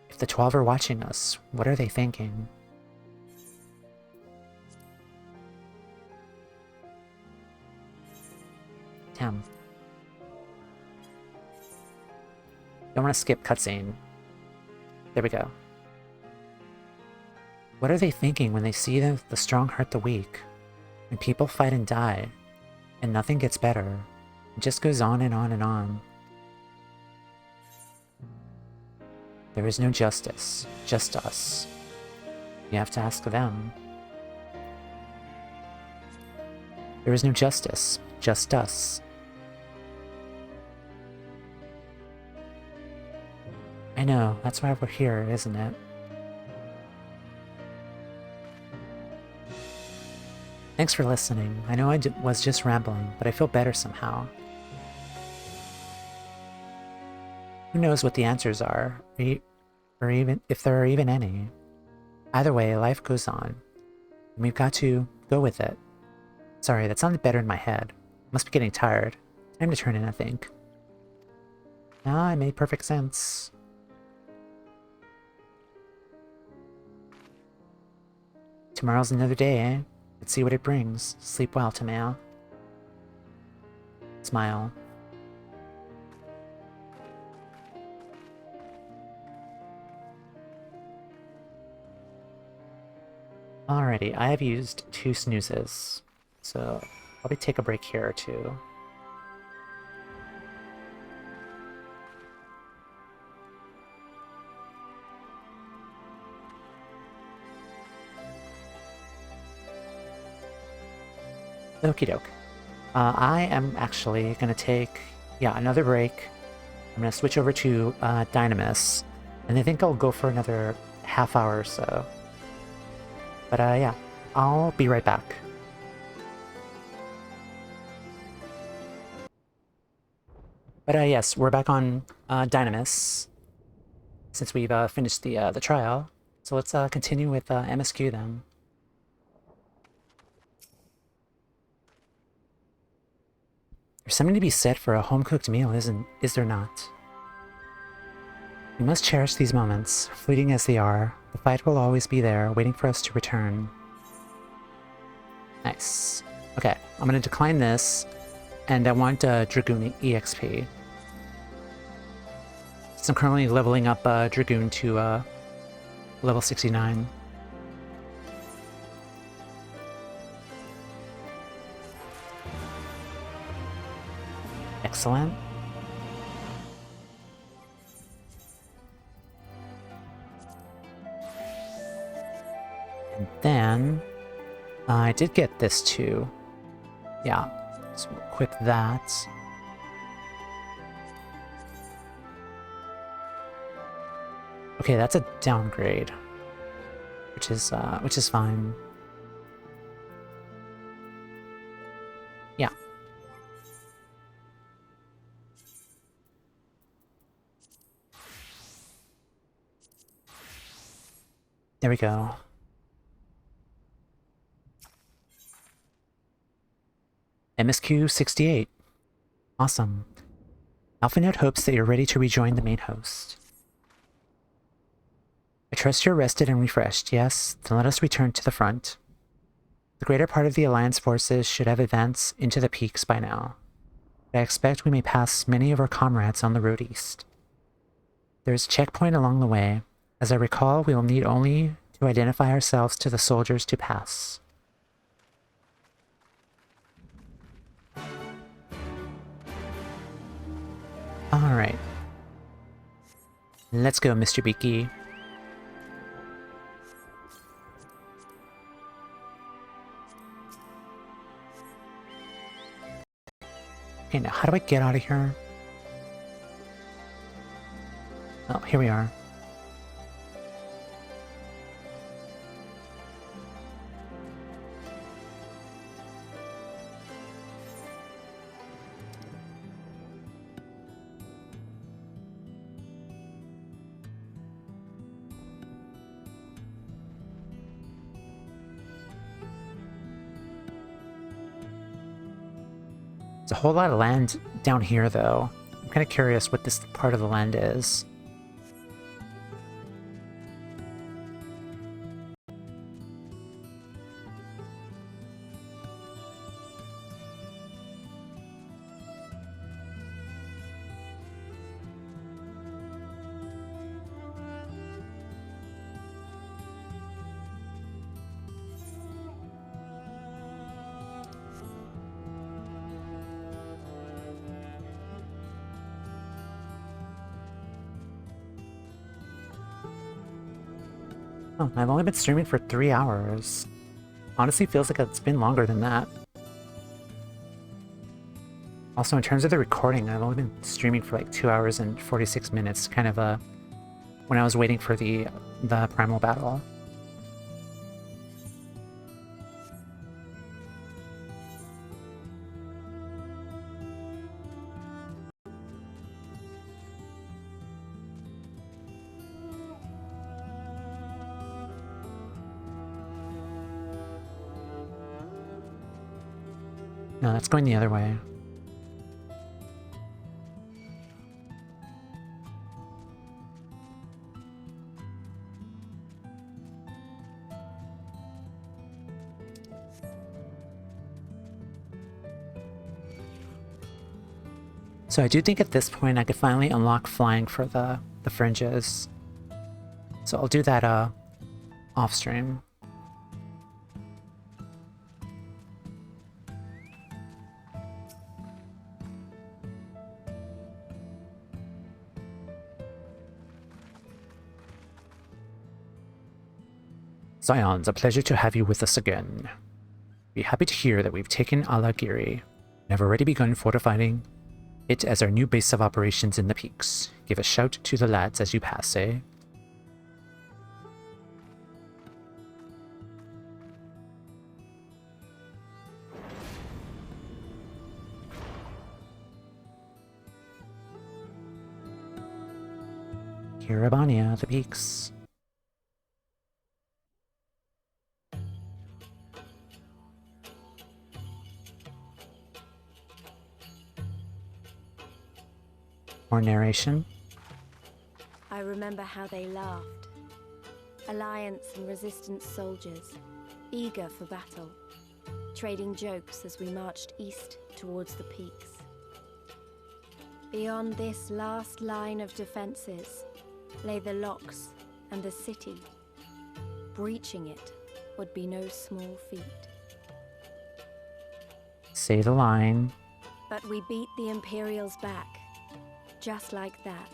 If the 12 are watching us, what are they thinking? Damn. Don't want to skip cutscene. There we go. What are they thinking when they see the strong hurt the weak? When people fight and die, and nothing gets better. It just goes on and on and on. There is no justice, just us. You have to ask them. There is no justice, just us. I know, that's why we're here, isn't it? Thanks for listening. I know I was just rambling, but I feel better somehow. Who knows what the answers are, or even if there are even any. Either way, life goes on, and we've got to go with it. Sorry, that sounded better in my head. Must be getting tired. Time to turn in, I think. Ah, it made perfect sense. Tomorrow's another day, eh? Let's see what it brings. Sleep well, Tameo. Smile. Alrighty, I have used 2 snoozes, so probably take a break here or 2. Okie doke. I am actually going to take, another break. I'm going to switch over to Dynamis, and I think I'll go for another half hour or so. But yeah, I'll be right back. But yes, we're back on Dynamis, since we've finished the trial. So let's continue with MSQ then. There's something to be said for a home-cooked meal, is there not? We must cherish these moments, fleeting as they are. The fight will always be there, waiting for us to return. Nice. Okay, I'm gonna decline this, and I want Dragoon EXP. So I'm currently leveling up Dragoon to level 69. Excellent. And then I did get this too. Yeah, so we'll equip that. Okay, that's a downgrade, which is fine. Yeah. There we go. MSQ 68. Awesome. AlphaNote hopes that you're ready to rejoin the main host. I trust you're rested and refreshed, yes? Then let us return to the front. The greater part of the Alliance forces should have advanced into the peaks by now. But I expect we may pass many of our comrades on the road east. There is a checkpoint along the way. As I recall, we will need only to identify ourselves to the soldiers to pass. Alright. Let's go, Mr. Beaky. Okay, now how do I get out of here? Oh, here we are. There's a whole lot of land down here, though. I'm kind of curious what this part of the land is. Oh, I've only been streaming for 3 hours. Honestly, feels like it's been longer than that. Also, in terms of the recording, I've only been streaming for like 2 hours and 46 minutes, kind of when I was waiting for the primal battle. No, that's going the other way. So I do think at this point I could finally unlock flying for the fringes. So I'll do that off stream. Zion, it's a pleasure to have you with us again. Be happy to hear that we've taken Ala Mighan and have already begun fortifying it as our new base of operations in the peaks. Give a shout to the lads as you pass, eh? Kiribania, the peaks. More narration. I remember how they laughed. Alliance and resistance soldiers, eager for battle, trading jokes as we marched east towards the peaks. Beyond this last line of defenses lay the locks and the city. Breaching it would be no small feat. Say the line. But we beat the Imperials back, just like that.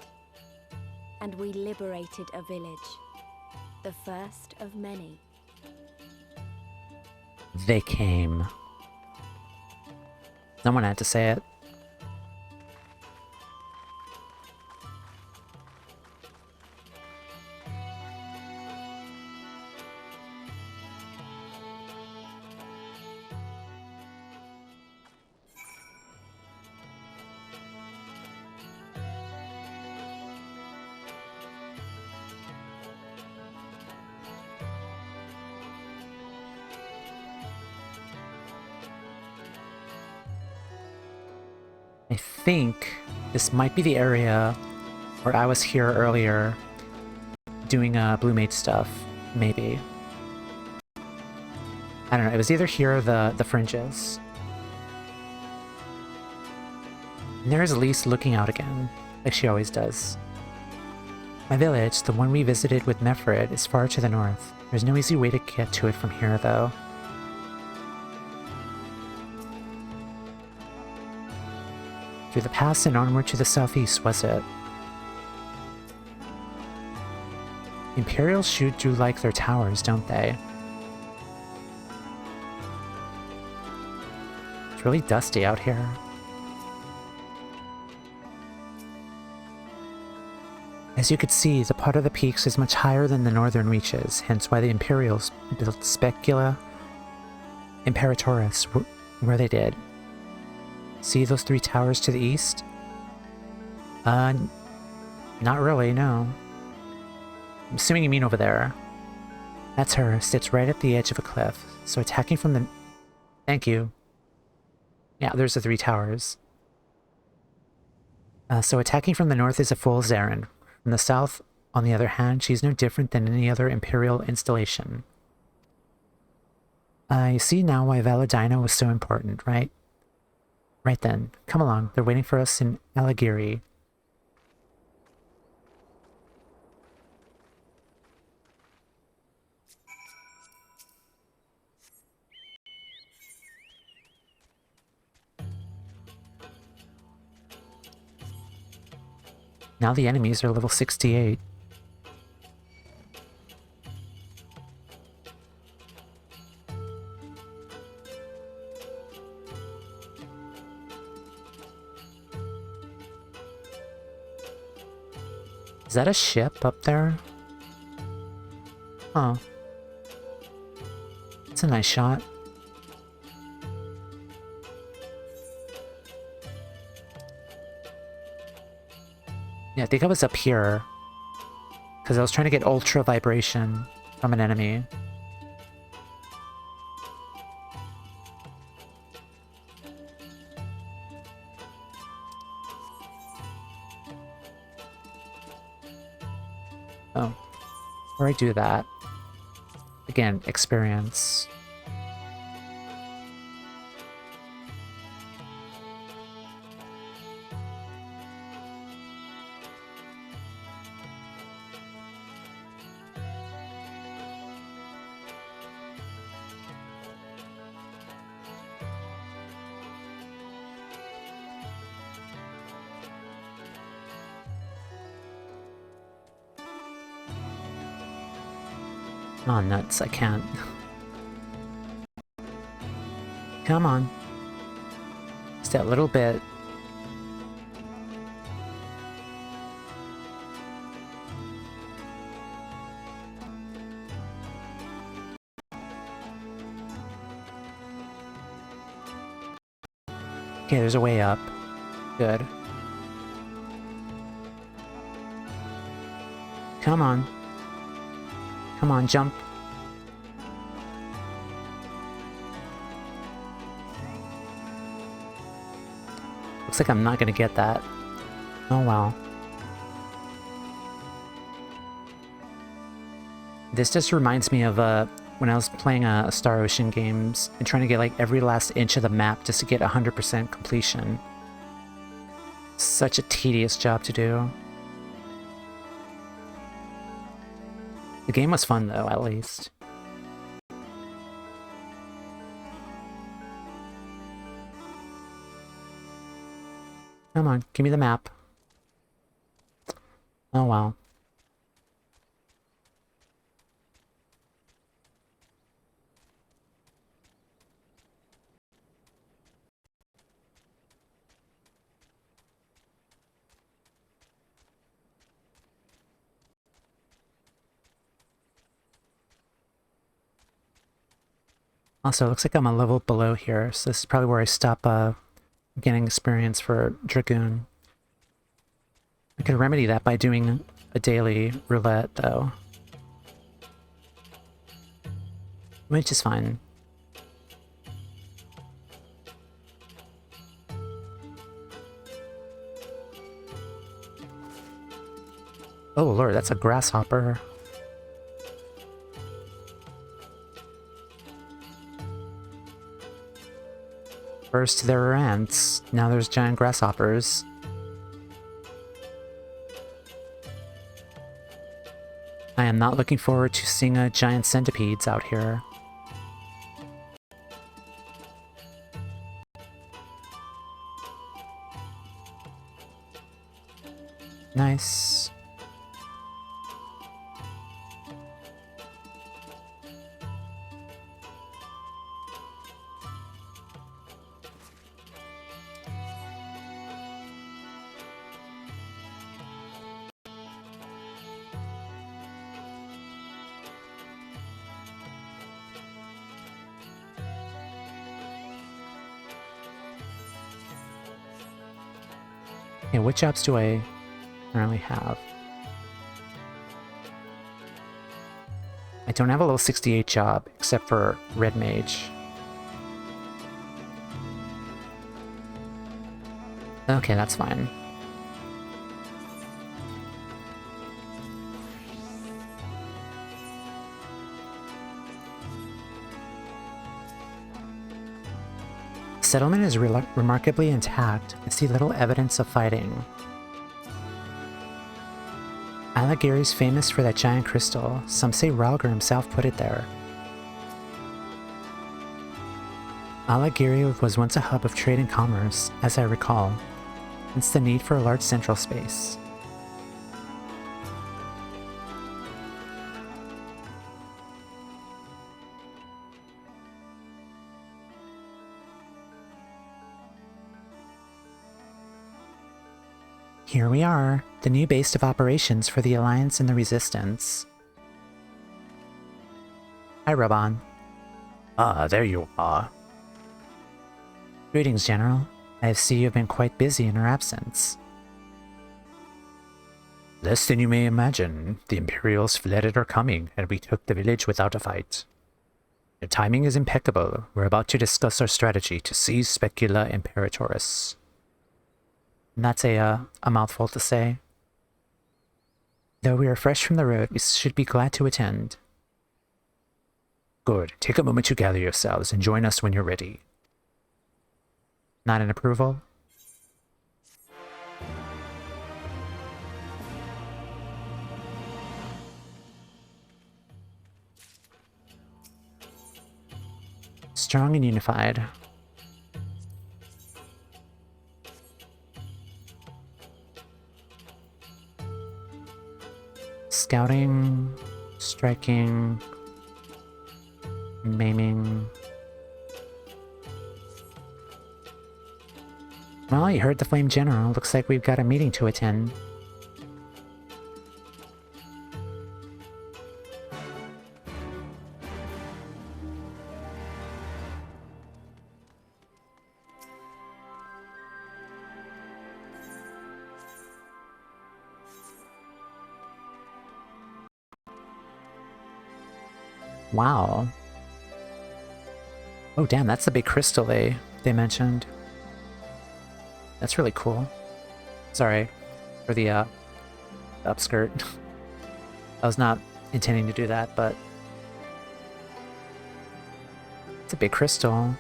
And we liberated a village, the first of many. They came. Someone had to say it. I think this might be the area where I was here earlier doing Blue Mage stuff, maybe. I don't know, it was either here or the fringes. And there's Elise looking out again, like she always does. My village, the one we visited with Mefred, is far to the north. There's no easy way to get to it from here, though. Through the pass and onward to the southeast, was it? Imperials shoot do like their towers, don't they? It's really dusty out here. As you could see, the part of the peaks is much higher than the northern reaches, hence why the Imperials built Specula Imperatoris where they did. See those three towers to the east? Not really, no. I'm assuming you mean over there. That's her, sits right at the edge of a cliff, so attacking from the... Thank you. Yeah, there's the three towers. So attacking from the north is a fool's errand. From the south, on the other hand, she's no different than any other Imperial installation. You see now why Valadina was so important, right? Right then, come along, they're waiting for us in Ala Mighan. Now the enemies are level 68. Is that a ship up there? Oh. It's a nice shot. Yeah, I think I was up here. Because I was trying to get ultra vibration from an enemy. Oh, before I do that, again, experience. Oh, nuts, I can't. Come on. Just that little bit. Okay, there's a way up. Good. Come on. Come on, jump. Looks like I'm not gonna get that. Oh well. This just reminds me of when I was playing Star Ocean games and trying to get like every last inch of the map just to get 100% completion. Such a tedious job to do. The game was fun though, at least. Come on, give me the map. Oh well. Also, it looks like I'm a level below here, so this is probably where I stop getting experience for Dragoon. I could remedy that by doing a daily roulette, though. Which is fine. Oh lord, that's a grasshopper. First there were ants, now there's giant grasshoppers. I am not looking forward to seeing giant centipedes out here. Nice. Okay, what jobs do I currently have? I don't have a level 68 job, except for Red Mage. Okay, that's fine. The settlement is remarkably intact. I see little evidence of fighting. Ala Mighan's famous for that giant crystal. Some say Ralgar himself put it there. Ala Mighan was once a hub of trade and commerce, as I recall, hence the need for a large central space. Here we are, the new base of operations for the Alliance and the Resistance. Hi, Raban. Ah, there you are. Greetings, General. I see you have been quite busy in our absence. Less than you may imagine. The Imperials fled at our coming, and we took the village without a fight. The timing is impeccable. We're about to discuss our strategy to seize Specula Imperatoris. And that's a mouthful to say. Though we are fresh from the road, we should be glad to attend. Good. Take a moment to gather yourselves and join us when you're ready. Not in approval? Strong and unified. Scouting, striking, maiming. Well, you heard the Flame General. Looks like we've got a meeting to attend. Wow. Oh damn, that's the big crystal they mentioned. That's really cool. Sorry for the upskirt. I was not intending to do that, but it's a big crystal.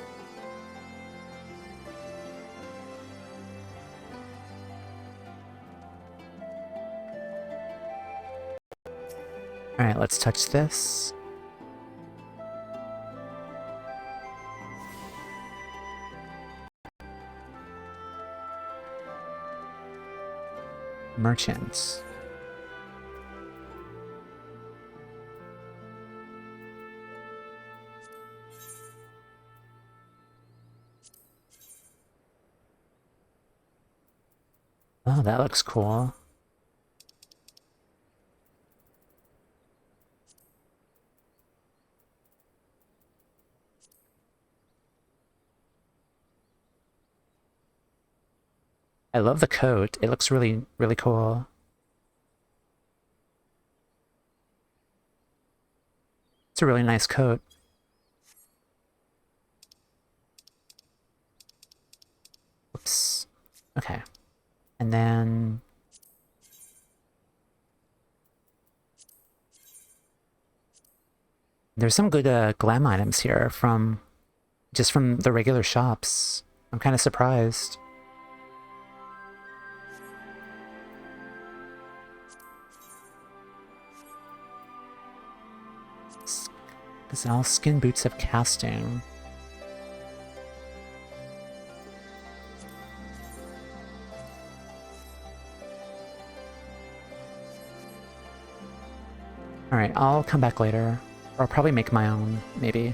Alright, let's touch this. Merchants. Oh, that looks cool. I love the coat. It looks really, really cool. It's a really nice coat. Oops. Okay. And then... there's some good glam items here from... just from the regular shops. I'm kind of surprised. All skin boots of casting. Alright, I'll come back later. Or I'll probably make my own, maybe.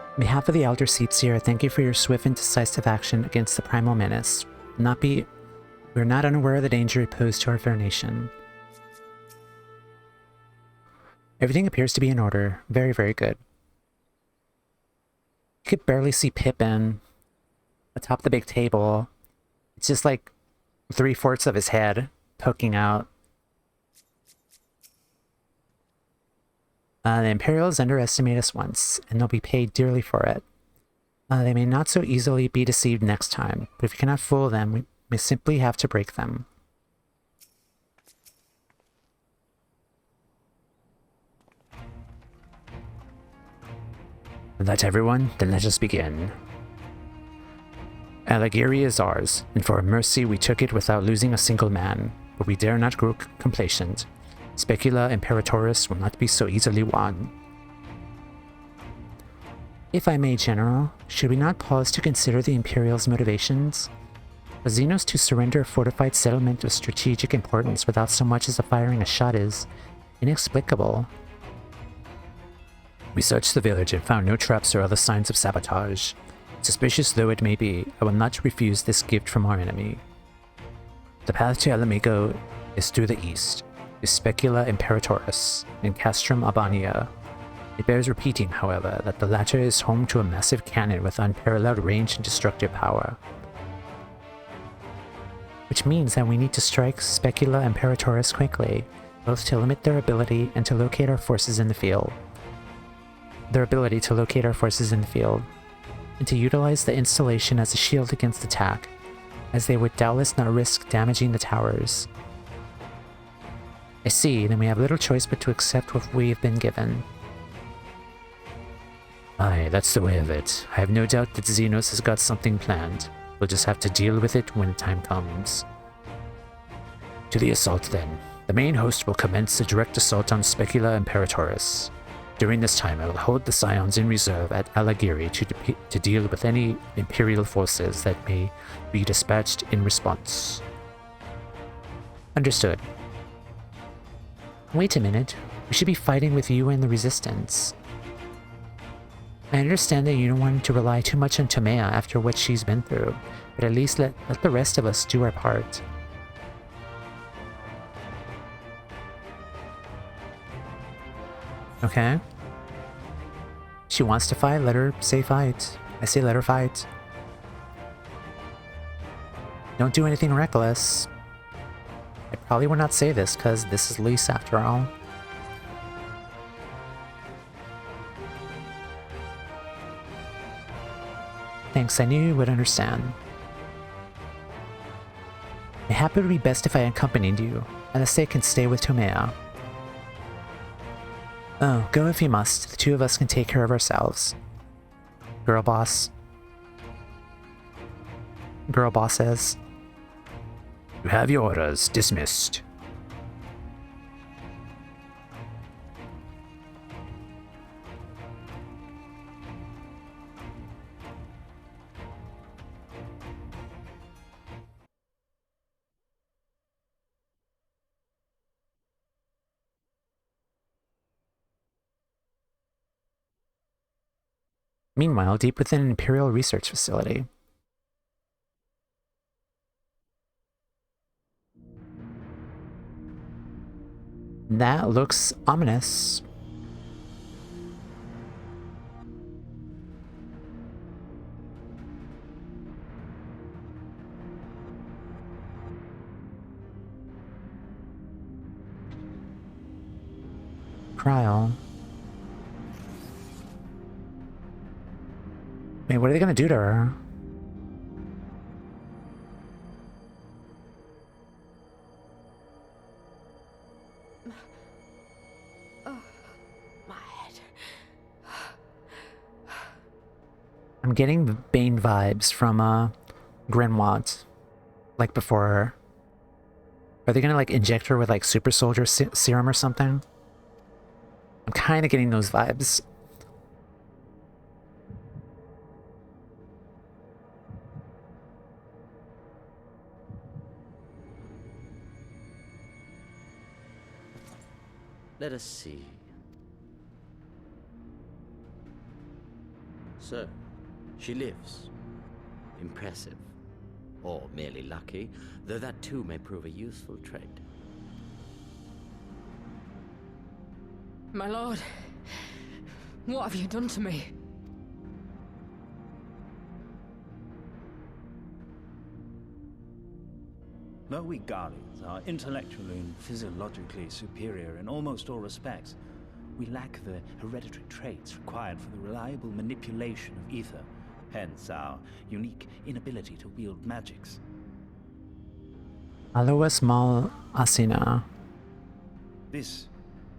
On behalf of the Elder Seepseer, thank you for your swift and decisive action against the Primal Menace. We are not unaware of the danger it posed to our fair nation. Everything appears to be in order. Very, very good. You could barely see Pippin atop the big table. It's just like 3/4 of his head poking out. The Imperials underestimate us once, and they'll be paid dearly for it. They may not so easily be deceived next time, but if we cannot fool them, we may simply have to break them. That everyone? Then let us begin. Alagiri is ours, and for mercy we took it without losing a single man, but we dare not grow complacent. Specula Imperatoris will not be so easily won. If I may, General, should we not pause to consider the Imperial's motivations? For Xenos to surrender a fortified settlement of strategic importance without so much as firing a shot is inexplicable. We searched the village and found no traps or other signs of sabotage. Suspicious though it may be, I will not refuse this gift from our enemy. The path to Ala Mighan is through the east, to Specula Imperatoris and Castrum Albania. It bears repeating, however, that the latter is home to a massive cannon with unparalleled range and destructive power. Which means that we need to strike Specula Imperatoris quickly, both to limit their ability and to locate our forces in the field. And to utilize the installation as a shield against attack, as they would doubtless not risk damaging the towers. I see, then we have little choice but to accept what we have been given. Aye, that's the way of it. I have no doubt that Xenos has got something planned. We'll just have to deal with it when the time comes. To the assault then. The main host will commence a direct assault on Specula Imperatoris. During this time, I will hold the Scions in reserve at Alagiri to deal with any Imperial forces that may be dispatched in response. Understood. Wait a minute. We should be fighting with you and the Resistance. I understand that you don't want to rely too much on Tomea after what she's been through, but at least let the rest of us do our part. Okay. She wants to fight, let her say fight. I say let her fight. Don't do anything reckless. I probably would not say this because this is Lise after all. Thanks, I knew you would understand. Mayhap it would be best if I accompanied you, and the State can stay with Tomea. Oh, go if you must. The two of us can take care of ourselves. Girl boss. Girl boss says. You have your orders. Dismissed. Meanwhile, deep within an Imperial research facility. That looks ominous. Trial. Wait, what are they gonna do to her? My head. I'm getting the Bane vibes from Grenwat, like before her. Are they gonna like inject her with like super soldier serum or something? I'm kind of getting those vibes. Let us see. So, she lives. Impressive. Or merely lucky, though that too may prove a useful trait. My lord, what have you done to me? Though we Guardians are intellectually and physiologically superior in almost all respects, we lack the hereditary traits required for the reliable manipulation of ether, hence our unique inability to wield magics. Alois mal asina. This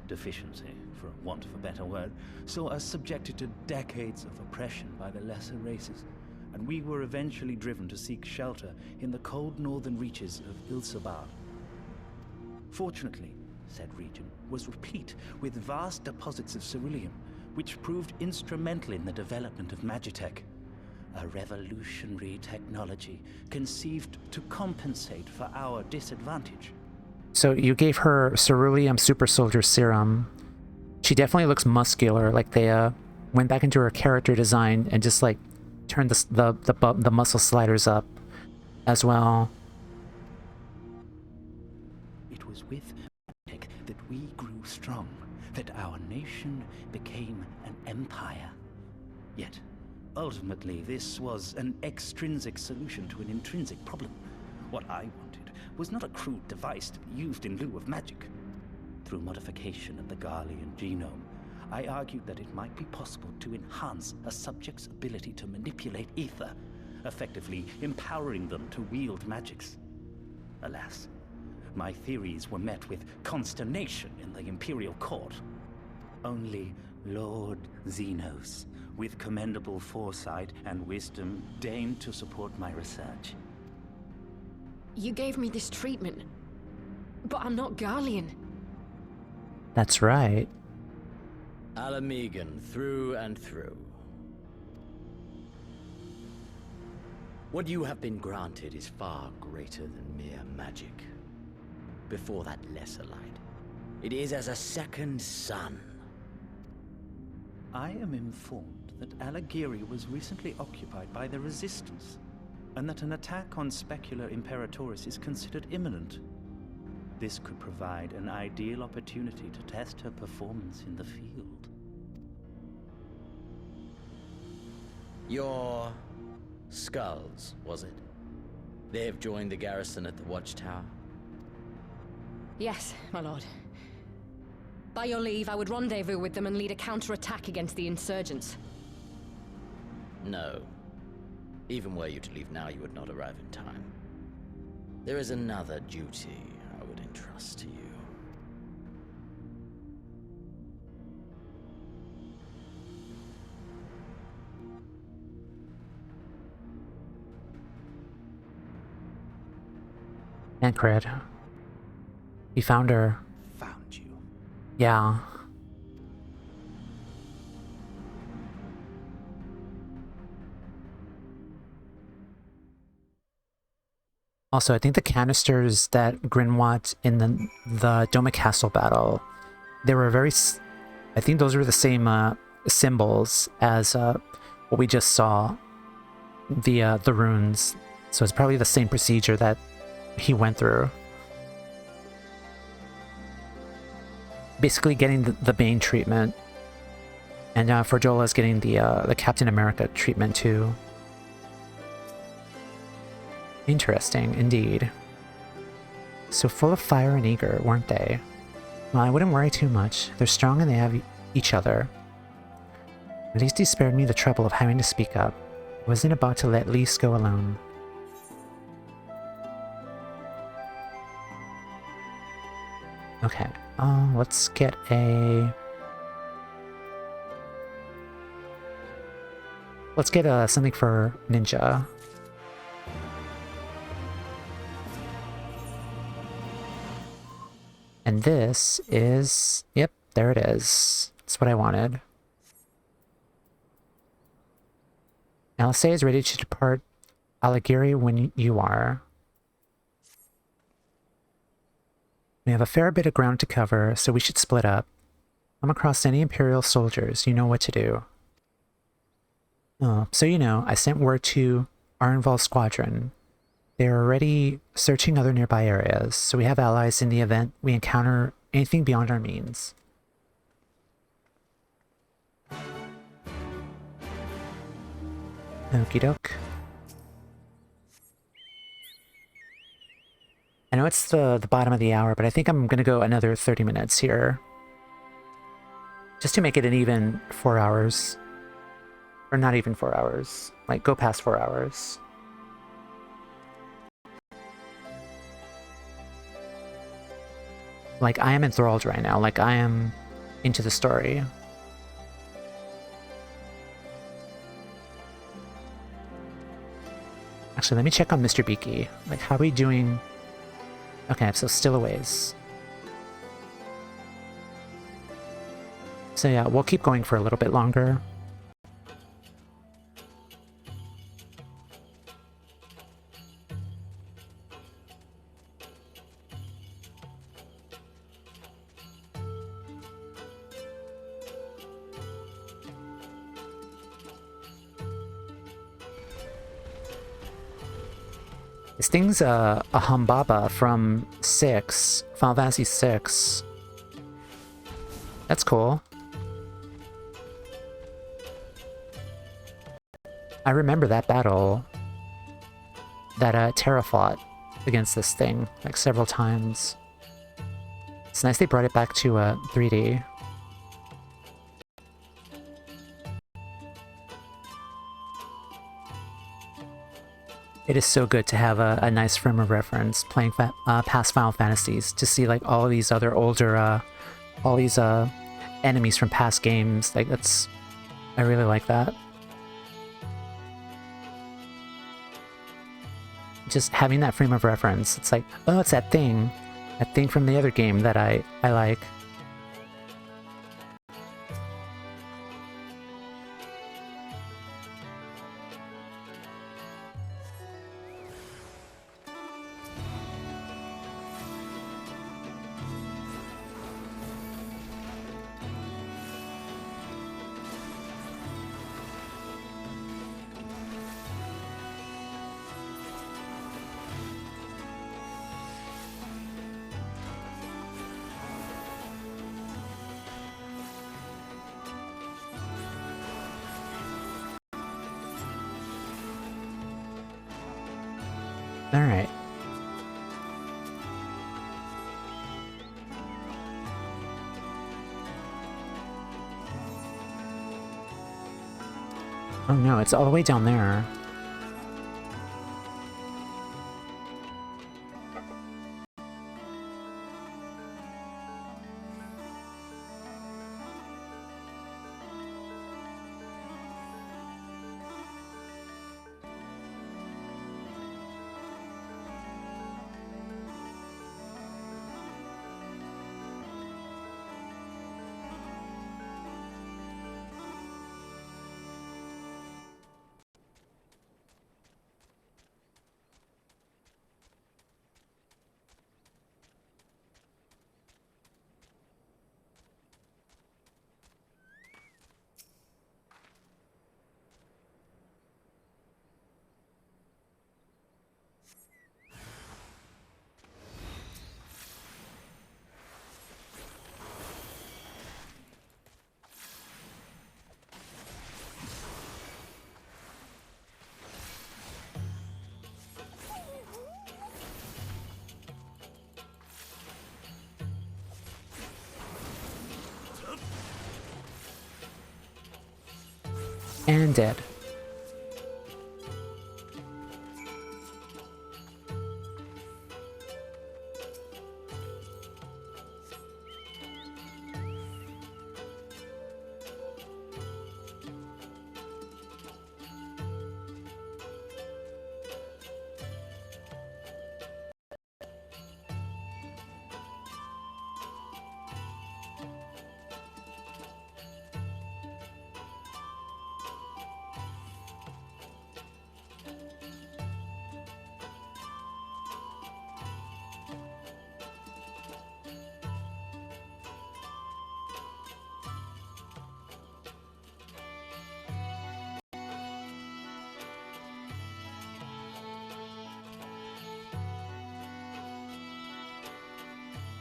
deficiency, for want of a better word, saw us subjected to decades of oppression by the lesser races, and we were eventually driven to seek shelter in the cold northern reaches of Ilsabard. Fortunately, said region was replete with vast deposits of ceruleum, which proved instrumental in the development of Magitech, a revolutionary technology conceived to compensate for our disadvantage. So you gave her ceruleum super soldier serum. She definitely looks muscular, like they went back into her character design and just like turned the muscle sliders up as well. It was with Magitech that we grew strong, that our nation became an empire. Yet, ultimately, this was an extrinsic solution to an intrinsic problem. What I wanted was not a crude device to be used in lieu of magic. Through modification of the Garlean genome, I argued that it might be possible to enhance a subject's ability to manipulate ether, effectively empowering them to wield magics. Alas, my theories were met with consternation in the Imperial Court. Only Lord Xenos, with commendable foresight and wisdom, deigned to support my research. You gave me this treatment, but I'm not Garlean. That's right. Ala Mighan through and through. What you have been granted is far greater than mere magic. Before that lesser light, it is as a second sun. I am informed that Alagiri was recently occupied by the Resistance, and that an attack on Specula Imperatoris is considered imminent. This could provide an ideal opportunity to test her performance in the field. Your skulls, was it? They have joined the garrison at the watchtower? Yes, my lord. By your leave, I would rendezvous with them and lead a counterattack against the insurgents. No. Even were you to leave now, you would not arrive in time. There is another duty I would entrust to you. Tancred. He found her. Found you? Yeah. Also, I think the canisters that Grinwat in the Doma Castle battle, they were very... I think those were the same symbols as what we just saw, the runes. So it's probably the same procedure that he went through. Basically getting the Bane treatment. And Forjola is getting the Captain America treatment too. Interesting, indeed. So full of fire and eager, weren't they? Well, I wouldn't worry too much. They're strong and they have each other. At least he spared me the trouble of having to speak up. I wasn't about to let Lys go alone. Okay, let's get a... Let's get something for Ninja. And this is... Yep, there it is. That's what I wanted. Eorzea is ready to depart Alagiri when you are. We have a fair bit of ground to cover, so we should split up. Come across any Imperial soldiers, you know what to do. Oh, so you know, I sent word to Arnval's squadron. They are already searching other nearby areas, so we have allies in the event we encounter anything beyond our means. Okie doke. I know it's the bottom of the hour, but I think I'm gonna go another 30 minutes here. Just to make it an even 4 hours. Or not even 4 hours. Like, go past 4 hours. Like, I am enthralled right now. Like, I am into the story. Actually, let me check on Mr. Beaky. Like, how are we doing? Okay, so still a ways. So yeah, we'll keep going for a little bit longer. This thing's a Humbaba from 6, Final Fantasy 6. That's cool. I remember that battle that Terra fought against this thing, like several times. It's nice they brought it back to 3D. It is so good to have a nice frame of reference playing past Final Fantasies, to see like all of these other older, all these enemies from past games. Like I really like that. Just having that frame of reference, it's like, oh, it's that thing from the other game that I like. Alright. Oh no, it's all the way down there. And dead.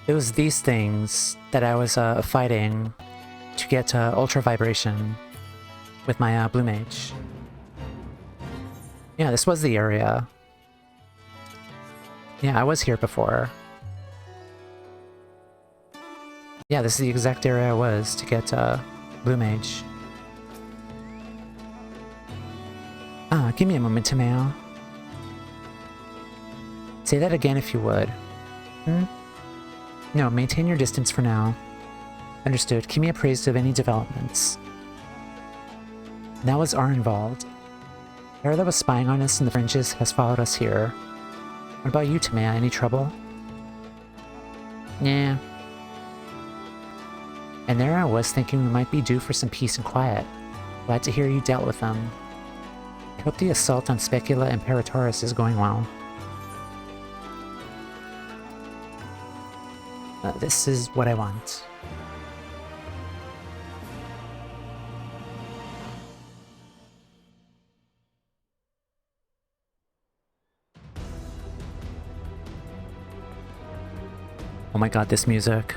It was these things that I was fighting to get ultra vibration with my blue mage. Yeah, this was the area. Yeah, I was here before. Yeah, this is the exact area I was to get blue mage. Ah, give me a moment, Timeo. Say that again if you would. Hmm? No, maintain your distance for now. Understood. Keep me appraised of any developments. Now is R involved. The pair that was spying on us in the fringes has followed us here. What about you, Timea? Any trouble? Nah. And there I was thinking we might be due for some peace and quiet. Glad to hear you dealt with them. I hope the assault on Specula Imperatoris is going well. This is what I want. Oh my god, this music.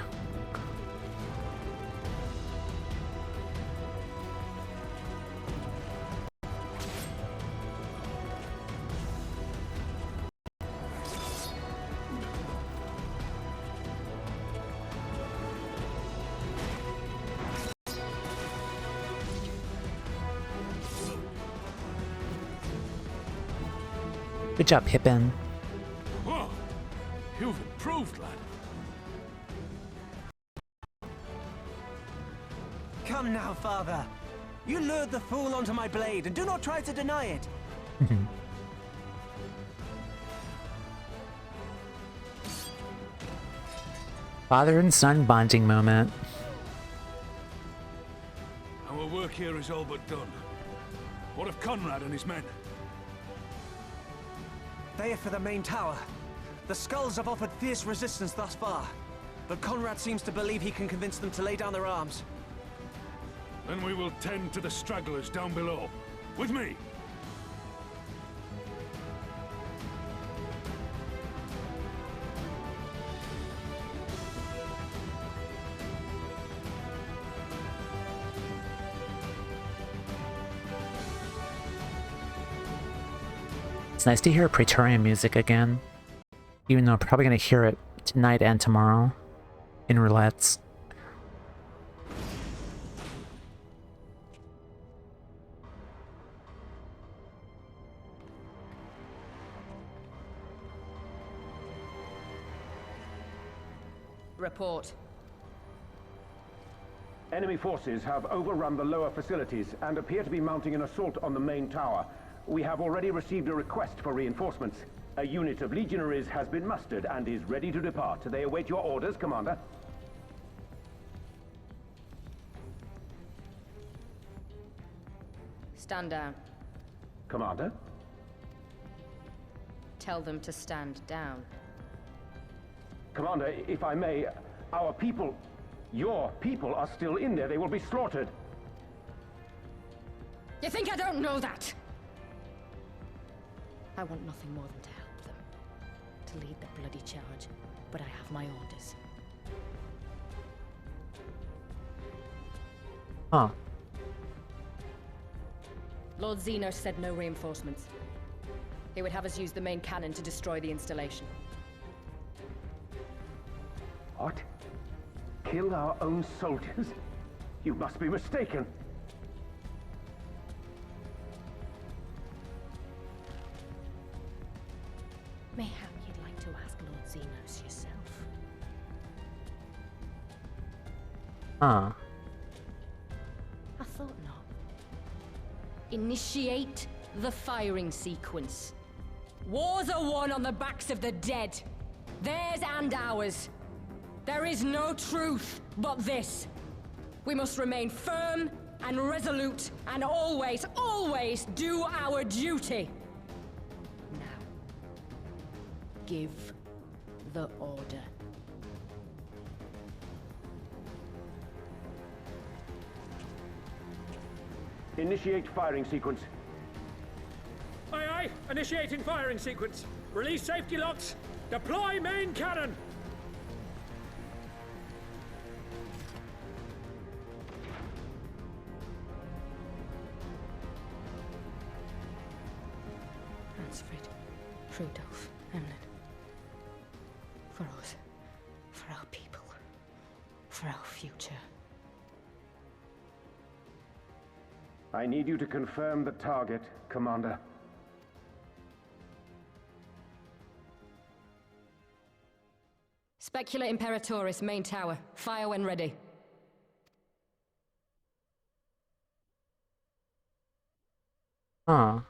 Good job, Pippin. Whoa! You've improved, lad. Come now, father. You lured the fool onto my blade, and do not try to deny it. Father and son bonding moment. Our work here is all but done. What of Conrad and his men? They are for the main tower. The skulls have offered fierce resistance thus far, but Conrad seems to believe he can convince them to lay down their arms. Then we will tend to the stragglers down below. With me! It's nice to hear Praetorian music again, even though I'm probably going to hear it tonight and tomorrow in roulettes. Report. Enemy forces have overrun the lower facilities and appear to be mounting an assault on the main tower. We have already received a request for reinforcements. A unit of legionaries has been mustered and is ready to depart. They await your orders, Commander. Stand down. Commander? Tell them to stand down. Commander, if I may, our people, your people are still in there. They will be slaughtered. You think I don't know that? I want nothing more than to help them. To lead the bloody charge. But I have my orders. Huh. Lord Xenos said no reinforcements. He would have us use the main cannon to destroy the installation. What? Kill our own soldiers? You must be mistaken. Mayhap you'd like to ask Lord Xenos yourself. Huh. I thought not. Initiate the firing sequence. Wars are won on the backs of the dead. Theirs and ours. There is no truth but this. We must remain firm and resolute and always, always do our duty. Now, give the order. Initiate firing sequence. Aye, aye. Initiating firing sequence. Release safety locks. Deploy main cannon. Ransford, Rudolph, Emlyn. For us. For our people. For our future. I need you to confirm the target, Commander. Specula Imperatoris, main tower. Fire when ready. Huh.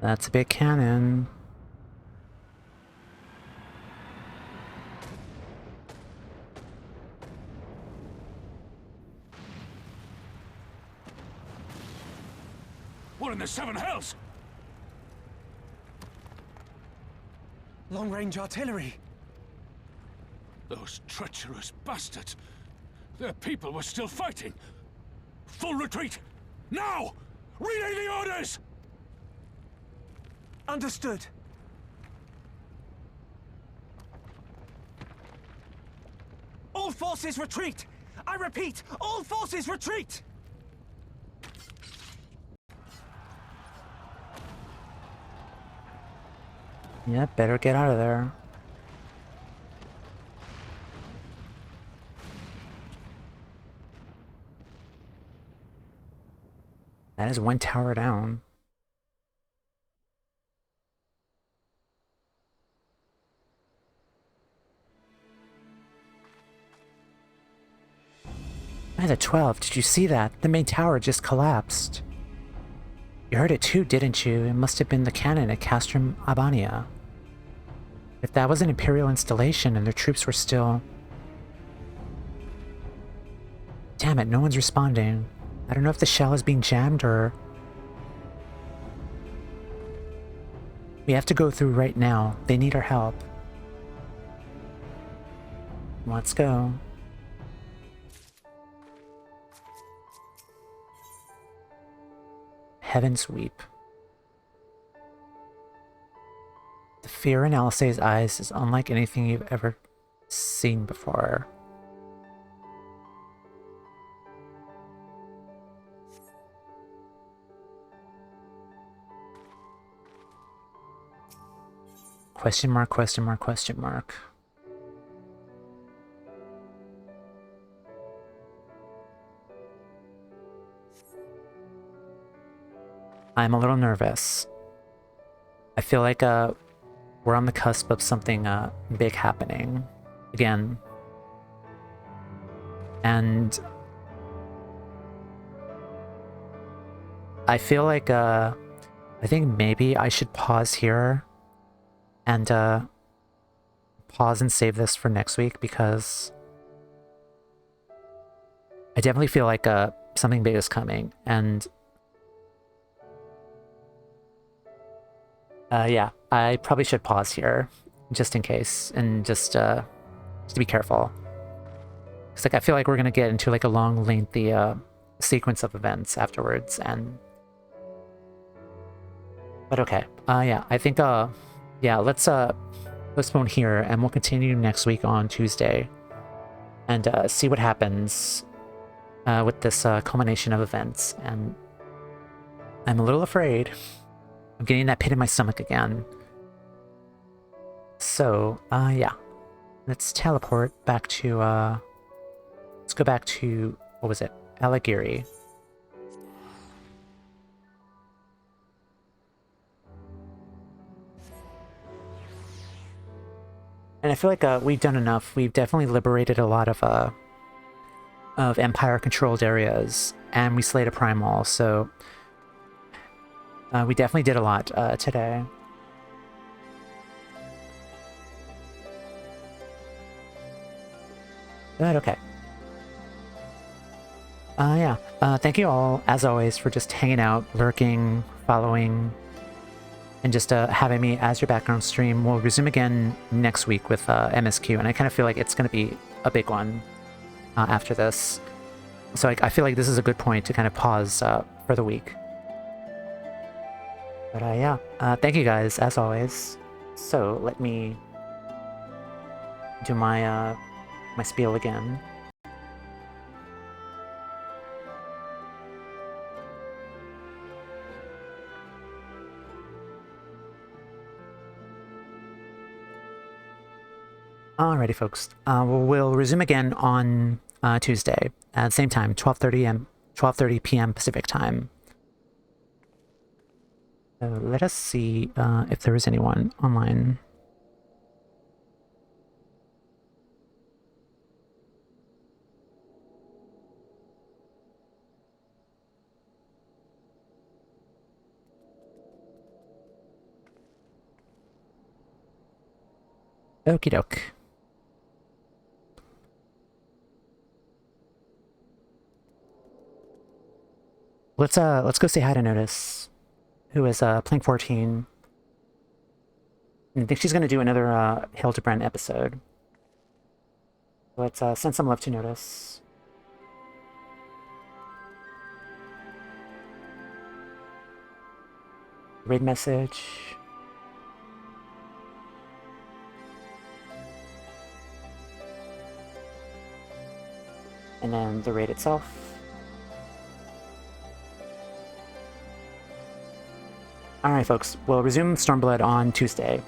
That's a big cannon. What in the seven hells? Long-range artillery. Those treacherous bastards. Their people were still fighting. Full retreat! Now! Relay the orders! Understood. All forces retreat! I repeat, all forces retreat! Yeah, better get out of there. That is one tower down. Yeah, the 12. Did you see that? The main tower just collapsed. You heard it too, didn't you? It must have been the cannon at Castrum Albania. If that was an Imperial installation and their troops were still... Damn it, no one's responding. I don't know if the shell is being jammed or... We have to go through right now. They need our help. Let's go. Heaven's Weep. The fear in Alice's eyes is unlike anything you've ever seen before. Question mark, question mark, question mark. I'm a little nervous. I feel like we're on the cusp of something big happening again. And I feel like I think maybe I should pause here and pause and save this for next week, because I definitely feel like something big is coming. And yeah, I probably should pause here just in case, and just to be careful. It's like I feel like we're gonna get into like a long, lengthy sequence of events afterwards, and but okay. Yeah, I think yeah, let's postpone here, and we'll continue next week on Tuesday, and see what happens with this culmination of events. And I'm a little afraid. I'm getting that pit in my stomach again. So, yeah. Let's teleport back to, let's go back to, what was it? Aligiri. And I feel like we've done enough. We've definitely liberated a lot of Empire-controlled areas, and we slayed a Primal, so... we definitely did a lot today. But okay. Yeah. Thank you all, as always, for just hanging out, lurking, following, and just having me as your background stream. We'll resume again next week with MSQ, and I kind of feel like it's going to be a big one after this. So I feel like this is a good point to kind of pause for the week. But yeah, thank you guys, as always. So, let me do my, my spiel again. Alrighty, folks. We'll resume again on Tuesday at the same time, 12:30 p.m. Pacific time. Let us see if there is anyone online. Okie doke. Let's go say hi to Notice, who is playing 14. I think she's going to do another Hildebrand episode. Let's send some love to Notice. Raid message. And then the raid itself. Alright, folks. We'll resume Stormblood on Tuesday.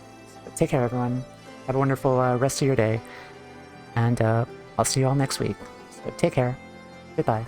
So take care, everyone. Have a wonderful rest of your day. And I'll see you all next week. So take care. Goodbye.